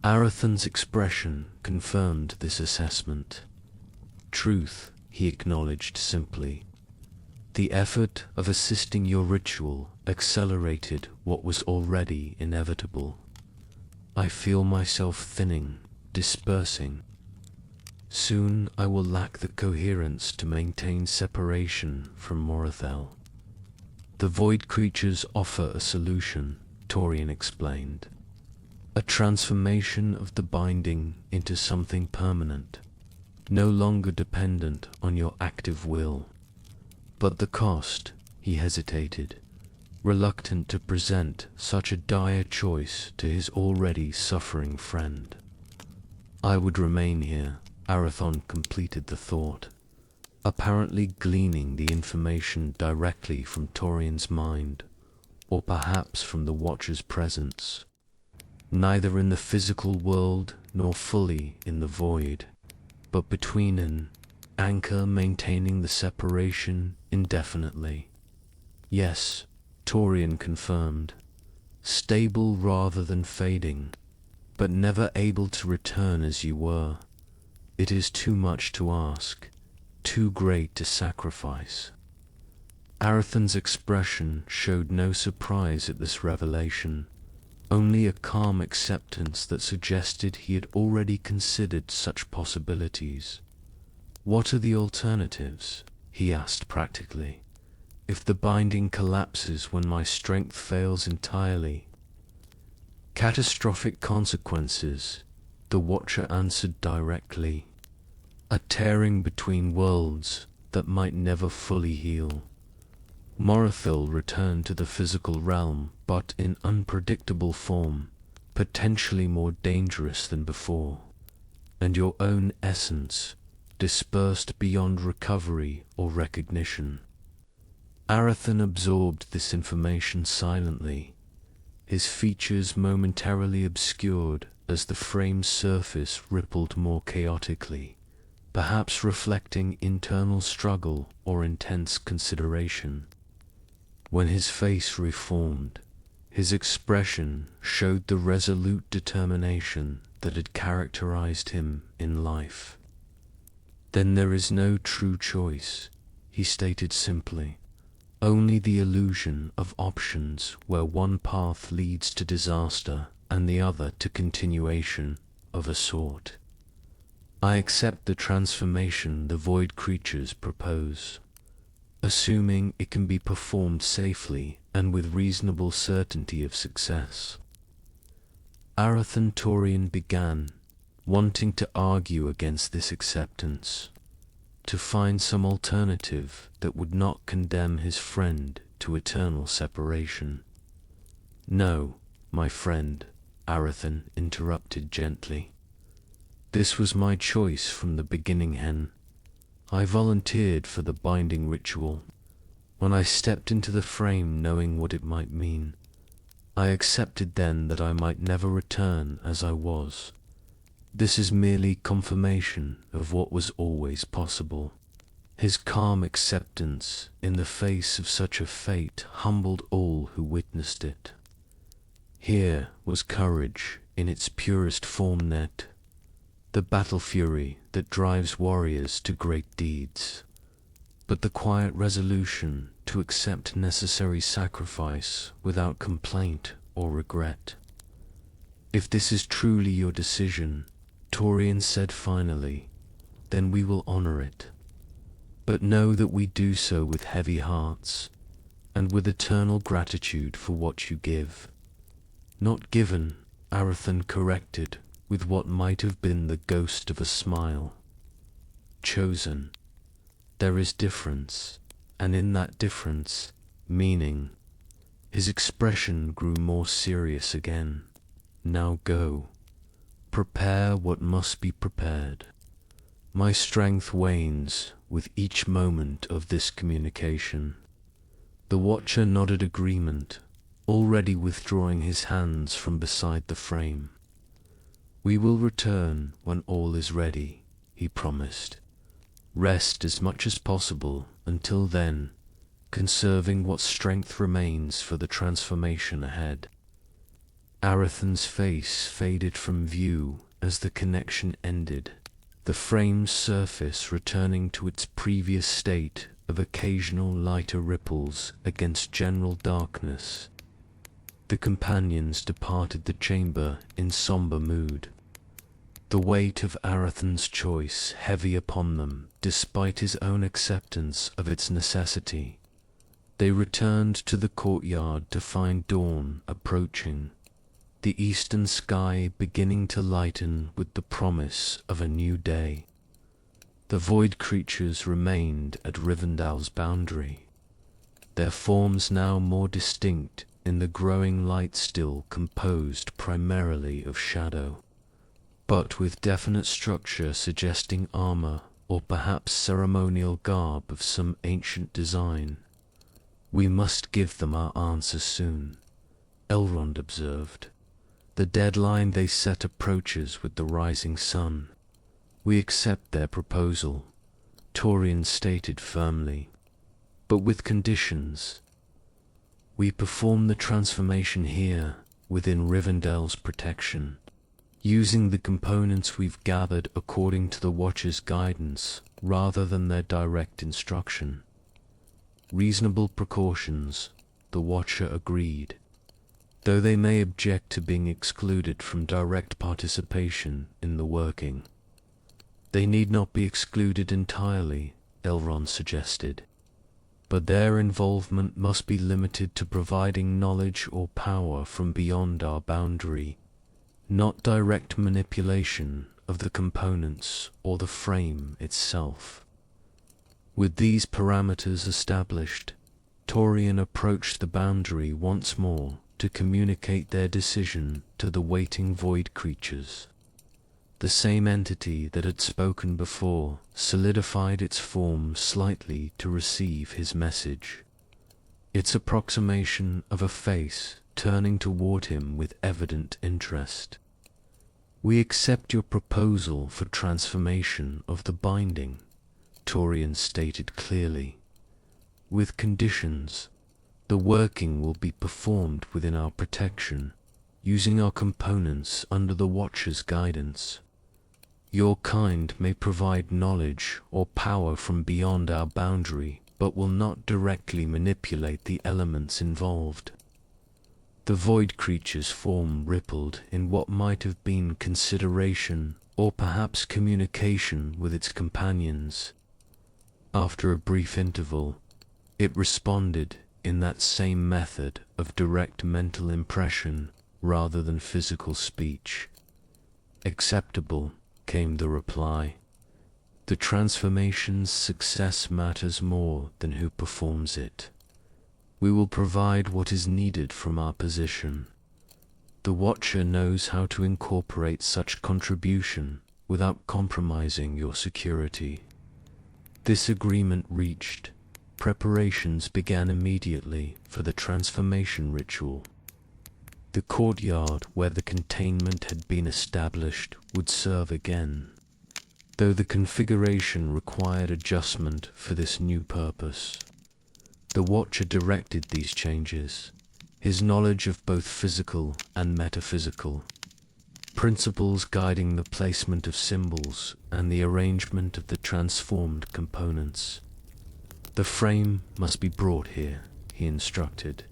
Arathan's expression confirmed this assessment. "Truth," he acknowledged simply. "The effort of assisting your ritual accelerated what was already inevitable. I feel myself thinning, dispersing. Soon I will lack the coherence to maintain separation from Morithel." "The void creatures offer a solution," Torian explained. "A transformation of the binding into something permanent, no longer dependent on your active will. But the cost," he hesitated, reluctant to present such a dire choice to his already suffering friend. I would remain here. Arathon completed the thought, apparently gleaning the information directly from Torian's mind, or perhaps from the Watcher's presence, neither in the physical world nor fully in the void, but between an anchor maintaining the separation indefinitely. Yes, Torian confirmed, stable rather than fading, but never able to return as you were. It is too much to ask, too great to sacrifice. Arathon's expression showed no surprise at this revelation, only a calm acceptance that suggested he had already considered such possibilities. What are the alternatives? He asked practically. If the binding collapses when my strength fails entirely? Catastrophic consequences, the Watcher answered directly. A tearing between worlds that might never fully heal. Morathil returned to the physical realm, but in unpredictable form, potentially more dangerous than before. And your own essence, dispersed beyond recovery or recognition. Arathon absorbed this information silently, his features momentarily obscured as the frame's surface rippled more chaotically, perhaps reflecting internal struggle or intense consideration. When his face reformed, his expression showed the resolute determination that had characterized him in life. Then there is no true choice, he stated simply. Only the illusion of options where one path leads to disaster and the other to continuation of a sort. I accept the transformation the void creatures propose, assuming it can be performed safely and with reasonable certainty of success. Arathon Torian began, wanting to argue against this acceptance, to find some alternative that would not condemn his friend to eternal separation. No, my friend, Arathon interrupted gently. This was my choice from the beginning, Hen. I volunteered for the binding ritual. When I stepped into the frame knowing what it might mean, I accepted then that I might never return as I was. This is merely confirmation of what was always possible. His calm acceptance in the face of such a fate humbled all who witnessed it. Here was courage in its purest form, Net, the battle fury that drives warriors to great deeds, but the quiet resolution to accept necessary sacrifice without complaint or regret. If this is truly your decision, Torian said finally, then we will honor it. But know that we do so with heavy hearts, and with eternal gratitude for what you give. Not given, Arathon corrected, with what might have been the ghost of a smile. Chosen. There is difference, and in that difference, meaning. His expression grew more serious again. Now go. Prepare what must be prepared. My strength wanes with each moment of this communication. The Watcher nodded agreement, already withdrawing his hands from beside the frame. We will return when all is ready, he promised. Rest as much as possible until then, conserving what strength remains for the transformation ahead. Arathon's face faded from view as the connection ended, the frame's surface returning to its previous state of occasional lighter ripples against general darkness. The companions departed the chamber in somber mood, the weight of Arathon's choice heavy upon them despite his own acceptance of its necessity. They returned to the courtyard to find dawn approaching, the eastern sky beginning to lighten with the promise of a new day. The void creatures remained at Rivendell's boundary, their forms now more distinct in the growing light still composed primarily of shadow. but with definite structure suggesting armor or perhaps ceremonial garb of some ancient design. We must give them our answer soon, Elrond observed. The deadline they set approaches with the rising sun. We accept their proposal, Torian stated firmly, but with conditions. We perform the transformation here, within Rivendell's protection, using the components we've gathered according to the Watcher's guidance rather than their direct instruction. Reasonable precautions, the Watcher agreed, though they may object to being excluded from direct participation in the working. They need not be excluded entirely, Elrond suggested, but their involvement must be limited to providing knowledge or power from beyond our boundary, not direct manipulation of the components or the frame itself. With these parameters established, Torian approached the boundary once more to communicate their decision to the waiting void creatures. The same entity that had spoken before solidified its form slightly to receive his message. Its approximation of a face turning toward him with evident interest. We accept your proposal for transformation of the binding, Torian stated clearly. With conditions, the working will be performed within our protection, using our components under the Watcher's guidance. Your kind may provide knowledge or power from beyond our boundary, but will not directly manipulate the elements involved. The void creature's form rippled in what might have been consideration or perhaps communication with its companions. After a brief interval, it responded in that same method of direct mental impression rather than physical speech. Acceptable, came the reply. The transformation's success matters more than who performs it. We will provide what is needed from our position. The Watcher knows how to incorporate such contribution without compromising your security. This agreement reached, preparations began immediately for the transformation ritual. The courtyard where the containment had been established would serve again, though the configuration required adjustment for this new purpose. The Watcher directed these changes, his knowledge of both physical and metaphysical principles guiding the placement of symbols and the arrangement of the transformed components. The frame must be brought here, he instructed,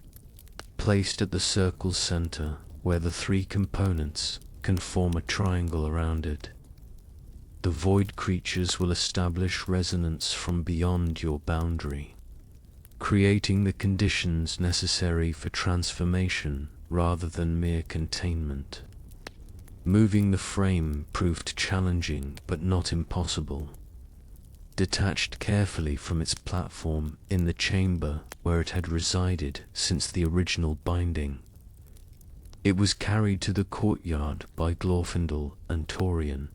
placed at the circle's center where the three components can form a triangle around it. The void creatures will establish resonance from beyond your boundary, creating the conditions necessary for transformation rather than mere containment. Moving the frame proved challenging but not impossible. Detached carefully from its platform in the chamber where it had resided since the original binding, it was carried to the courtyard by Glorfindel and Torian,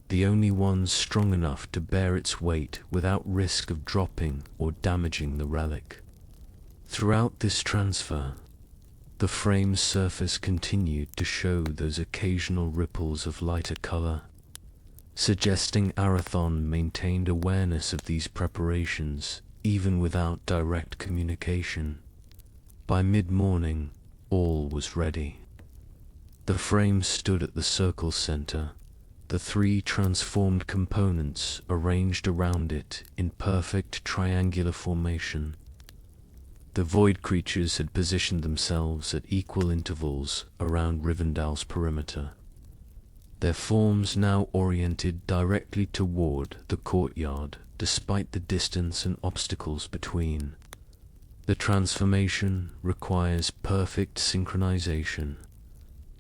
the only ones strong enough to bear its weight without risk of dropping or damaging the relic. Throughout this transfer, the frame's surface continued to show those occasional ripples of lighter color, suggesting Arathon maintained awareness of these preparations even without direct communication. By mid-morning, all was ready. The frame stood at the circle center, the three transformed components arranged around it in perfect triangular formation. The void creatures had positioned themselves at equal intervals around Rivendell's perimeter, their forms now oriented directly toward the courtyard despite the distance and obstacles between. The transformation requires perfect synchronization,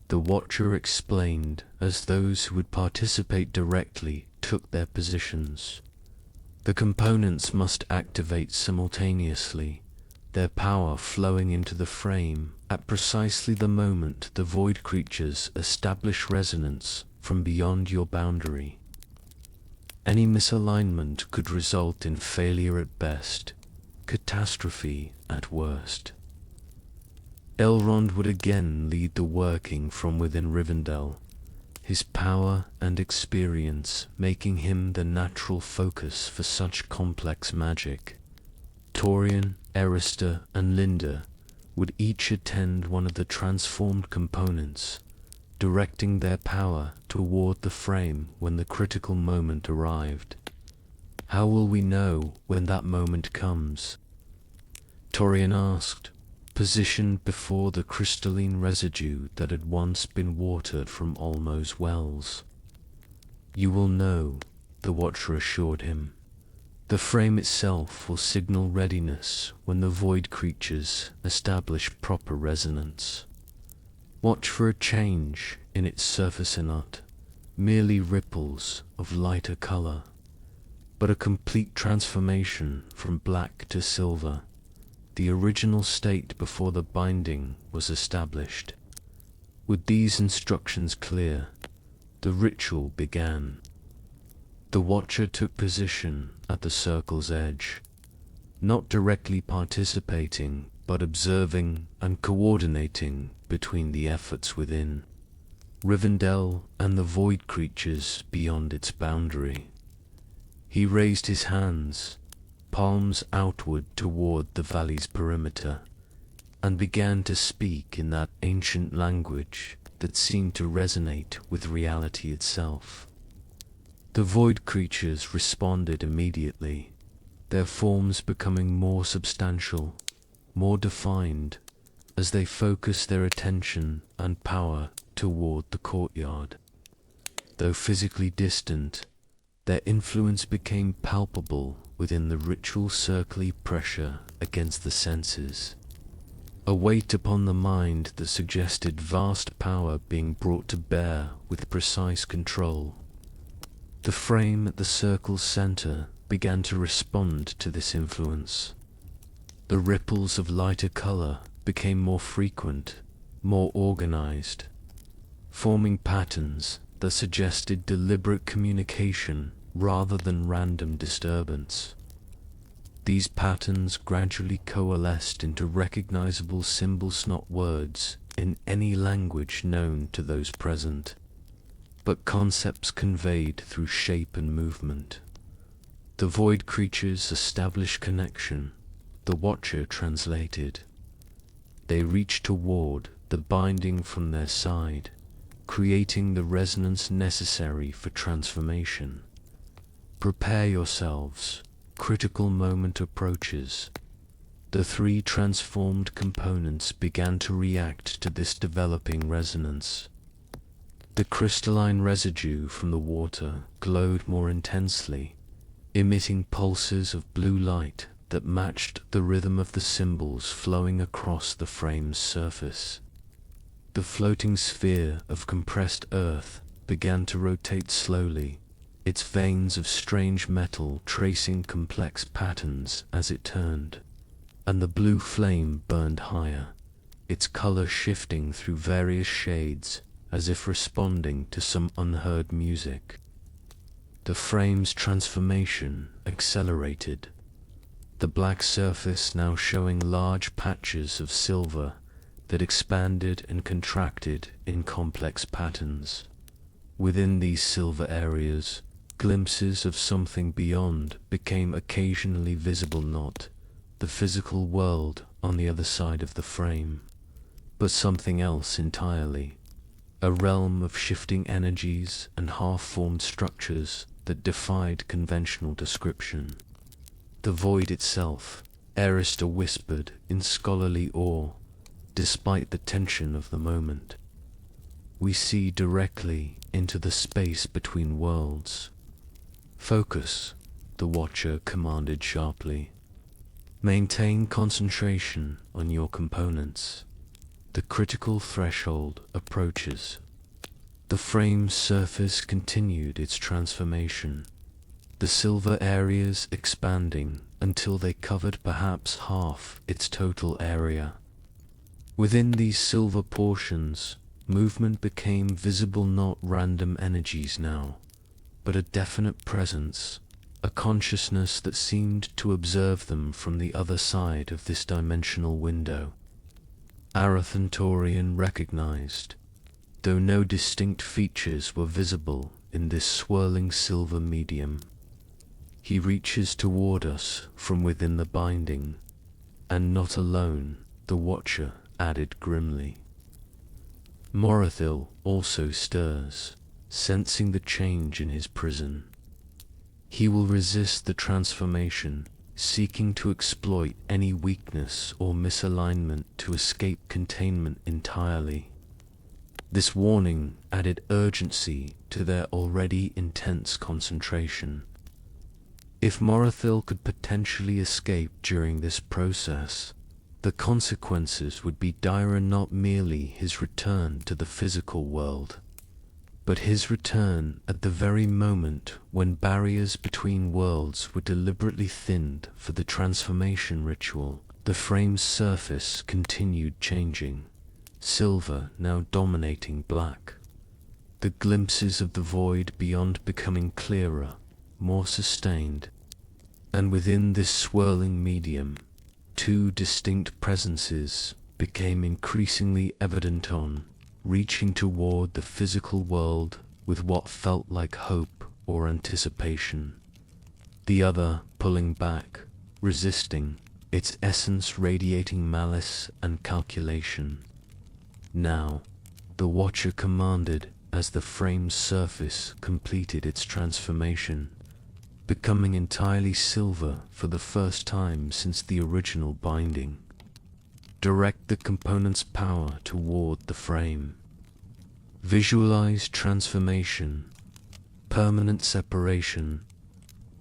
the Watcher explained as those who would participate directly took their positions. The components must activate simultaneously, their power flowing into the frame at precisely the moment the void creatures establish resonance from beyond your boundary. Any misalignment could result in failure at best, catastrophe at worst. Elrond would again lead the working from within Rivendell, his power and experience making him the natural focus for such complex magic. Torian, Erister, and Linda would each attend one of the transformed components, directing their power toward the frame when the critical moment arrived. How will we know when that moment comes? Torian asked, positioned before the crystalline residue that had once been watered from Olmo's wells. You will know, the Watcher assured him. The frame itself will signal readiness when the void creatures establish proper resonance. Watch for a change in its surface, not merely ripples of lighter color, but a complete transformation from black to silver, the original state before the binding was established. With these instructions clear, the ritual began. The Watcher took position at the circle's edge, not directly participating, but observing and coordinating between the efforts within Rivendell and the void creatures beyond its boundary. He raised his hands, palms outward toward the valley's perimeter, and began to speak in that ancient language that seemed to resonate with reality itself. The void creatures responded immediately, their forms becoming more substantial, more defined, as they focused their attention and power toward the courtyard. Though physically distant, their influence became palpable within the ritual circly pressure against the senses, a weight upon the mind that suggested vast power being brought to bear with precise control. The frame at the circle's center began to respond to this influence. The ripples of lighter color became more frequent, more organized, forming patterns that suggested deliberate communication rather than random disturbance. These patterns gradually coalesced into recognizable symbols, not words, in any language known to those present, but concepts conveyed through shape and movement. The void creatures established connection, the Watcher translated. They reached toward the binding from their side, creating the resonance necessary for transformation. Prepare yourselves, critical moment approaches. The three transformed components began to react to this developing resonance. The crystalline residue from the water glowed more intensely, emitting pulses of blue light that matched the rhythm of the symbols flowing across the frame's surface. The floating sphere of compressed earth began to rotate slowly, its veins of strange metal tracing complex patterns as it turned, and the blue flame burned higher, its color shifting through various shades as if responding to some unheard music. The frame's transformation accelerated, the black surface now showing large patches of silver that expanded and contracted in complex patterns. Within these silver areas, glimpses of something beyond became occasionally visible, not the physical world on the other side of the frame, but something else entirely, a realm of shifting energies and half-formed structures that defied conventional description. The void itself, Erister whispered in scholarly awe, despite the tension of the moment. We see directly into the space between worlds. Focus, the Watcher commanded sharply. Maintain concentration on your components. The critical threshold approaches. The frame's surface continued its transformation, the silver areas expanding until they covered perhaps half its total area. Within these silver portions, Movement became visible, not random energies now, but a definite presence, a consciousness that seemed to observe them from the other side of this dimensional window. Arathon Torian recognized, though no distinct features were visible in this swirling silver medium. He reaches toward us from within the binding, and not alone, the Watcher added grimly. Morathil also stirs, sensing the change in his prison. He will resist the transformation, seeking to exploit any weakness or misalignment to escape containment entirely. This warning added urgency to their already intense concentration. If Morathil could potentially escape during this process, the consequences would be dire, not merely his return to the physical world, but his return at the very moment when barriers between worlds were deliberately thinned for the transformation ritual. The frame's surface continued changing, silver now dominating black, the glimpses of the void beyond becoming clearer, more sustained, and within this swirling medium, two distinct presences became increasingly evident, on reaching toward the physical world with what felt like hope or anticipation, the other pulling back, resisting, its essence radiating malice and calculation. Now, the Watcher commanded as the frame's surface completed its transformation, becoming entirely silver for the first time since the original binding. Direct the component's power toward the frame. Visualize transformation, permanent separation,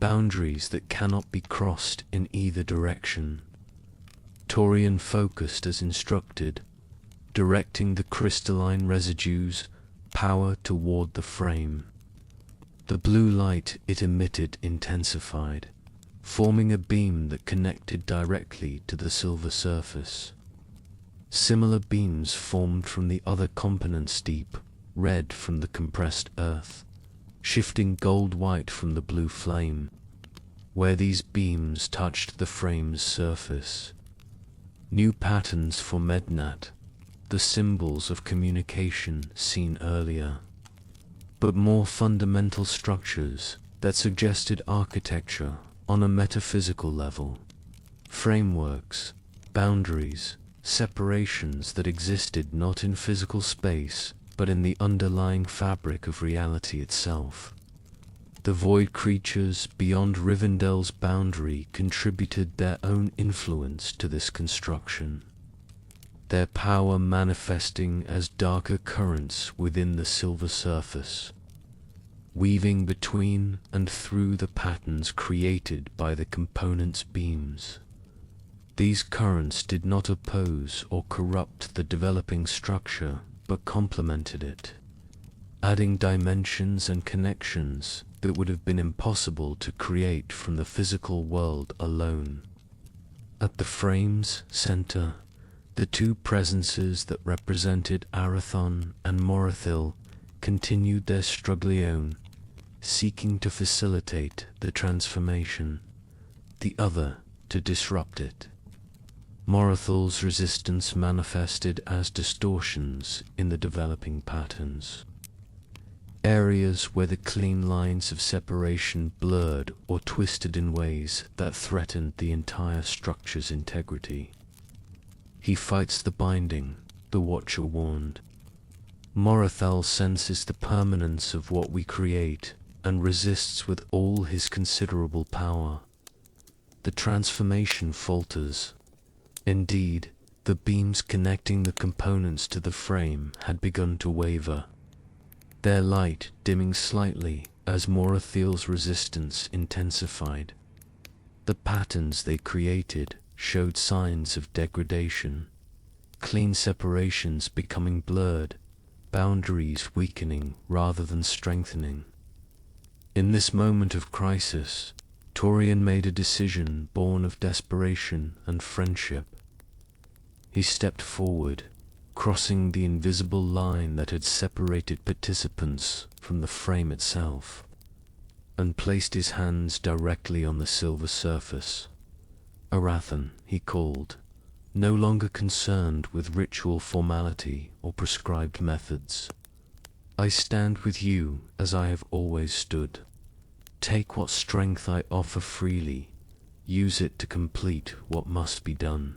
boundaries that cannot be crossed in either direction. Torian focused as instructed, directing the crystalline residue's power toward the frame. The blue light it emitted intensified, forming a beam that connected directly to the silver surface. Similar beams formed from the other components, deep red from the compressed earth, shifting gold-white from the blue flame. Where these beams touched the frame's surface, new patterns for Mednat, the symbols of communication seen earlier, but more fundamental structures that suggested architecture on a metaphysical level, frameworks, boundaries, separations that existed not in physical space but in the underlying fabric of reality itself. The void creatures beyond Rivendell's boundary contributed their own influence to this construction, their power manifesting as darker currents within the silver surface, weaving between and through the patterns created by the components' beams. These currents did not oppose or corrupt the developing structure, but complemented it, adding dimensions and connections that would have been impossible to create from the physical world alone. At the frame's center, the two presences that represented Arathon and Morathil continued their struggle, seeking to facilitate the transformation, the other to disrupt it. Morathil's resistance manifested as distortions in the developing patterns, areas where the clean lines of separation blurred or twisted in ways that threatened the entire structure's integrity. He fights the binding, the Watcher warned. Morathil senses the permanence of what we create and resists with all his considerable power. The transformation falters. Indeed, the beams connecting the components to the frame had begun to waver, their light dimming slightly as Morathil's resistance intensified. The patterns they created showed signs of degradation, clean separations becoming blurred, boundaries weakening rather than strengthening. In this moment of crisis, Torian made a decision born of desperation and friendship. He stepped forward, crossing the invisible line that had separated participants from the frame itself, and placed his hands directly on the silver surface. Arathan, he called, no longer concerned with ritual formality or prescribed methods. I stand with you as I have always stood. Take what strength I offer freely. Use it to complete what must be done.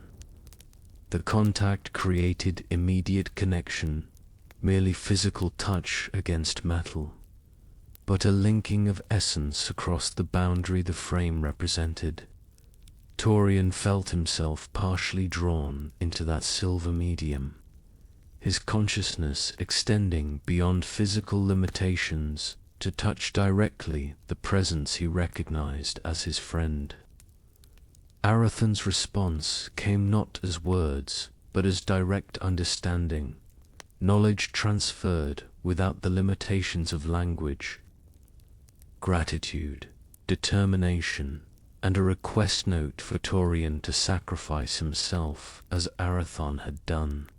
The contact created immediate connection, merely physical touch against metal, but a linking of essence across the boundary the frame represented. Torian felt himself partially drawn into that silver medium, his consciousness extending beyond physical limitations to touch directly the presence he recognized as his friend. Arathan's response came not as words, but as direct understanding, knowledge transferred without the limitations of language. Gratitude, determination, and a request note for Torian to sacrifice himself as Arathan had done,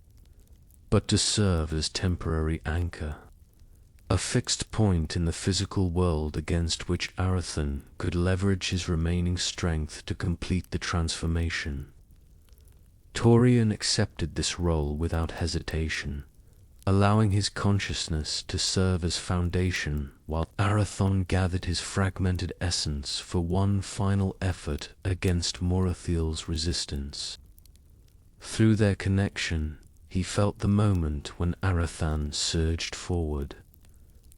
but to serve as temporary anchor, a fixed point in the physical world against which Arathan could leverage his remaining strength to complete the transformation. Torian accepted this role without hesitation, allowing his consciousness to serve as foundation while Arathan gathered his fragmented essence for one final effort against Morathiel's resistance. Through their connection, he felt the moment when Arathan surged forward,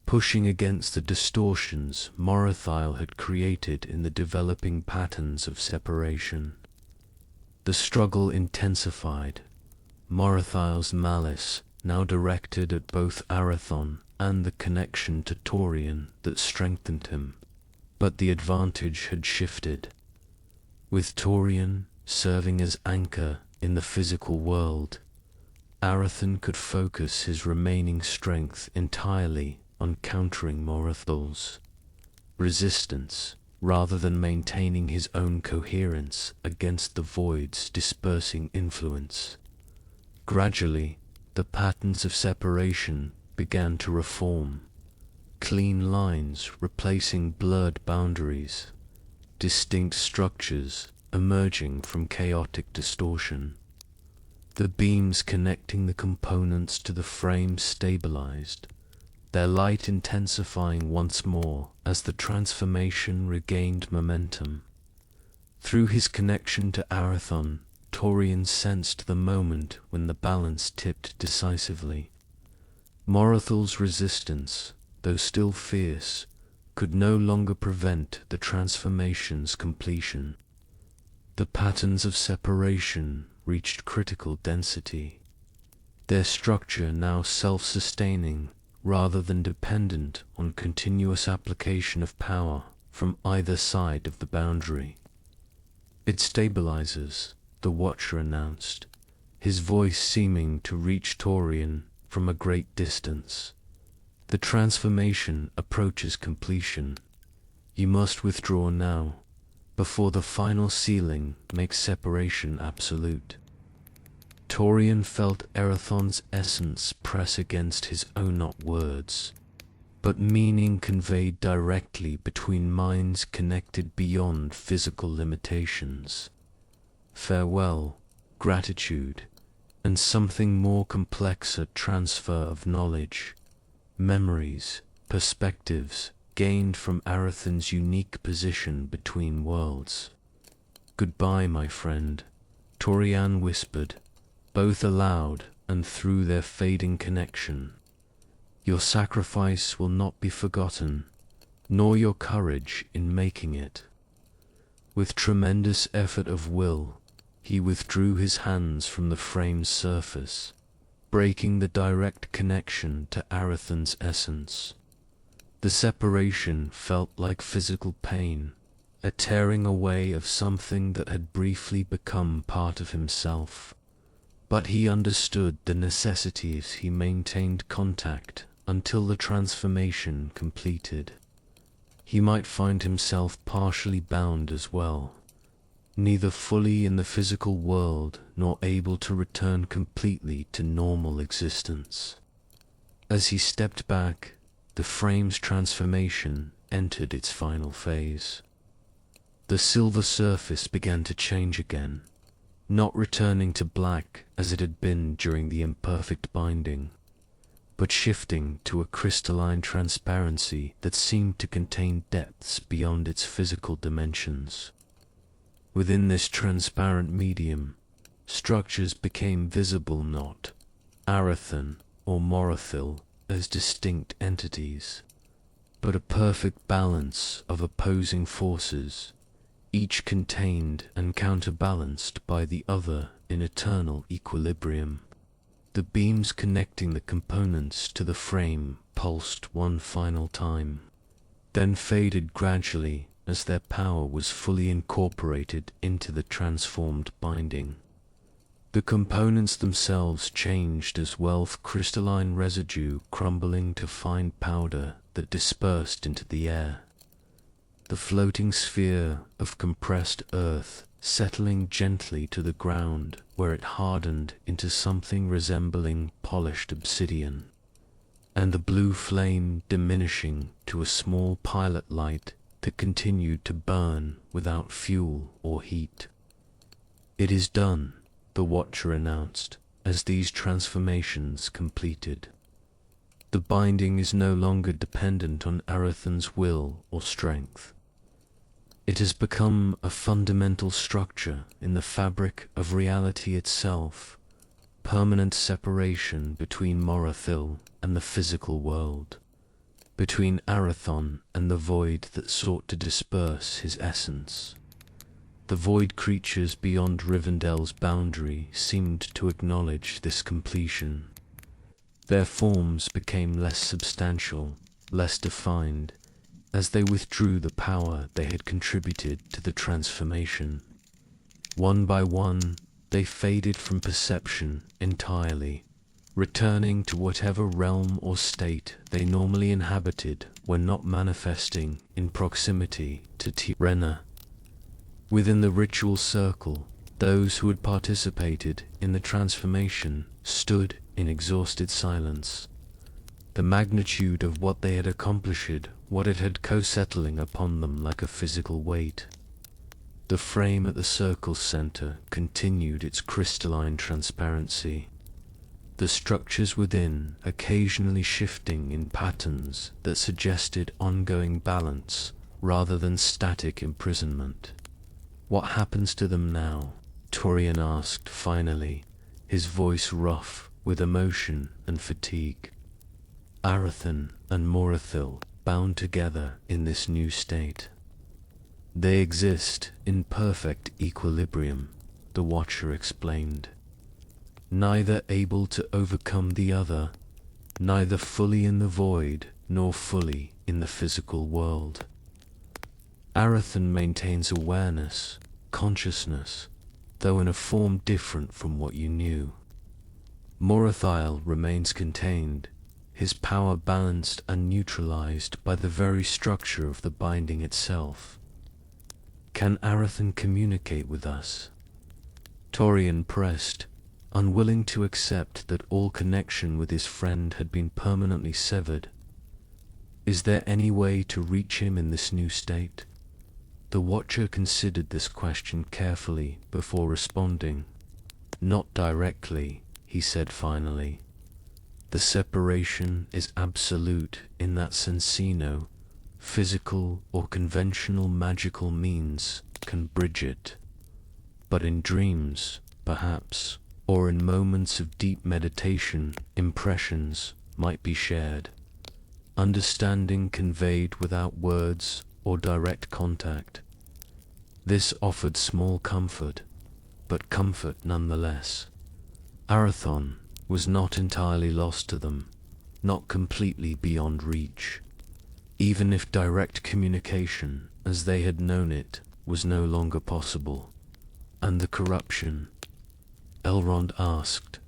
pushing against the distortions Morathiel had created in the developing patterns of separation. The struggle intensified, Morathiel's malice now directed at both Arathan and the connection to Torian that strengthened him, but the advantage had shifted. With Torian serving as anchor in the physical world, Arathan could focus his remaining strength entirely on countering Morathiel's resistance, rather than maintaining his own coherence against the void's dispersing influence. Gradually, the patterns of separation began to reform, clean lines replacing blurred boundaries, distinct structures emerging from chaotic distortion. The beams connecting the components to the frame stabilized, their light intensifying once more as the transformation regained momentum. Through his connection to Arathan, Torian sensed the moment when the balance tipped decisively. Morathiel's resistance, though still fierce, could no longer prevent the transformation's completion. The patterns of separation reached critical density, their structure now self-sustaining rather than dependent on continuous application of power from either side of the boundary. "It stabilizes," the Watcher announced, his voice seeming to reach Torian from a great distance. "The transformation approaches completion. You must withdraw now, before the final sealing makes separation absolute." Torian felt Arathan's essence press against his own, not words, but meaning conveyed directly between minds connected beyond physical limitations. Farewell, gratitude, and something more complex, a transfer of knowledge, memories, perspectives gained from Arathan's unique position between worlds. "Goodbye, my friend," Torian whispered, both aloud and through their fading connection. "Your sacrifice will not be forgotten, nor your courage in making it." With tremendous effort of will, he withdrew his hands from the frame's surface, breaking the direct connection to Arathan's essence. The separation felt like physical pain, a tearing away of something that had briefly become part of himself. But he understood the necessity as he maintained contact until the transformation completed. He might find himself partially bound as well, neither fully in the physical world nor able to return completely to normal existence. As he stepped back, the frame's transformation entered its final phase. The silver surface began to change again, not returning to black as it had been during the imperfect binding, but shifting to a crystalline transparency that seemed to contain depths beyond its physical dimensions. Within this transparent medium, structures became visible, not Arathan or Morathil as distinct entities, but a perfect balance of opposing forces, each contained and counterbalanced by the other in eternal equilibrium. The beams connecting the components to the frame pulsed one final time, then faded gradually as their power was fully incorporated into the transformed binding. The components themselves changed as well, crystalline residue crumbling to fine powder that dispersed into the air. The floating sphere of compressed earth settling gently to the ground, where it hardened into something resembling polished obsidian, and the blue flame diminishing to a small pilot light that continued to burn without fuel or heat. "It is done," the Watcher announced, as these transformations completed. The binding is no longer dependent on Arathan's will or strength. It has become a fundamental structure in the fabric of reality itself, permanent separation between Morathil and the physical world, between Arathon and the void that sought to disperse his essence. The void creatures beyond Rivendell's boundary seemed to acknowledge this completion. Their forms became less substantial, less defined, as they withdrew the power they had contributed to the transformation. One by one, they faded from perception entirely, returning to whatever realm or state they normally inhabited when not manifesting in proximity to Tirena. Within the ritual circle, those who had participated in the transformation stood in exhausted silence. The magnitude of what they had accomplished, what it had co-settling upon them like a physical weight. The frame at the circle's center continued its crystalline transparency, the structures within occasionally shifting in patterns that suggested ongoing balance rather than static imprisonment. "What happens to them now?" Torian asked finally, his voice rough with emotion and fatigue. "Arathan and Morathil bound together in this new state. They exist in perfect equilibrium," the Watcher explained. "Neither able to overcome the other, neither fully in the void nor fully in the physical world. Arathan maintains awareness, consciousness, though in a form different from what you knew. Morathil remains contained, his power balanced and neutralized by the very structure of the binding itself. Can Arathan communicate with us?" Torian pressed, unwilling to accept that all connection with his friend had been permanently severed. "Is there any way to reach him in this new state?" The Watcher considered this question carefully before responding. "Not directly," he said finally. "The separation is absolute in that Sensino, physical or conventional magical means, can bridge it. But in dreams, perhaps, or in moments of deep meditation, impressions might be shared. Understanding conveyed without words or direct contact. This offered small comfort, but comfort nonetheless. Arathon was not entirely lost to them, not completely beyond reach, even if direct communication, as they had known it, was no longer possible. And the corruption?" Elrond asked,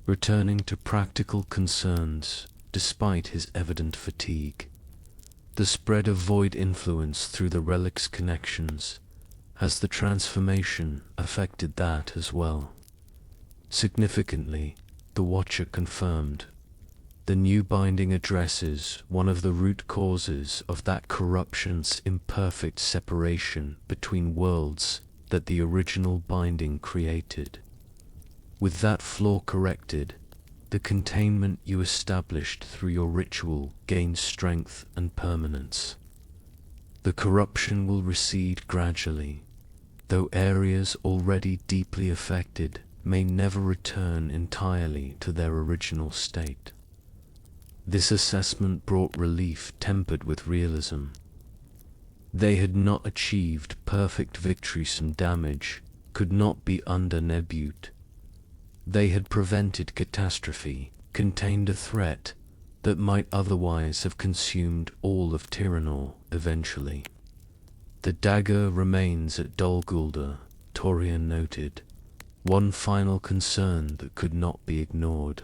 returning to practical concerns despite his evident fatigue. "The spread of void influence through the Relics' connections, Has the transformation affected that as well? Significantly, the Watcher confirmed, the new binding addresses one of the root causes of that corruption's imperfect separation between worlds that the original binding created. With that flaw corrected, the containment you established through your ritual gains strength and permanence. The corruption will recede gradually, though areas already deeply affected may never return entirely to their original state. This assessment brought relief tempered with realism. They had not achieved perfect victory. Some damage could not be undone. They had prevented catastrophe, contained a threat that might otherwise have consumed all of Tyrannor eventually. The dagger remains at Dol Guldur, Torian noted, one final concern that could not be ignored.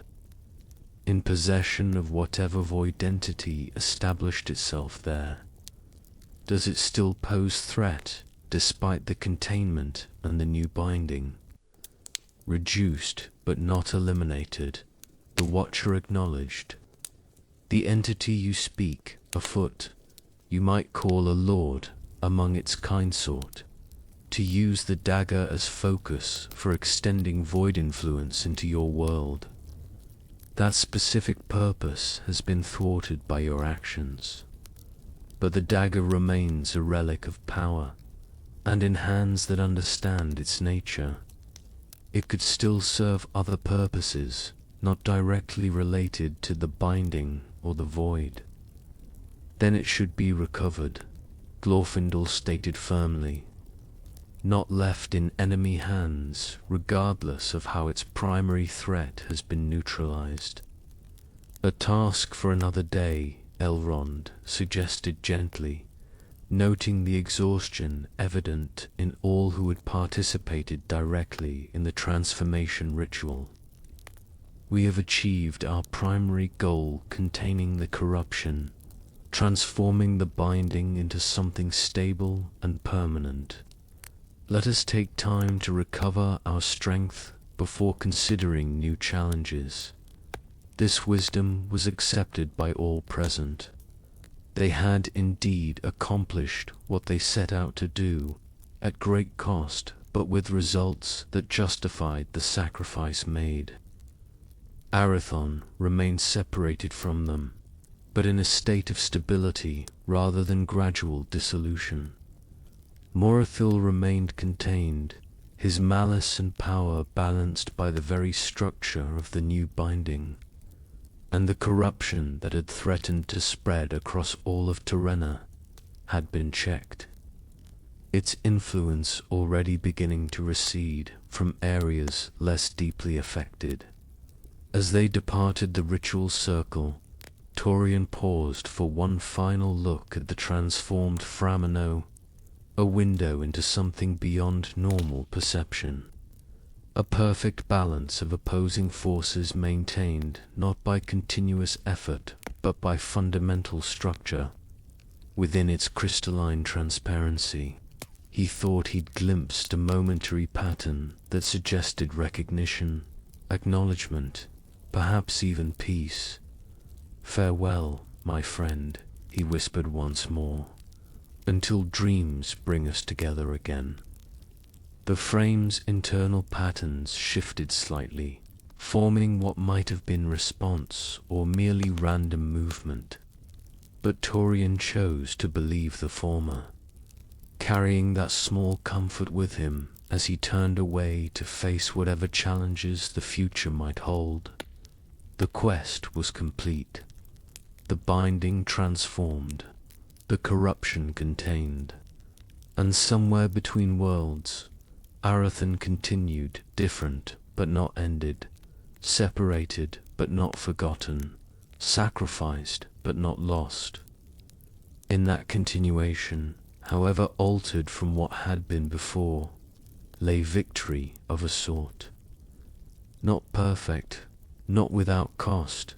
In possession of whatever void entity established itself there, does it still pose threat despite the containment and the new binding? Reduced but not eliminated, the Watcher acknowledged. The entity you speak, afoot, you might call a lord among its kind sort, to use the dagger as focus for extending void influence into your world. That specific purpose has been thwarted by your actions, but the dagger remains a relic of power, and in hands that understand its nature, it could still serve other purposes not directly related to the binding or the void. Then it should be recovered, Glorfindel stated firmly, not left in enemy hands regardless of how its primary threat has been neutralized. A task for another day, Elrond suggested gently, noting the exhaustion evident in all who had participated directly in the transformation ritual. We have achieved our primary goal, containing the corruption, transforming the binding into something stable and permanent. Let us take time to recover our strength before considering new challenges. This wisdom was accepted by all present. They had indeed accomplished what they set out to do, at great cost, but with results that justified the sacrifice made. Arathon remained separated from them, but in a state of stability rather than gradual dissolution. Morathil remained contained, his malice and power balanced by the very structure of the new binding, and the corruption that had threatened to spread across all of Tyrannor had been checked, its influence already beginning to recede from areas less deeply affected. As they departed the ritual circle, Torian paused for one final look at the transformed Framino, a window into something beyond normal perception. A perfect balance of opposing forces maintained not by continuous effort but by fundamental structure. Within its crystalline transparency, he thought he'd glimpsed a momentary pattern that suggested recognition, acknowledgement, perhaps even peace. "Farewell, my friend," he whispered once more, "until dreams bring us together again." The frame's internal patterns shifted slightly, forming what might have been response or merely random movement. But Torian chose to believe the former, carrying that small comfort with him as he turned away to face whatever challenges the future might hold. The quest was complete, the binding transformed, the corruption contained, and somewhere between worlds, Arathon continued, different but not ended, separated but not forgotten, sacrificed but not lost. In that continuation, however altered from what had been before, lay victory of a sort. Not perfect, not without cost,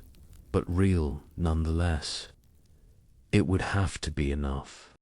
but real nonetheless. It would have to be enough.